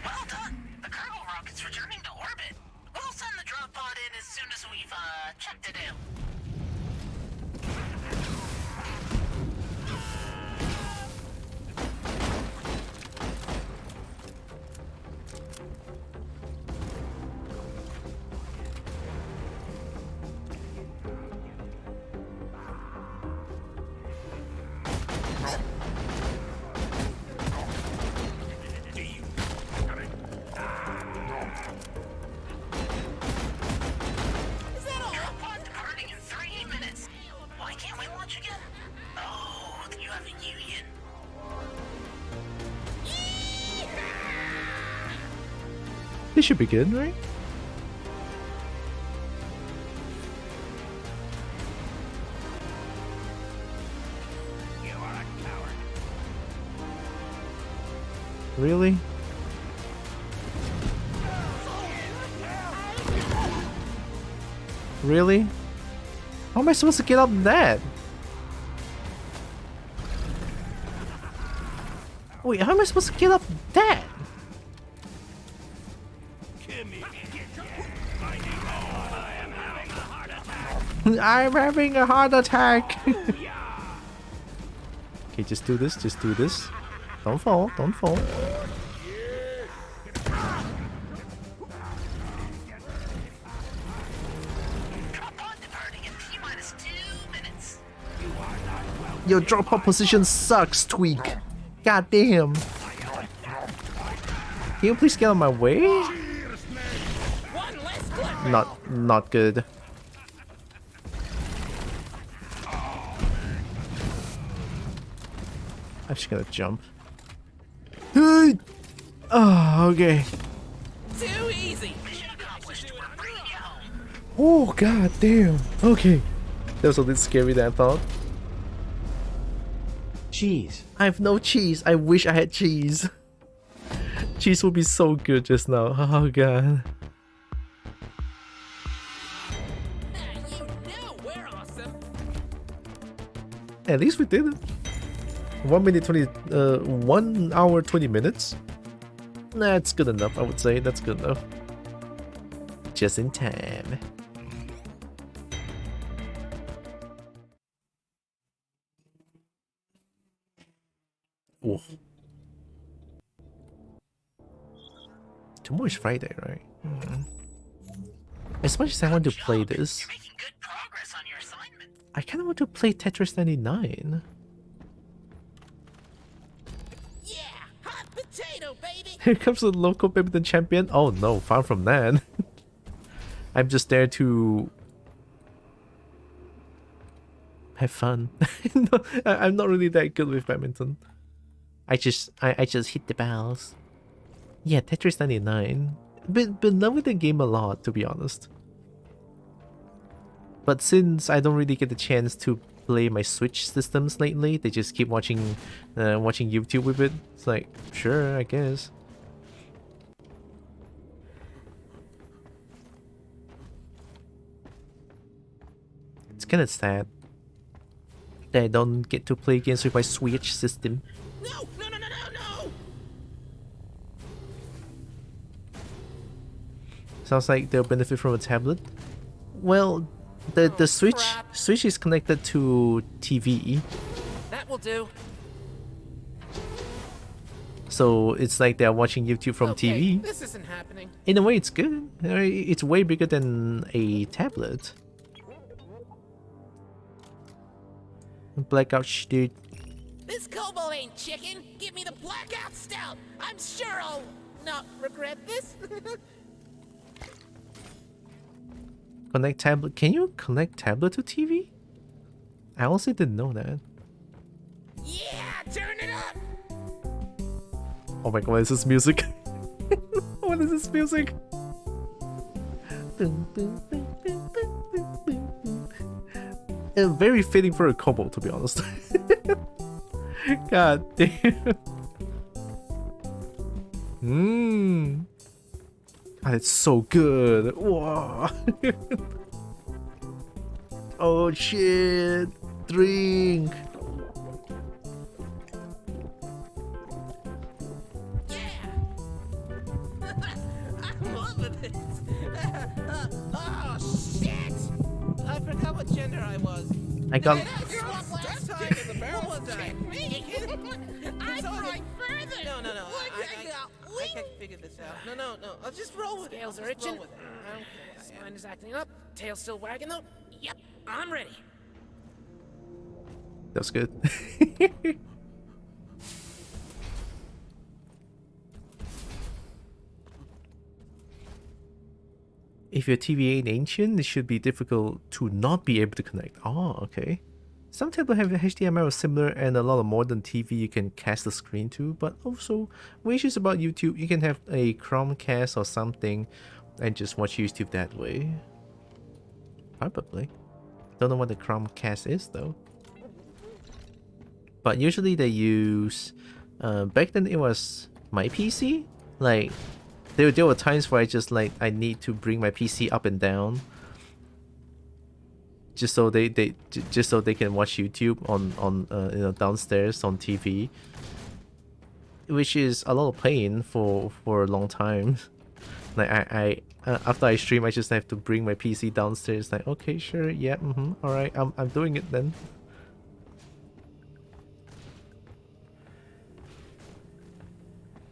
Well done! The cargo rocket's returning to orbit. We'll send the drop pod in as soon as we've, checked it out. Is that all? Drop pod departing in 3 minutes. Why can't we launch again? Oh, you have a union. This should be good, right? You are a coward. Really? Really? How am I supposed to get up that? Wait, how am I supposed to get up that? I'm having a heart attack. Okay, just do this, just do this. Don't fall, don't fall. Drop pod departing in T-minus 2 minutes. Your drop pod position sucks, Tweak. God damn. Can you please get out of my way? One less clip. Not good. I'm just gonna jump. Hey! Oh, okay. Too easy. Mission accomplished. We're bringing you home. Oh, god damn. Okay. That was a little scary than I thought. Cheese. I have no cheese. I wish I had cheese. Cheese would be so good just now. Oh god. You know we're awesome. At least we did it. 1 hour 20 minutes. That's good enough, I would say. That's good enough. Just in time. Ooh. Tomorrow is Friday, right? As much as I want to play this, You're making good progress on your assignment. I kind of want to play Tetris 99. Yeah, hot potato, baby. Here comes the local badminton champion. Oh no, far from that. I'm just there to have fun. No, I'm not really that good with badminton. I just hit the balls. Yeah, Tetris 99. Been loving the game a lot, to be honest. But since I don't really get the chance to play my Switch systems lately, they just keep watching YouTube with it. It's like, sure, I guess. It's kind of sad that I don't get to play games with my Switch system. No, no, no, no, no, no. Sounds like they'll benefit from a tablet. Well, the Switch is connected to TV, That will do. so it's like they're watching YouTube from Okay, TV. this isn't happening. In a way, it's good. It's way bigger than a tablet. Blackout dude. This cobalt ain't chicken. Give me the blackout stout. I'm sure I'll not regret this. Connect tablet. Can you connect tablet to TV? I honestly didn't know that. Yeah, turn it up. Oh my god, what is this music? What is this music? Very fitting for a combo, to be honest. God damn. Mmm. It's so good. Whoa. Oh shit. Drink. I'm loving this. Oh shit! I forgot what gender I was. I got. Last time in the barrel one time. I'm right further. No. I can figure this out. No. I'll just roll with it. Scales are itching. Spine is acting up. Tail still wagging though. Yep, I'm ready. That's good. If your TV ain't ancient, it should be difficult to not be able to connect. Oh, okay. Some tablets have HDMI or similar, and a lot of modern TV you can cast the screen to, but also, wishes about YouTube, you can have a Chromecast or something and just watch YouTube that way. Probably. Don't know what the Chromecast is though. But usually they use, back then it was my PC. Like, there were times where I need to bring my PC up and down, just so they can watch YouTube on you know, downstairs on TV, which is a lot of pain for a long time. Like I after I stream, I just have to bring my PC downstairs. Like, okay, sure, yeah, all right, I'm doing it then.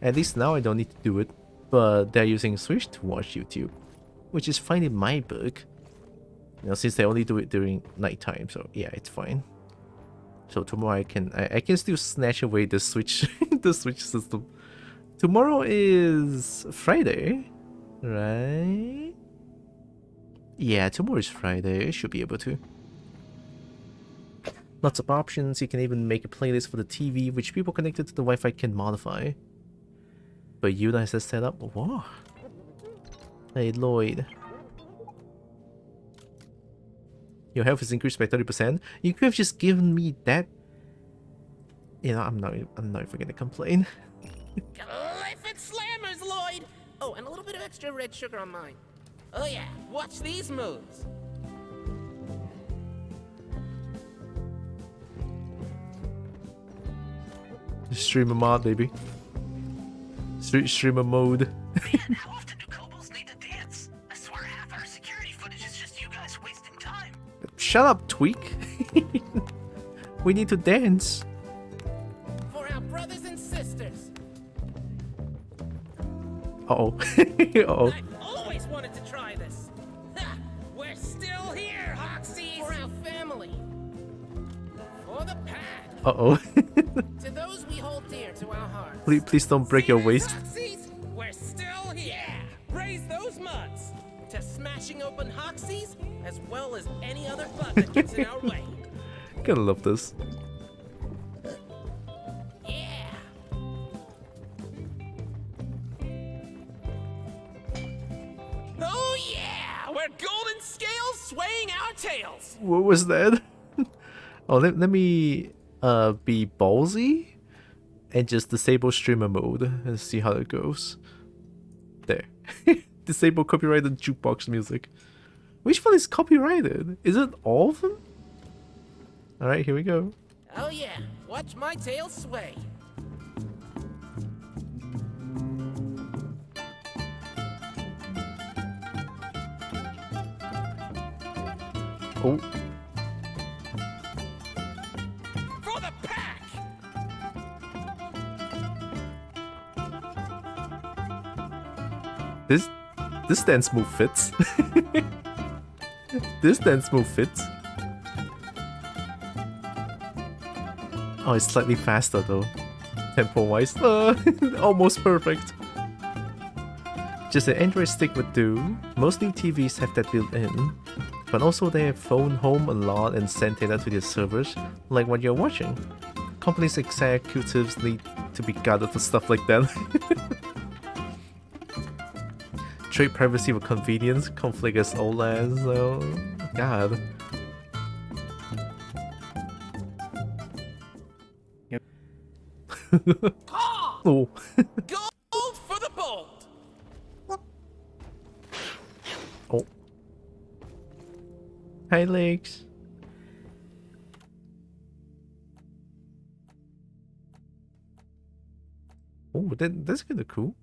At least now I don't need to do it, but they're using Switch to watch YouTube, which is fine in my book. You know, since they only do it during nighttime, so yeah, it's fine. So tomorrow I can still snatch away the Switch the Switch system. Tomorrow is Friday, right? Yeah, tomorrow is Friday. I should be able to. Lots of options. You can even make a playlist for the TV, which people connected to the Wi-Fi can modify. But Yuna has that set up. Whoa. Hey Lloyd. Your health is increased by 30%. You could have just given me that. You know, I'm not even gonna complain. Life and slammers, Lloyd. Oh, and a little bit of extra red sugar on mine. Oh yeah, watch these moves. Streamer mod, baby. Streamer mode. Man, how often do Kobolds need to dance? I swear half our security footage is just you guys wasting time. Shut up, Tweak. We need to dance. For our brothers and sisters. Uh-oh. Uh-oh. I've always wanted to try this. Ha! We're still here, Hoxies! For our family. For the pack. Uh-oh. To those we hold dear to our hearts. Please don't break your waist. Hoxies, we're still here. Yeah. Raise those muds. To smashing open Hoxies, as well as any other bug that gets in our way. Gotta love this. Yeah. Oh yeah! We're golden scales swaying our tails. What was that? Oh, let me be ballsy and just disable streamer mode and see how it goes. There. Disable copyrighted jukebox music. Which one is copyrighted? Is it all of them? Alright, here we go. Oh yeah, watch my tail sway. Oh. For the pack! This dance move fits. This dance move fits. Oh, it's slightly faster though. Tempo-wise. Almost perfect. Just an Android stick would do. Most new TVs have that built in. but also they have phoned home a lot and sent data to their servers, like what you're watching. Companies' executives need to be guarded for stuff like that. Trade privacy for convenience, conflict as old as, oh god. Yep. Oh. Gold for the bold. Oh. Hi, legs. Oh, that's kind of cool.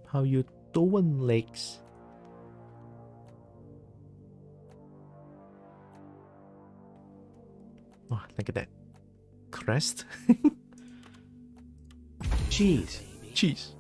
How you doing, legs? Oh, look at that crest. Cheese. Cheese.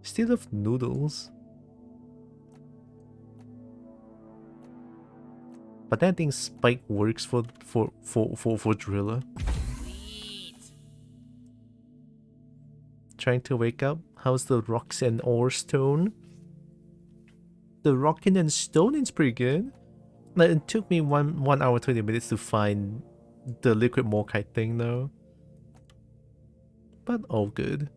Still have noodles. But that thing Spike works for Driller. Sweet. Trying to wake up. How's the Roxen ore stone? The Rockin' and Stone is pretty good. Like, it took me 1 hour 20 minutes to find the liquid morkite thing though. But all good.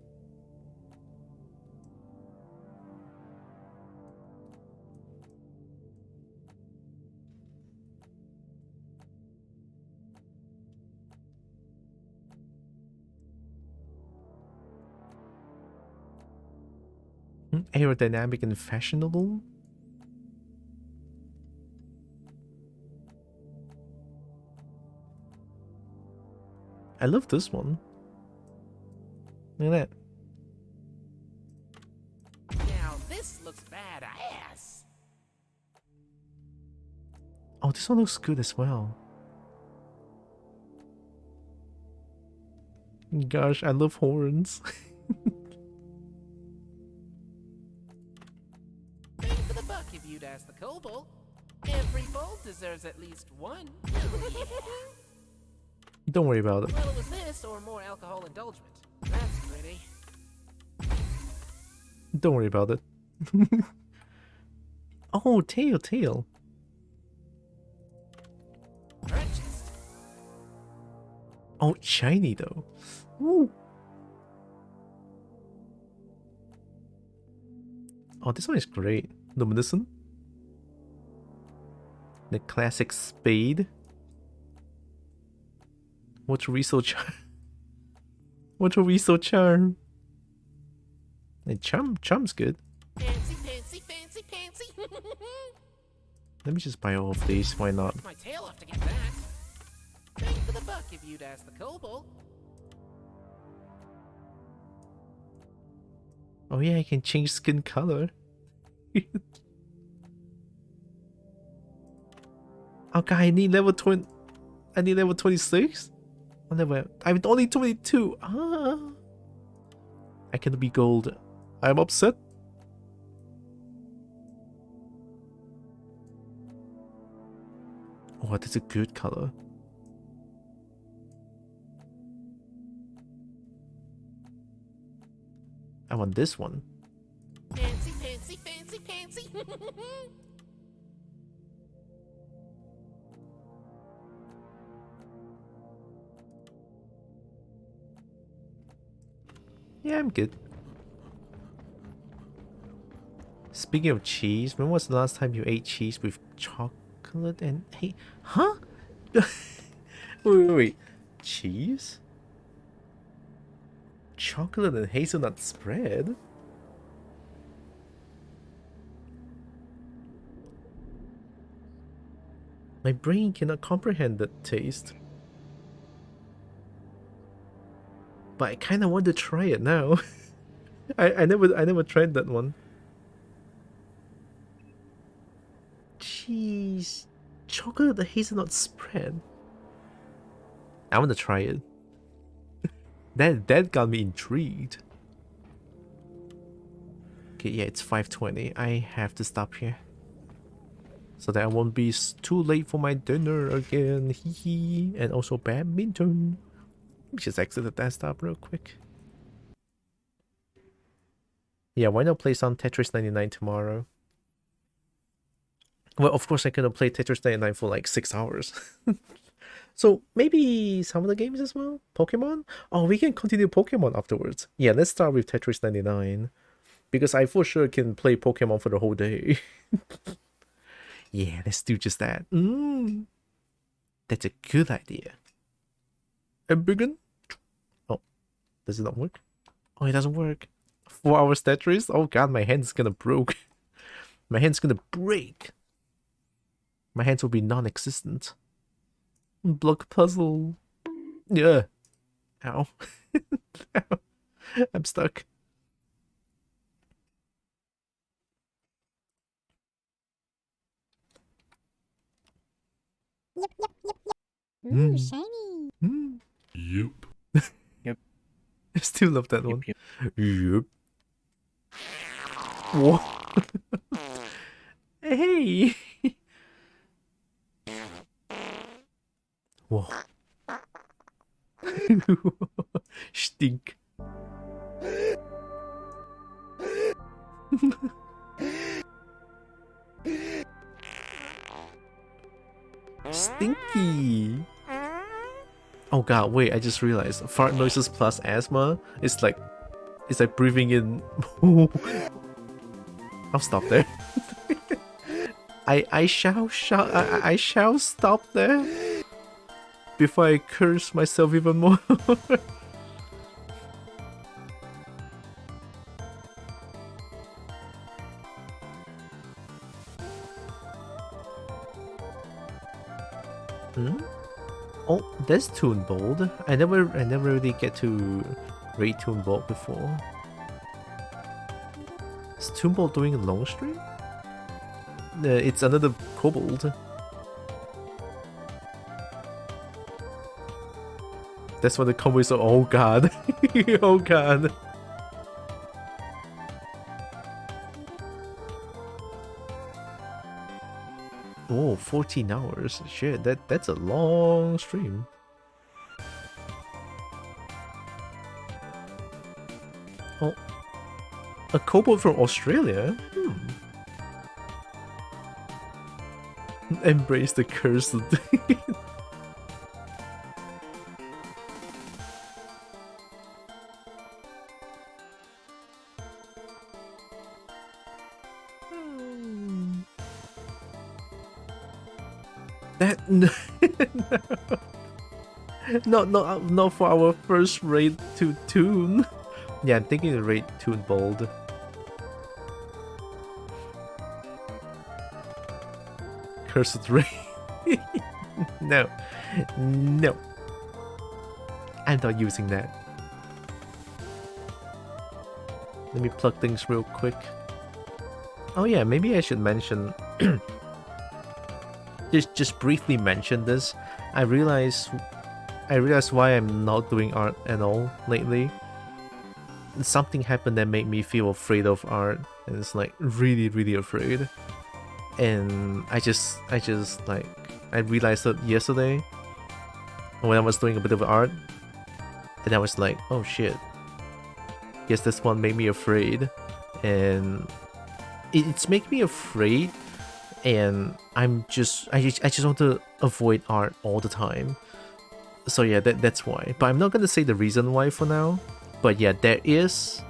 Aerodynamic and fashionable. I love this one. Look at that. Now this looks badass. Oh, this one looks good as well. Gosh, I love horns. Bang for the buck if you'd ask the kobold. Every bowl deserves at least one. Oh, yeah. Don't worry about it. Well, it was this or more alcohol indulgement. That's pretty. Don't worry about it. Oh, tail. Purchased. Oh, shiny though. Ooh. Oh, this one is great. Luminescent. The classic spade. What a Riso charm. What a Riso charm. And charm's good. Fancy, fancy, fancy, fancy. Let me just buy all of these, why not? My tail off to get that. Bang for the buck if you'd ask the kobold. Oh yeah, I can change skin color. Okay, I need level 20. I need level 26? I'm only 22. Ah. I can be gold. I'm upset. Oh, that's a good color. I want this one. Fancy, fancy, fancy, fancy. Yeah, I'm good. Speaking of cheese, when was the last time you ate cheese with chocolate and... Hey, huh? wait. Cheese? Chocolate and hazelnut spread? My brain cannot comprehend that taste. But I kind of want to try it now. I never tried that one. Jeez, chocolate and hazelnut spread. I want to try it. That got me intrigued. Okay, yeah, it's 5:20. I have to stop here so that I won't be too late for my dinner again. Hee hee. And also badminton. Let me just exit the desktop real quick. Yeah, why not play some Tetris 99 tomorrow? Well, of course I couldn't play Tetris 99 for like 6 hours. So maybe some of the games as well? Pokemon? Oh, we can continue Pokemon afterwards. Yeah, let's start with Tetris 99. Because I for sure can play Pokemon for the whole day. Yeah, let's do just that. That's a good idea. And begin. Oh, does it not work? Oh, it doesn't work. 4 hours Tetris? Oh god, my hand's gonna broke. My hand's gonna break. My hands will be non-existent. Block puzzle. Yeah. Ow. Ow. I'm stuck. Ooh, shiny. Yep. Yep. I still love that one. Yep. Yep. Whoa. Hey. Whoa. Stink. Stinky. Oh god, wait, I just realized fart noises plus asthma is like breathing in. I'll stop there. I shall stop there before I curse myself even more. Oh, there's Toon Bold. I never really get to rate Toon Bold before. Is Toon Bold doing a long stream? It's another kobold. That's what the combo is. Oh god. Oh god. Oh, 14 hours. Shit, that's a long stream. Oh. A kobold from Australia? Embrace the curse. That no. Not for our first raid to Toon. Yeah, I'm thinking of raid Toon Bold. Cursed raid. No. I'm not using that. Let me plug things real quick. Oh yeah, maybe I should mention. Just briefly mention this. I realize why I'm not doing art at all lately. Something happened that made me feel afraid of art, and it's like really afraid. And I realized that yesterday when I was doing a bit of art, and I was like, oh shit. Yes, this one made me afraid, and it's making me afraid. And I just want to avoid art all the time. So yeah, that's why. But I'm not gonna say the reason why for now. But yeah, there is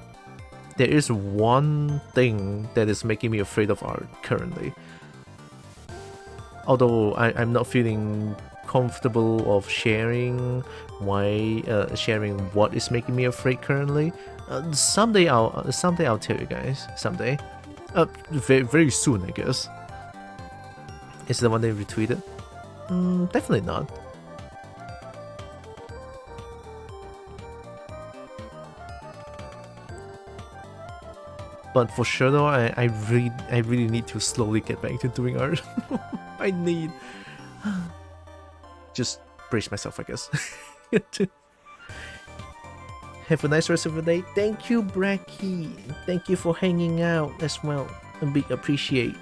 one thing that is making me afraid of art currently. Although I'm not feeling comfortable of sharing sharing what is making me afraid currently. Someday I'll tell you guys. Someday, very soon, I guess. Is the one they retweeted? Definitely not. But for sure though, I really need to slowly get back to doing art. I need just brace myself, I guess. Have a nice rest of the day. Thank you, Bracky. Thank you for hanging out as well. A big appreciate.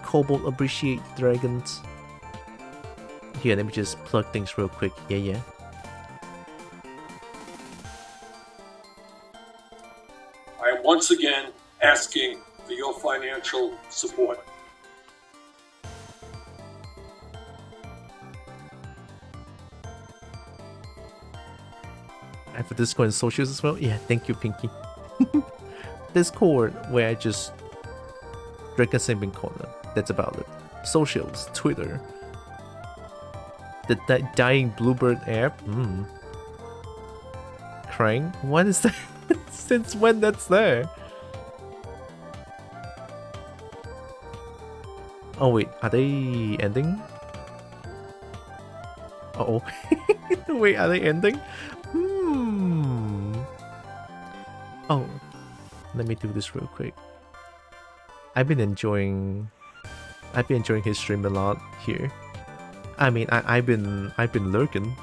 Cobalt appreciate dragons. Here, let me just plug things real quick. Yeah. I am once again asking for your financial support. I have a Discord and socials as well. Yeah, thank you, Pinky. Discord, where I just drink a simping corner. That's about it. Socials, Twitter. The dying bluebird app. Crying? What is that? Since when that's there? Oh wait, are they ending? Uh-oh. Wait, are they ending? Oh, let me do this real quick. I've been enjoying his stream a lot here. I mean, I've been lurking.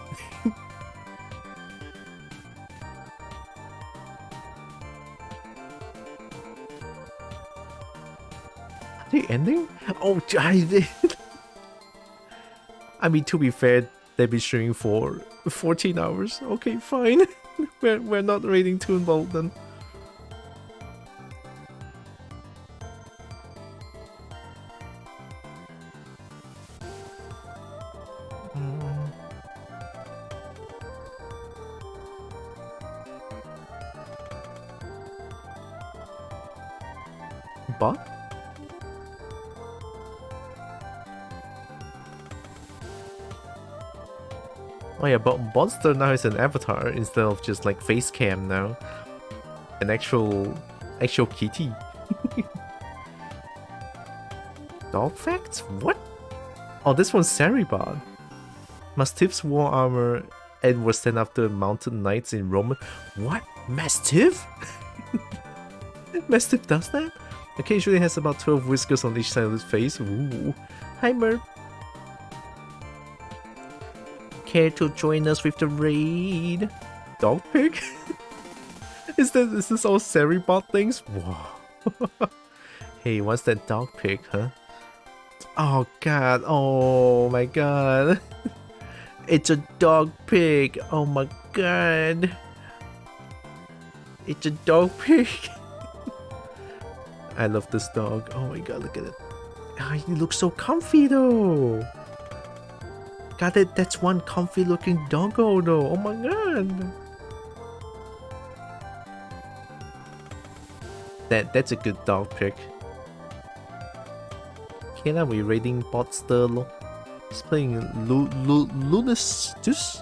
Are they ending? Oh, I did. I mean, to be fair, they've been streaming for 14 hours. Okay, fine. we're not raiding too involved then. Bot? Oh yeah, but Monster now is an avatar instead of just like face cam now. An actual kitty. Dog facts? What? Oh, this one's Saribad. Mastiff's war armor and was sent after mountain knights in Roman. What? Mastiff? Mastiff does that? Occasionally has about 12 whiskers on each side of his face. Ooh. Hi, Merp. Care to join us with the raid? Dog pig? Is this all Saribot things? Whoa. Hey, what's that dog pig, huh? Oh god, oh my god. It's a dog pig, oh my god. It's a dog pig. I love this dog, oh my god, look at it. Oh, he looks so comfy though. God, that's one comfy looking doggo though, oh my god. That's a good dog pick. Okay, now we're raiding Botster. He's playing Lunistus.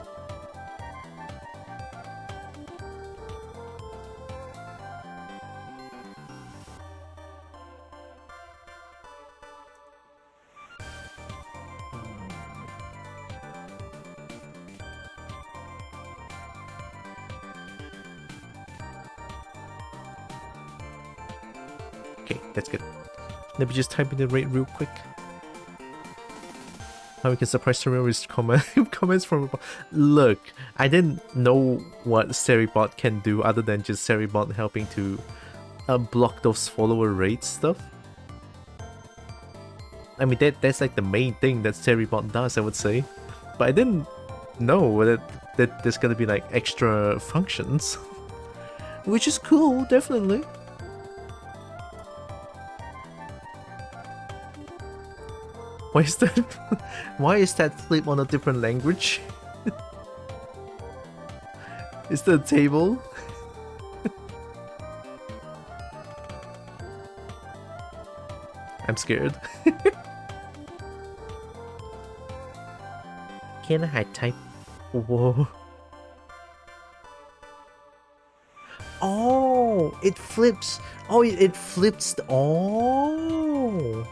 Okay, that's good. Let me just type in the rate real quick. How we can surprise Terrell with comments from... Look, I didn't know what Saribot can do other than just Saribot helping to block those follower raid stuff. I mean, that's like the main thing that Saribot does, I would say. But I didn't know that there's gonna be like extra functions. Which is cool, definitely. Why is that flip on a different language? Is there a table? I'm scared. Can I type? Whoa. Oh, it flips. Oh, it flips. Oh.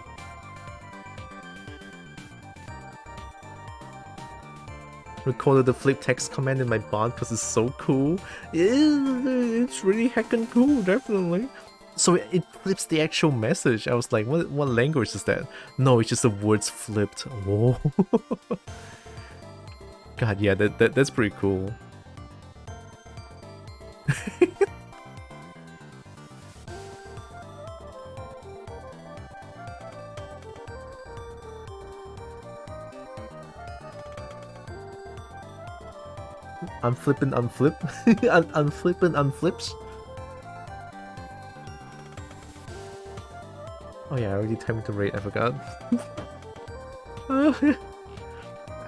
Recorded the flip text command in my bot because it's so cool. It's really heckin' cool, definitely. So it flips the actual message. I was like, what language is that? No, it's just the words flipped. Whoa. God, yeah, that's pretty cool. Unflippin' unflip. Unflippin' unflips. Oh yeah, I already timed the rate, I forgot.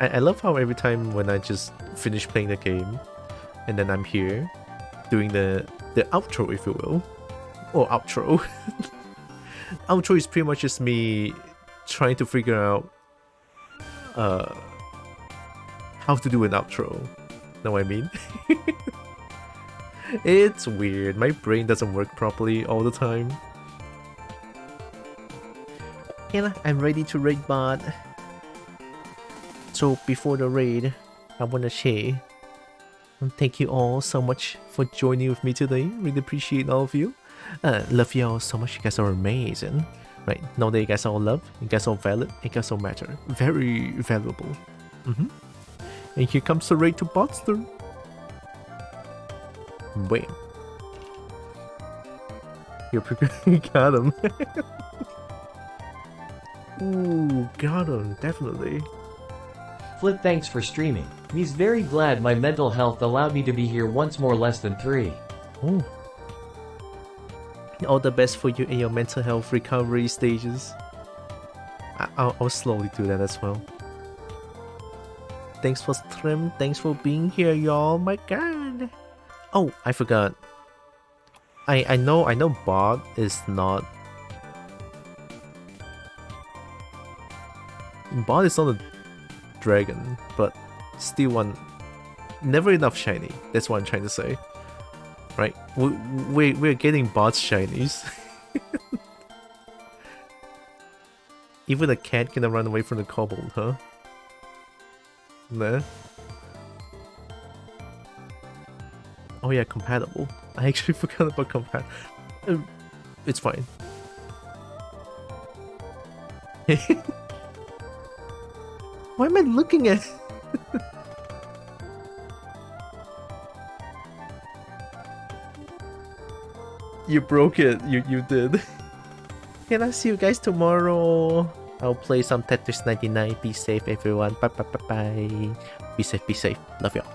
I love how every time when I just finish playing the game and then I'm here doing the outro, if you will. Or outro. Outro is pretty much just me trying to figure out how to do an outro. Know what I mean? It's weird. My brain doesn't work properly all the time. Yeah, I'm ready to raid bot. So before the raid, I wanna say thank you all so much for joining with me today. Really appreciate all of you. Love you all so much. You guys are amazing. Right, know that you guys all love, you guys all valid, you guys all matter. Very valuable. And here comes the raid to Botster. Wait. You got him. Ooh, got him, definitely. Flip, thanks for streaming. Me's very glad my mental health allowed me to be here once more less than 3. Oh. All the best for you in your mental health recovery stages. I'll slowly do that as well. Thanks for stream, thanks for being here, y'all. My god. Oh, I forgot. I know bot is not... Bot is not a dragon, but still one... Never enough shiny, that's what I'm trying to say. Right? We're getting bots shinies. Even a cat can run away from the kobold, huh? Nah. Oh yeah, compatible. I actually forgot about compatible. It's fine. Why am I looking at? You broke it. You did. Can I see you guys tomorrow? I'll play some Tetris 99. Be safe, everyone. Bye bye bye bye. Be safe. Be safe. Love y'all.